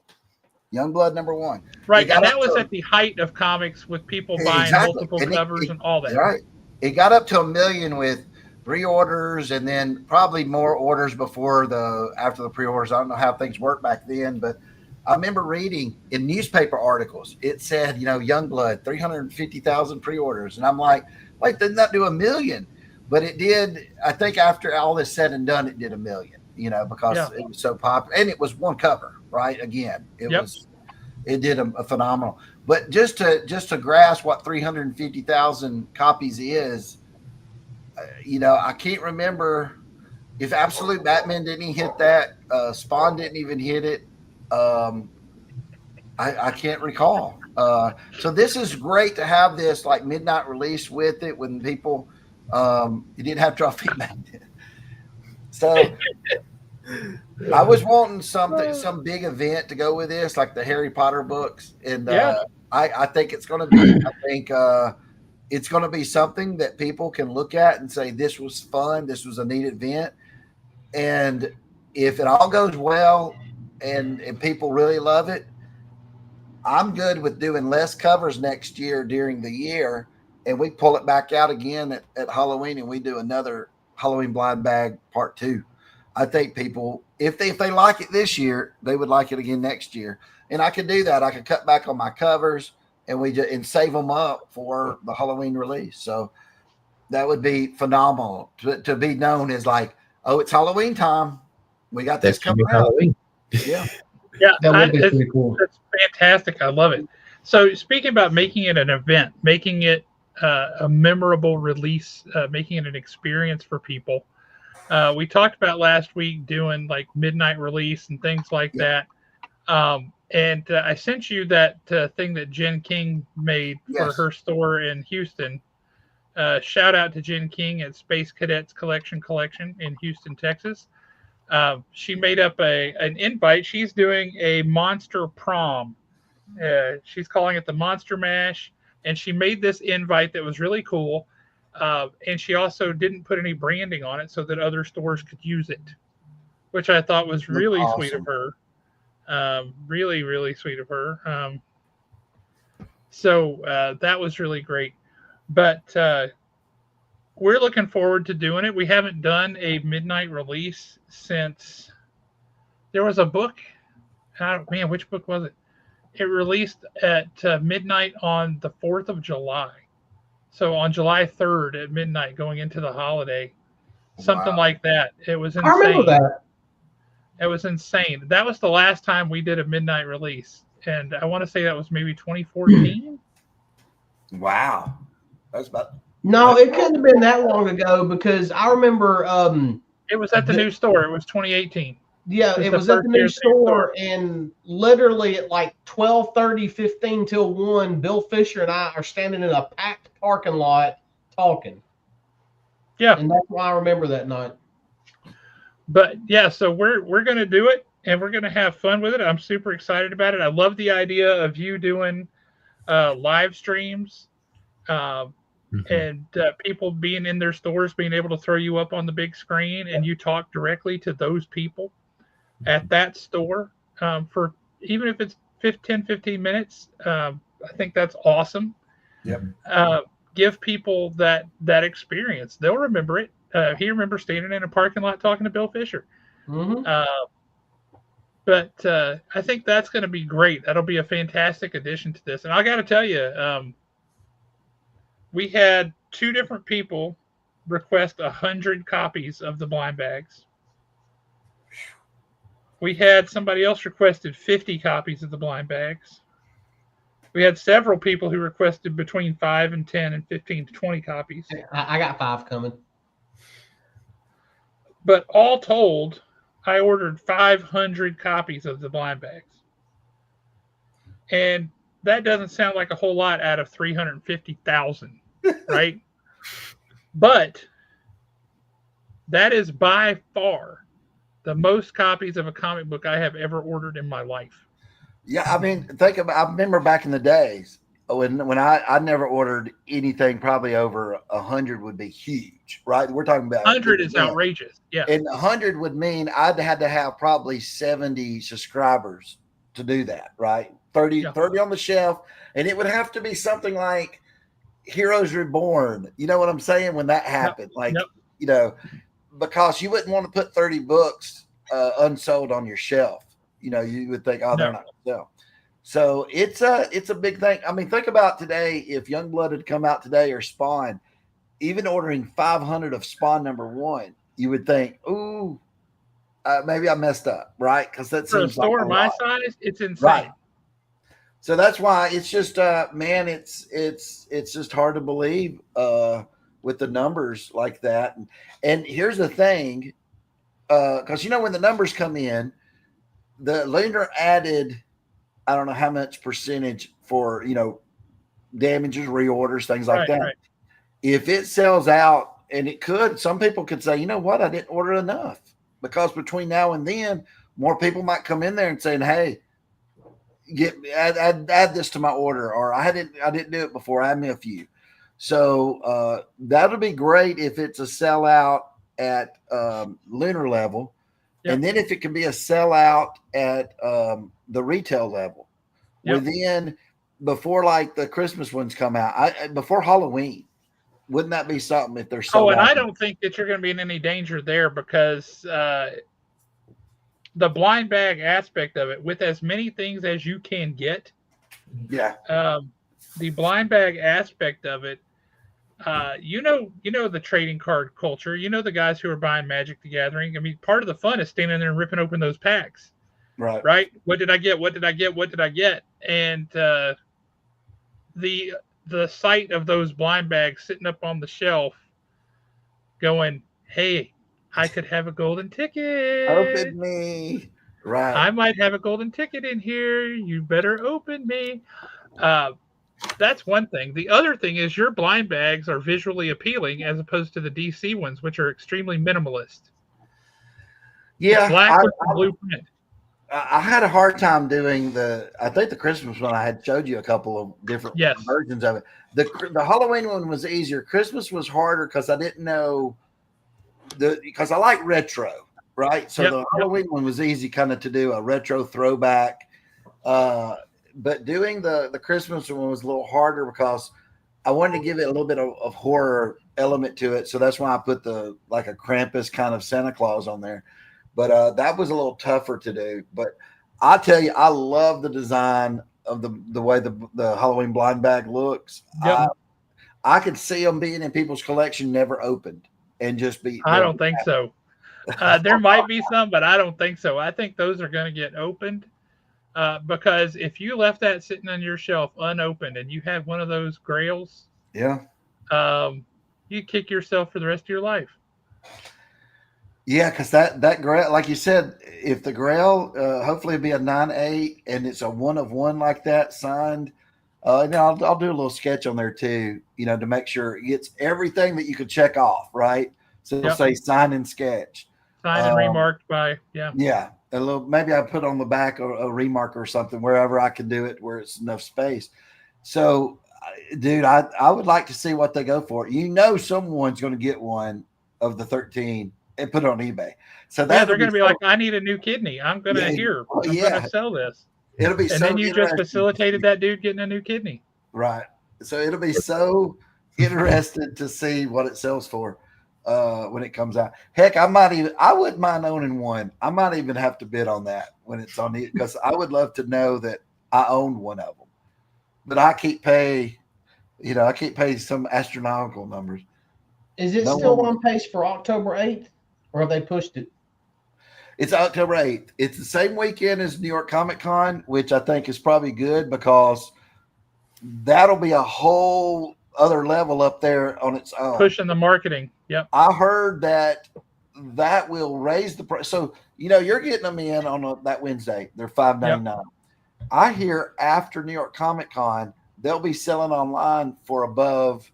Youngblood #1, right? And that was at the height of comics, with people buying multiple covers and all that. Right. It got up to 1 million with pre-orders, and then probably more orders after the pre-orders. I don't know how things worked back then, but I remember reading in newspaper articles, it said, Youngblood, 350,000 pre-orders. And I'm like, wait, didn't that do 1 million? But it did. I think after all this said and done, it did 1 million, because it was so popular, and it was one cover, right? Again, it did a phenomenal. But just to grasp what 350,000 copies is, I can't remember if Absolute Batman didn't hit that. Spawn didn't even hit it. I can't recall. So this is great to have this like midnight release with it when people you didn't have Trophy Magnet. So I was wanting some big event to go with this, like the Harry Potter books, and I think it's going to be. I think it's going to be something that people can look at and say, "This was fun. This was a neat event." And if it all goes well, and people really love it, I'm good with doing less covers next year during the year, and we pull it back out again at Halloween, and we do another Halloween blind bag part 2. I think people, if they like it this year, they would like it again next year. And I could do that. I could cut back on my covers and save them up for the Halloween release. So that would be phenomenal to be known as like, oh, it's Halloween time. We got this coming out. Halloween. Yeah. Yeah, that would be pretty cool. That's fantastic. I love it. So speaking about making it an event, making it a memorable release, making it an experience for people. We talked about last week doing like midnight release and things like that. And I sent you that thing that Jen King made for her store in Houston. Shout out to Jen King at Space Cadets Collection in Houston, Texas. She made up an invite. She's doing a monster prom. She's calling it the Monster Mash. And she made this invite that was really cool. And she also didn't put any branding on it so that other stores could use it, which I thought was really sweet of her. Really, really sweet of her. So that was really great. But we're looking forward to doing it. We haven't done a midnight release since There was a book. Man, which book was it? It released at midnight on the 4th of July. So on July 3rd at midnight, going into the holiday, something like that. It was I remember insane. that. It was insane. That was the last time we did a midnight release, and I want to say that was maybe 2014. Wow. That's about. No, it couldn't have been that long ago because I remember. It was at the new store. It was 2018. Yeah, it was at the new store, and literally at like 12:30, 15 till 1, Bill Fisher and I are standing in a packed parking lot talking. Yeah. And that's why I remember that night. But yeah, so we're gonna do it, and we're gonna have fun with it. I'm super excited about it. I love the idea of you doing live streams, and people being in their stores, being able to throw you up on the big screen, and you talk directly to those people at that store for even if it's 15 minutes. I think that's awesome. Yep. Give people that experience. They'll remember it. He remembers standing in a parking lot talking to Bill Fisher. Mm-hmm. But I think that's going to be great. That'll be a fantastic addition to this. And I got to tell you, we had 2 different people request 100 copies of the blind bags. We had somebody else requested 50 copies of the blind bags. We had several people who requested between 5 and 10 and 15 to 20 copies. I got 5 coming. But all told, I ordered 500 copies of the blind bags. And that doesn't sound like a whole lot out of 350,000, right? But that is by far the most copies of a comic book I have ever ordered in my life. Yeah, I mean, I remember back in the days when I never ordered anything probably over 100 would be huge, right? We're talking about 100 is outrageous. Yeah. And 100 would mean I'd had to have probably 70 subscribers to do that, right? 30 on the shelf. And it would have to be something like Heroes Reborn. You know what I'm saying? When that happened, you know, because you wouldn't want to put 30 books unsold on your shelf. You know, you would think, oh, they're not going to sell. So it's a big thing. I mean, think about today, if Youngblood had come out today or Spawn, even ordering 500 of Spawn #1, you would think, ooh, maybe I messed up, right? Because that seems for a store like my size, it's insane. Right. So that's why it's just, man, it's just hard to believe with the numbers like that. And here's the thing, because you know when the numbers come in, the Lunar added, I don't know how much percentage for, you know, damages, reorders, things like that. Right. If it sells out, and it could, some people could say, you know what, I didn't order enough, because between now and then, more people might come in there and saying, hey, add this to my order, or I didn't do it before, add me a few. So that'll be great if it's a sellout at Lunar level. Yep. And then if it can be a sellout at the retail level, within, before like the Christmas ones come out, before Halloween, wouldn't that be something if they're sold out? I don't think that you're going to be in any danger there, because the blind bag aspect of it, with as many things as you can get, the blind bag aspect of it, you know the trading card culture. You know the guys who are buying Magic the Gathering. I mean, part of the fun is standing there and ripping open those packs. Right. What did I get? What did I get? What did I get? And the sight of those blind bags sitting up on the shelf, going, "Hey, I could have a golden ticket. Open me." Right. I might have a golden ticket in here. You better open me. That's one thing. The other thing is your blind bags are visually appealing as opposed to the DC ones, which are extremely minimalist. Yeah. Black with the blue print. I had a hard time doing I think the Christmas one, I had showed you a couple of different versions of it. The Halloween one was easier. Christmas was harder because I didn't know because I like retro, right? So the Halloween one was easy kind of to do, a retro throwback. But doing the Christmas one was a little harder because I wanted to give it a little bit of horror element to it. So that's why I put like a Krampus kind of Santa Claus on there. But that was a little tougher to do. But I tell you, I love the design of the way the Halloween blind bag looks. Yep. I could see them being in people's collection, never opened, and just be. I don't think so. There might be some, but I don't think so. I think those are going to get opened because if you left that sitting on your shelf unopened and you had one of those grails, Yeah. You kick yourself for the rest of your life. Yeah, because that grail, like you said, if the grail, hopefully it'll be a 9/8 and it's a 1 of 1 like that signed. I'll do a little sketch on there too, to make sure it gets everything that you could check off, right? So it'll say sign and sketch. Signed and remarked by, yeah. Yeah. Maybe I put on the back a remark or something wherever I can do it where it's enough space. So, dude, I would like to see what they go for. Someone's going to get one of the 13 and put it on eBay. So they're going to be like, I need a new kidney. I'm going to I'm going to sell this. It'll be and then you just facilitated that dude getting a new kidney. Right. So it'll be so interesting to see what it sells for when it comes out. Heck, I wouldn't mind owning one. I might even have to bid on that when it's on it because I would love to know that I owned one of them. But I keep paying some astronomical numbers. Is it still on pace for October 8th or have they pushed it? It's October 8th. It's the same weekend as New York Comic Con, which I think is probably good because that'll be a whole other level up there on its own. Pushing the marketing. Yep. I heard that will raise the price. So, you're getting them in on that Wednesday. They're $5.99. Yep. I hear after New York Comic Con, they'll be selling online for above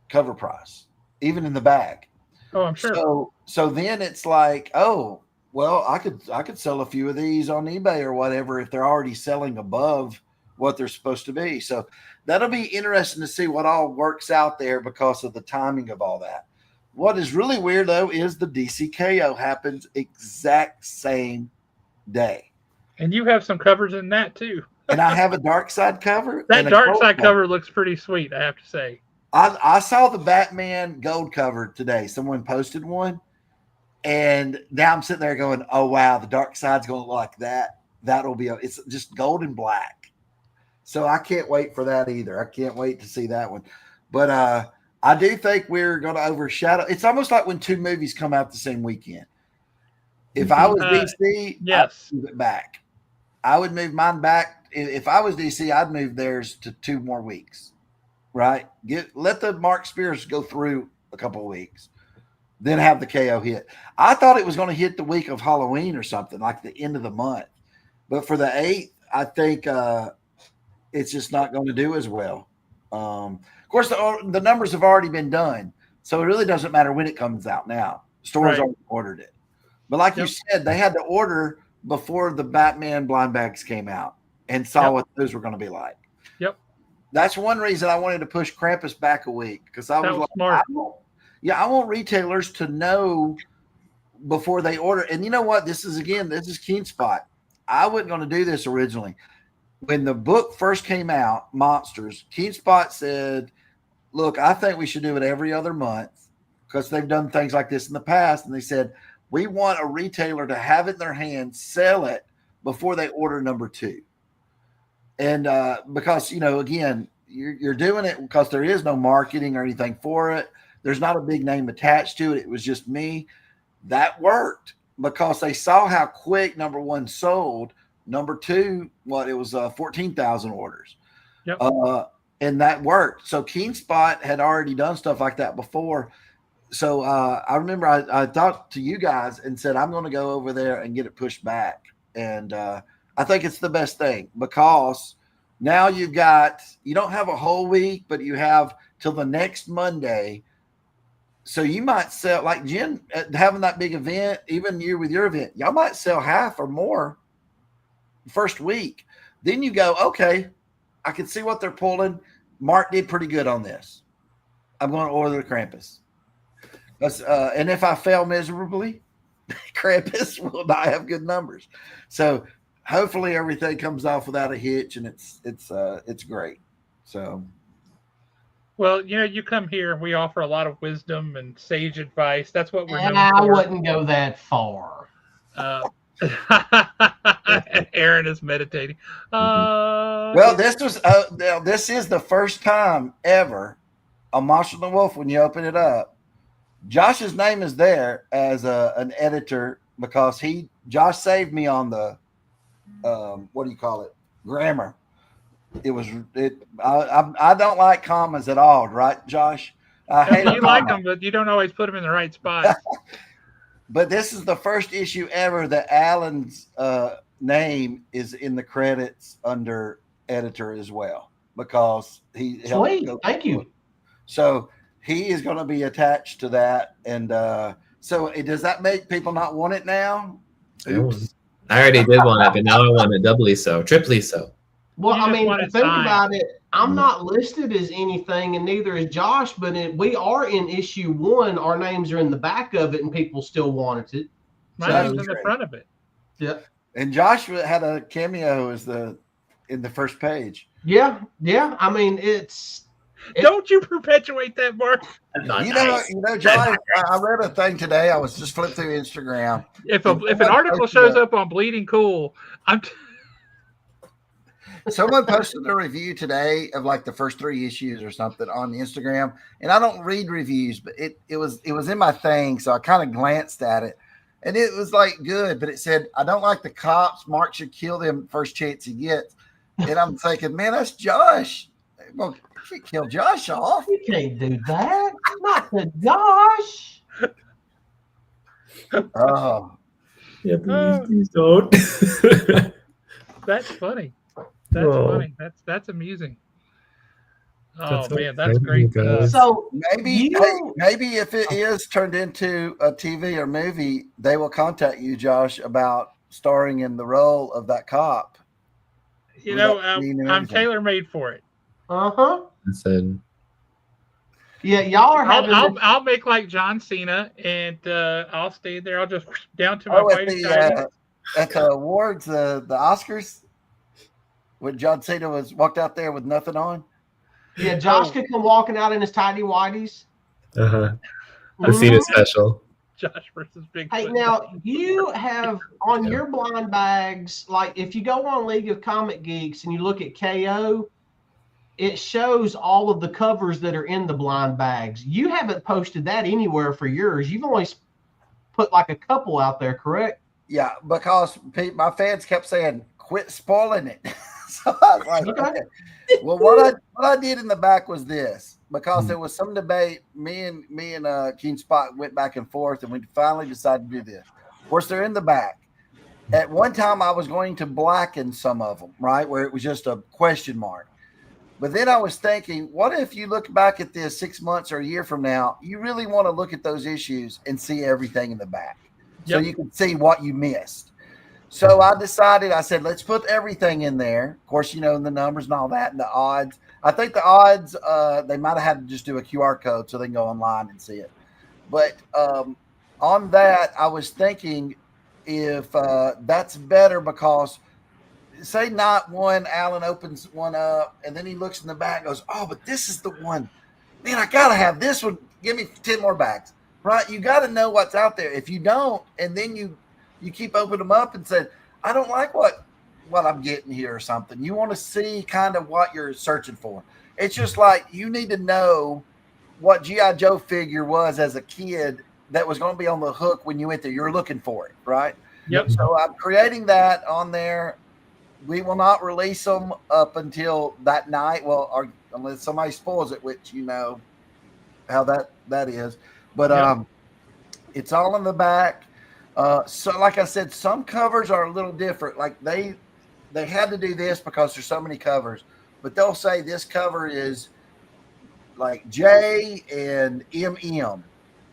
cover price, even in the bag. Oh, I'm sure. So then it's like, oh, well, I could sell a few of these on eBay or whatever if they're already selling above what they're supposed to be. So that'll be interesting to see what all works out there because of the timing of all that. What is really weird, though, is the DCKO happens exact same day. And you have some covers in that, too. And I have a dark side cover. That dark side cover looks pretty sweet, I have to say. I saw the Batman gold cover today. Someone posted one. And now I'm sitting there going, oh, wow, the dark side's going to look like that. It's just gold and black. So I can't wait for that either. I can't wait to see that one. But I do think we're going to overshadow. It's almost like when two movies come out the same weekend. If I was DC, yes. I'd move it back. I would move mine back. If I was DC, I'd move theirs to 2 more weeks, right? Let the Mark Spears go through a couple of weeks. Then have the KO hit. I thought it was going to hit the week of Halloween or something, like the end of the month. But for the 8th, I think it's just not going to do as well. Of course, the numbers have already been done, so it really doesn't matter when it comes out now. Stores already ordered it. But like you said, they had to order before the Batman blind bags came out and saw what those were going to be like. Yep. That's one reason I wanted to push Krampus back a week because I was like, smart. I want retailers to know before they order. And you know what? This is Keen Spot. I wasn't going to do this originally. When the book first came out, Monsters, Keen Spot said, look, I think we should do it every other month because they've done things like this in the past. And they said, we want a retailer to have it in their hands, sell it before they order number 2. And because, again, you're doing it because there is no marketing or anything for it. There's not a big name attached to it. It was just me. That worked because they saw how quick number 1 sold. Number 2, it was 14,000 orders. Yep. And that worked. So Keen Spot had already done stuff like that before. So I remember I talked to you guys and said, I'm going to go over there and get it pushed back. And I think it's the best thing because now you don't have a whole week, but you have till the next Monday. So you might sell, like Jen having that big event, even you with your event, y'all might sell half or more first week. Then you go, okay, I can see what they're pulling. Mark did pretty good on this. I'm going to order the Krampus. And if I fail miserably, Krampus will not have good numbers. So hopefully everything comes off without a hitch, and it's great. So. Well, you come here and we offer a lot of wisdom and sage advice. That's what we're known for. I wouldn't go that far. Aaron is meditating. Well, this is the first time ever on Marshall the Wolf when you open it up. Josh's name is there as an editor because Josh saved me on the what do you call it? Grammar. I don't like commas at all, right, Josh? I hate you like them, but you don't always put them in the right spot. But this is the first issue ever that Alan's name is in the credits under editor as well because he helped. Sweet, thank you. So he is going to be attached to that, and so does that make people not want it now? Oops. I already did want it, but now I want it doubly so, triply so. Well, I mean, think about it. I'm Mm-hmm. not listed as anything, and neither is Josh. But we are in issue 1. Our names are in the back of it, and people still wanted it. My name's in the front of it. Yeah. And Josh had a cameo in the first page. Yeah. I mean, Don't you perpetuate that, Mark? You know, Josh. I read a thing today. I was just flipping through Instagram. If an article shows up on Bleeding Cool, Someone posted a review today of like the first 3 issues or something on Instagram, and I don't read reviews, but it was in my thing, so I kind of glanced at it, and it was like good, but it said, "I don't like the cops. Mark should kill them first chance he gets." And I'm thinking, man, that's Josh. Well, you can't kill Josh off. You can't do that. Not to Josh. Oh, yeah, please don't. That's funny. That's funny. That's amusing. Oh man, that's great. So maybe if it is turned into a TV or movie, they will contact you, Josh, about starring in the role of that cop. You know, I'm tailor made for it. Uh-huh. Listen. Yeah, y'all are having. I'll make like John Cena, and I'll stay there. I'll just down to my at the awards, the Oscars, when John Cena walked out there with nothing on. Yeah, Josh could come walking out in his tidy whities. I've seen it special. Josh versus Bigfoot. Hey, now you have on your blind bags, like if you go on League of Comic Geeks and you look at KO, it shows all of the covers that are in the blind bags. You haven't posted that anywhere for yours. You've only put like a couple out there, correct? Yeah, because my fans kept saying, "Quit spoiling it." So I was like, okay. Well, what I did in the back was this, because there was some debate. Me and Keen Spot went back and forth, and we finally decided to do this. Of course, they're in the back. At one time, I was going to blacken some of them, right, where it was just a question mark. But then I was thinking, what if you look back at this 6 months or a year from now, you really want to look at those issues and see everything in the back, so you can see what you missed. So I said, let's put everything in there. Of course, the numbers and all that and the odds. I think the odds, they might have had to just do a QR code so they can go online and see it. But on that, I was thinking if that's better, because say not one, Alan opens one up and then he looks in the back and goes, oh, but this is the one. Man, I got to have this one. Give me 10 more bags, right? You got to know what's out there. If you don't, and then you keep opening them up and say, I don't like what I'm getting here or something. You want to see kind of what you're searching for. It's just like you need to know what G.I. Joe figure was as a kid that was going to be on the hook when you went there. You're looking for it, right? Yep. So I'm creating that on there. We will not release them up until that night. Well, or unless somebody spoils it, which you know how that is. But it's all in the back. So like I said, some covers are a little different. Like they had to do this because there's so many covers, but they'll say this cover is like J and MM,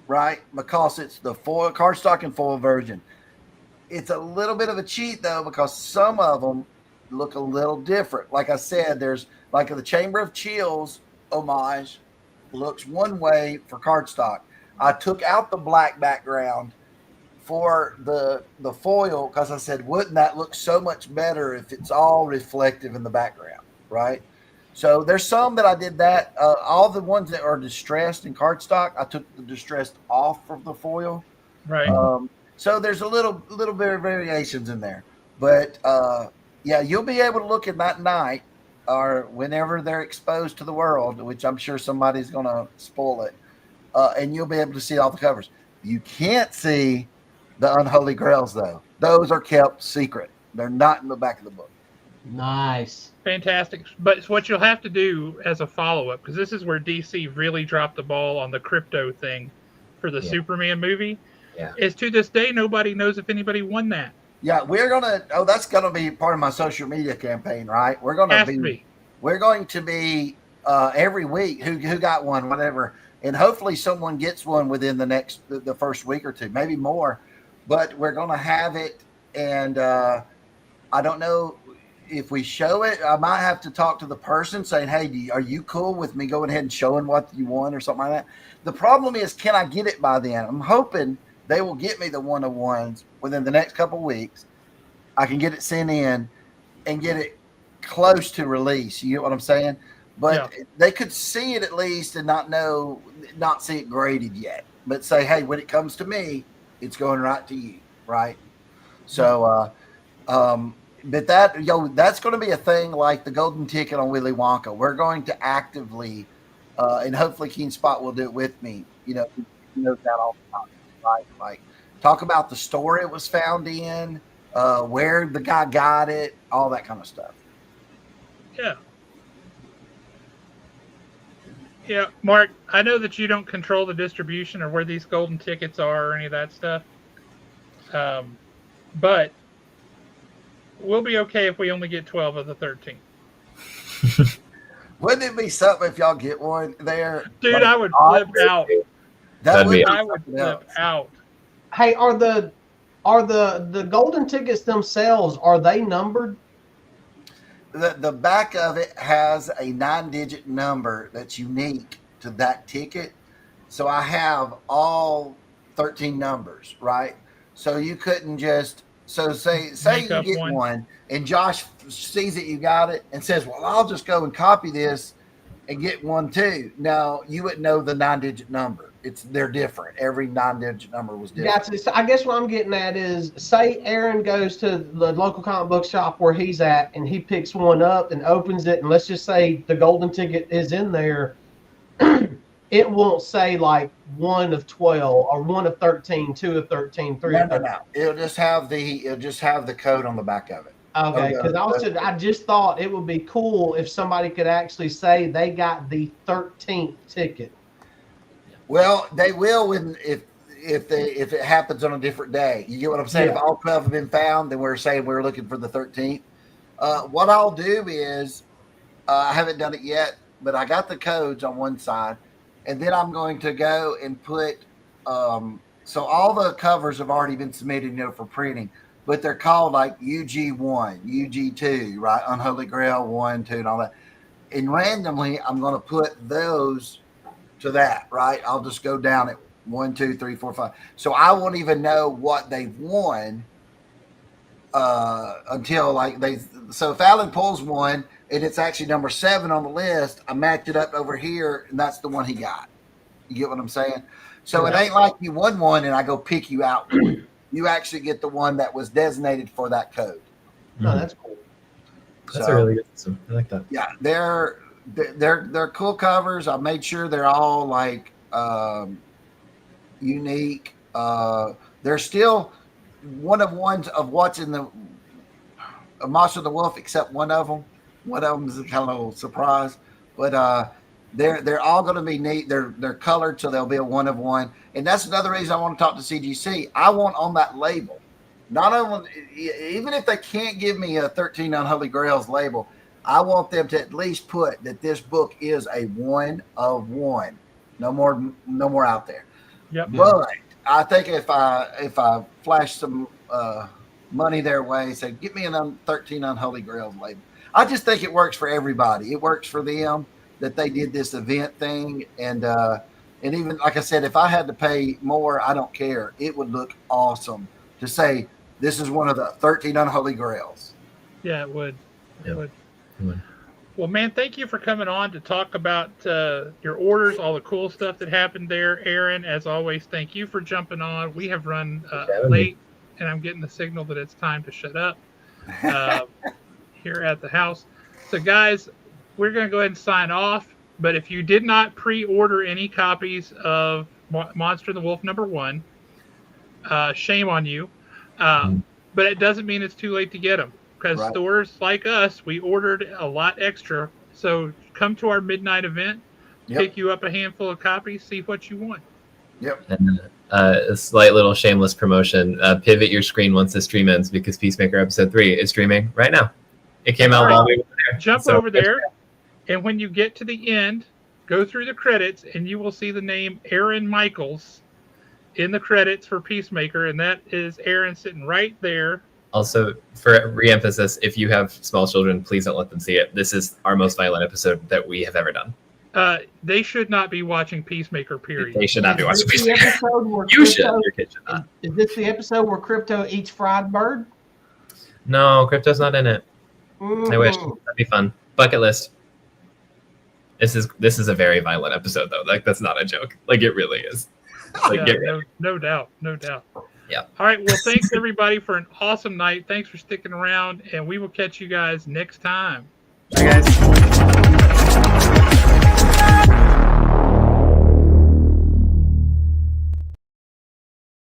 right? Because it's the foil, cardstock and foil version. It's a little bit of a cheat though, because some of them look a little different. Like I said, there's like the Chamber of Chills homage looks one way for cardstock. I took out the black background for the foil because I said, wouldn't that look so much better if it's all reflective in the background, right? So there's some that I did that. All the ones that are distressed in cardstock, I took the distressed off of the foil. Right. So there's a little bit of variations in there. But yeah, you'll be able to look at that night or whenever they're exposed to the world, which I'm sure somebody's going to spoil it, and you'll be able to see all the covers. You can't see the Unholy Grails, though. Those are kept secret. They're not in the back of the book. Nice. Fantastic. But what you'll have to do as a follow-up, because this is where DC really dropped the ball on the crypto thing for the Superman movie, is to this day, nobody knows if anybody won that. Yeah, we're going to, that's going to be part of my social media campaign, right? We're going to be, we're going to be every week who got one, whatever. And hopefully someone gets one within the first week or two, maybe more. But we're going to have it. And I don't know if we show it. I might have to talk to the person saying, hey, are you cool with me going ahead and showing what you won or something like that? The problem is, can I get it by then? I'm hoping they will get me the one-of-ones within the next couple of weeks. I can get it sent in and get it close to release. You get what I'm saying? But they could see it at least and not see it graded yet. But say, hey, when it comes to me, it's going right to you, right? So, but that's going to be a thing like the golden ticket on Willy Wonka. We're going to actively, and hopefully Keen Spot will do it with me. You know, he knows that all the time, right? Like talk about the store it was found in, where the guy got it, all that kind of stuff. Yeah. Yeah, Mark, I know that you don't control the distribution or where these golden tickets are or any of that stuff. But we'll be okay if we only get 12 of the 13. Wouldn't it be something if y'all get one there? Dude, like, I would flip out. I would flip out. Hey, are the golden tickets themselves, are they numbered? The back of it has a 9-digit number that's unique to that ticket. So I have all 13 numbers, right? So you couldn't just say you get one and Josh sees that you got it and says, well, I'll just go and copy this and get one too. No, you wouldn't know the 9-digit number. They're different. Every 9-digit number was different. Gotcha. So I guess what I'm getting at is, say Aaron goes to the local comic book shop where he's at and he picks one up and opens it, and let's just say the golden ticket is in there. It won't say like 1 of 12 or 1 of 13, 2 of 13, 3 of 13. No. It'll just have the code on the back of it. Okay, because I just thought it would be cool if somebody could actually say they got the 13th ticket. Well, they will if it happens on a different day. You get what I'm saying? Yeah. If all 12 have been found, then we're saying we're looking for the 13th. What I'll do is, I haven't done it yet, but I got the codes on one side, and then I'm going to go and put. So all the covers have already been submitted, for printing, but they're called like UG1, UG2, right? Unholy Grail 1, 2, and all that. And randomly, I'm going to put those to that, right? I'll just go down at 1, 2, 3, 4, 5. So I won't even know what they've won until so if Alan pulls one and it's actually number 7 on the list, I match it up over here and that's the one he got. You get what I'm saying? So it ain't like you won one and I go pick you out one. You actually get the one that was designated for that code. No, that's cool. That's a really good system. I like that. Yeah, they're cool covers. I made sure they're all like unique. They're still one-of-ones of what's in the Monster of the Wolf, except one of them. One of them is a kind of a surprise, but they're all going to be neat. They're colored, so they'll be a one-of-one. And that's another reason I want to talk to CGC. I want on that label, not only even if they can't give me a 13 Unholy Grails label, I want them to at least put that this book is a 1-of-1. No more out there. Yep. But I think if I flash some money their way, say, get me an 13 Unholy Grails label. I just think it works for everybody. It works for them that they did this event thing, and even like I said, if I had to pay more, I don't care. It would look awesome to say this is one of the 13 Unholy Grails. Yeah, it would. It would. Well, man, thank you for coming on to talk about your orders, all the cool stuff that happened there. Aaron, as always, thank you for jumping on. We have run late, and I'm getting the signal that it's time to shut up here at the house. So, guys, we're going to go ahead and sign off. But if you did not pre-order any copies of Monster and the Wolf #1, shame on you. But it doesn't mean it's too late to get them. Because stores like us, we ordered a lot extra. So come to our midnight event, pick you up a handful of copies, see what you want. Yep. And a slight little shameless promotion. Pivot your screen once the stream ends because Peacemaker Episode 3 is streaming right now. It came out while we were there. Jump over there, and when you get to the end, go through the credits, and you will see the name Aaron Michaels in the credits for Peacemaker, and that is Aaron sitting right there. Also, for re-emphasis, if you have small children, please don't let them see it. This is our most violent episode that we have ever done. They should not be watching Peacemaker, period. They should not be watching Is this the Peacemaker. episode where You should. Crypto- Your kid should not. Is this the episode where Crypto eats fried bird? No, Crypto's not in it. I wish. That'd be fun. Bucket list. This is a very violent episode, though. Like, that's not a joke. Like, it really is. Like, No doubt. Yeah. All right. Well, thanks everybody for an awesome night. Thanks for sticking around, and we will catch you guys next time. Bye, guys.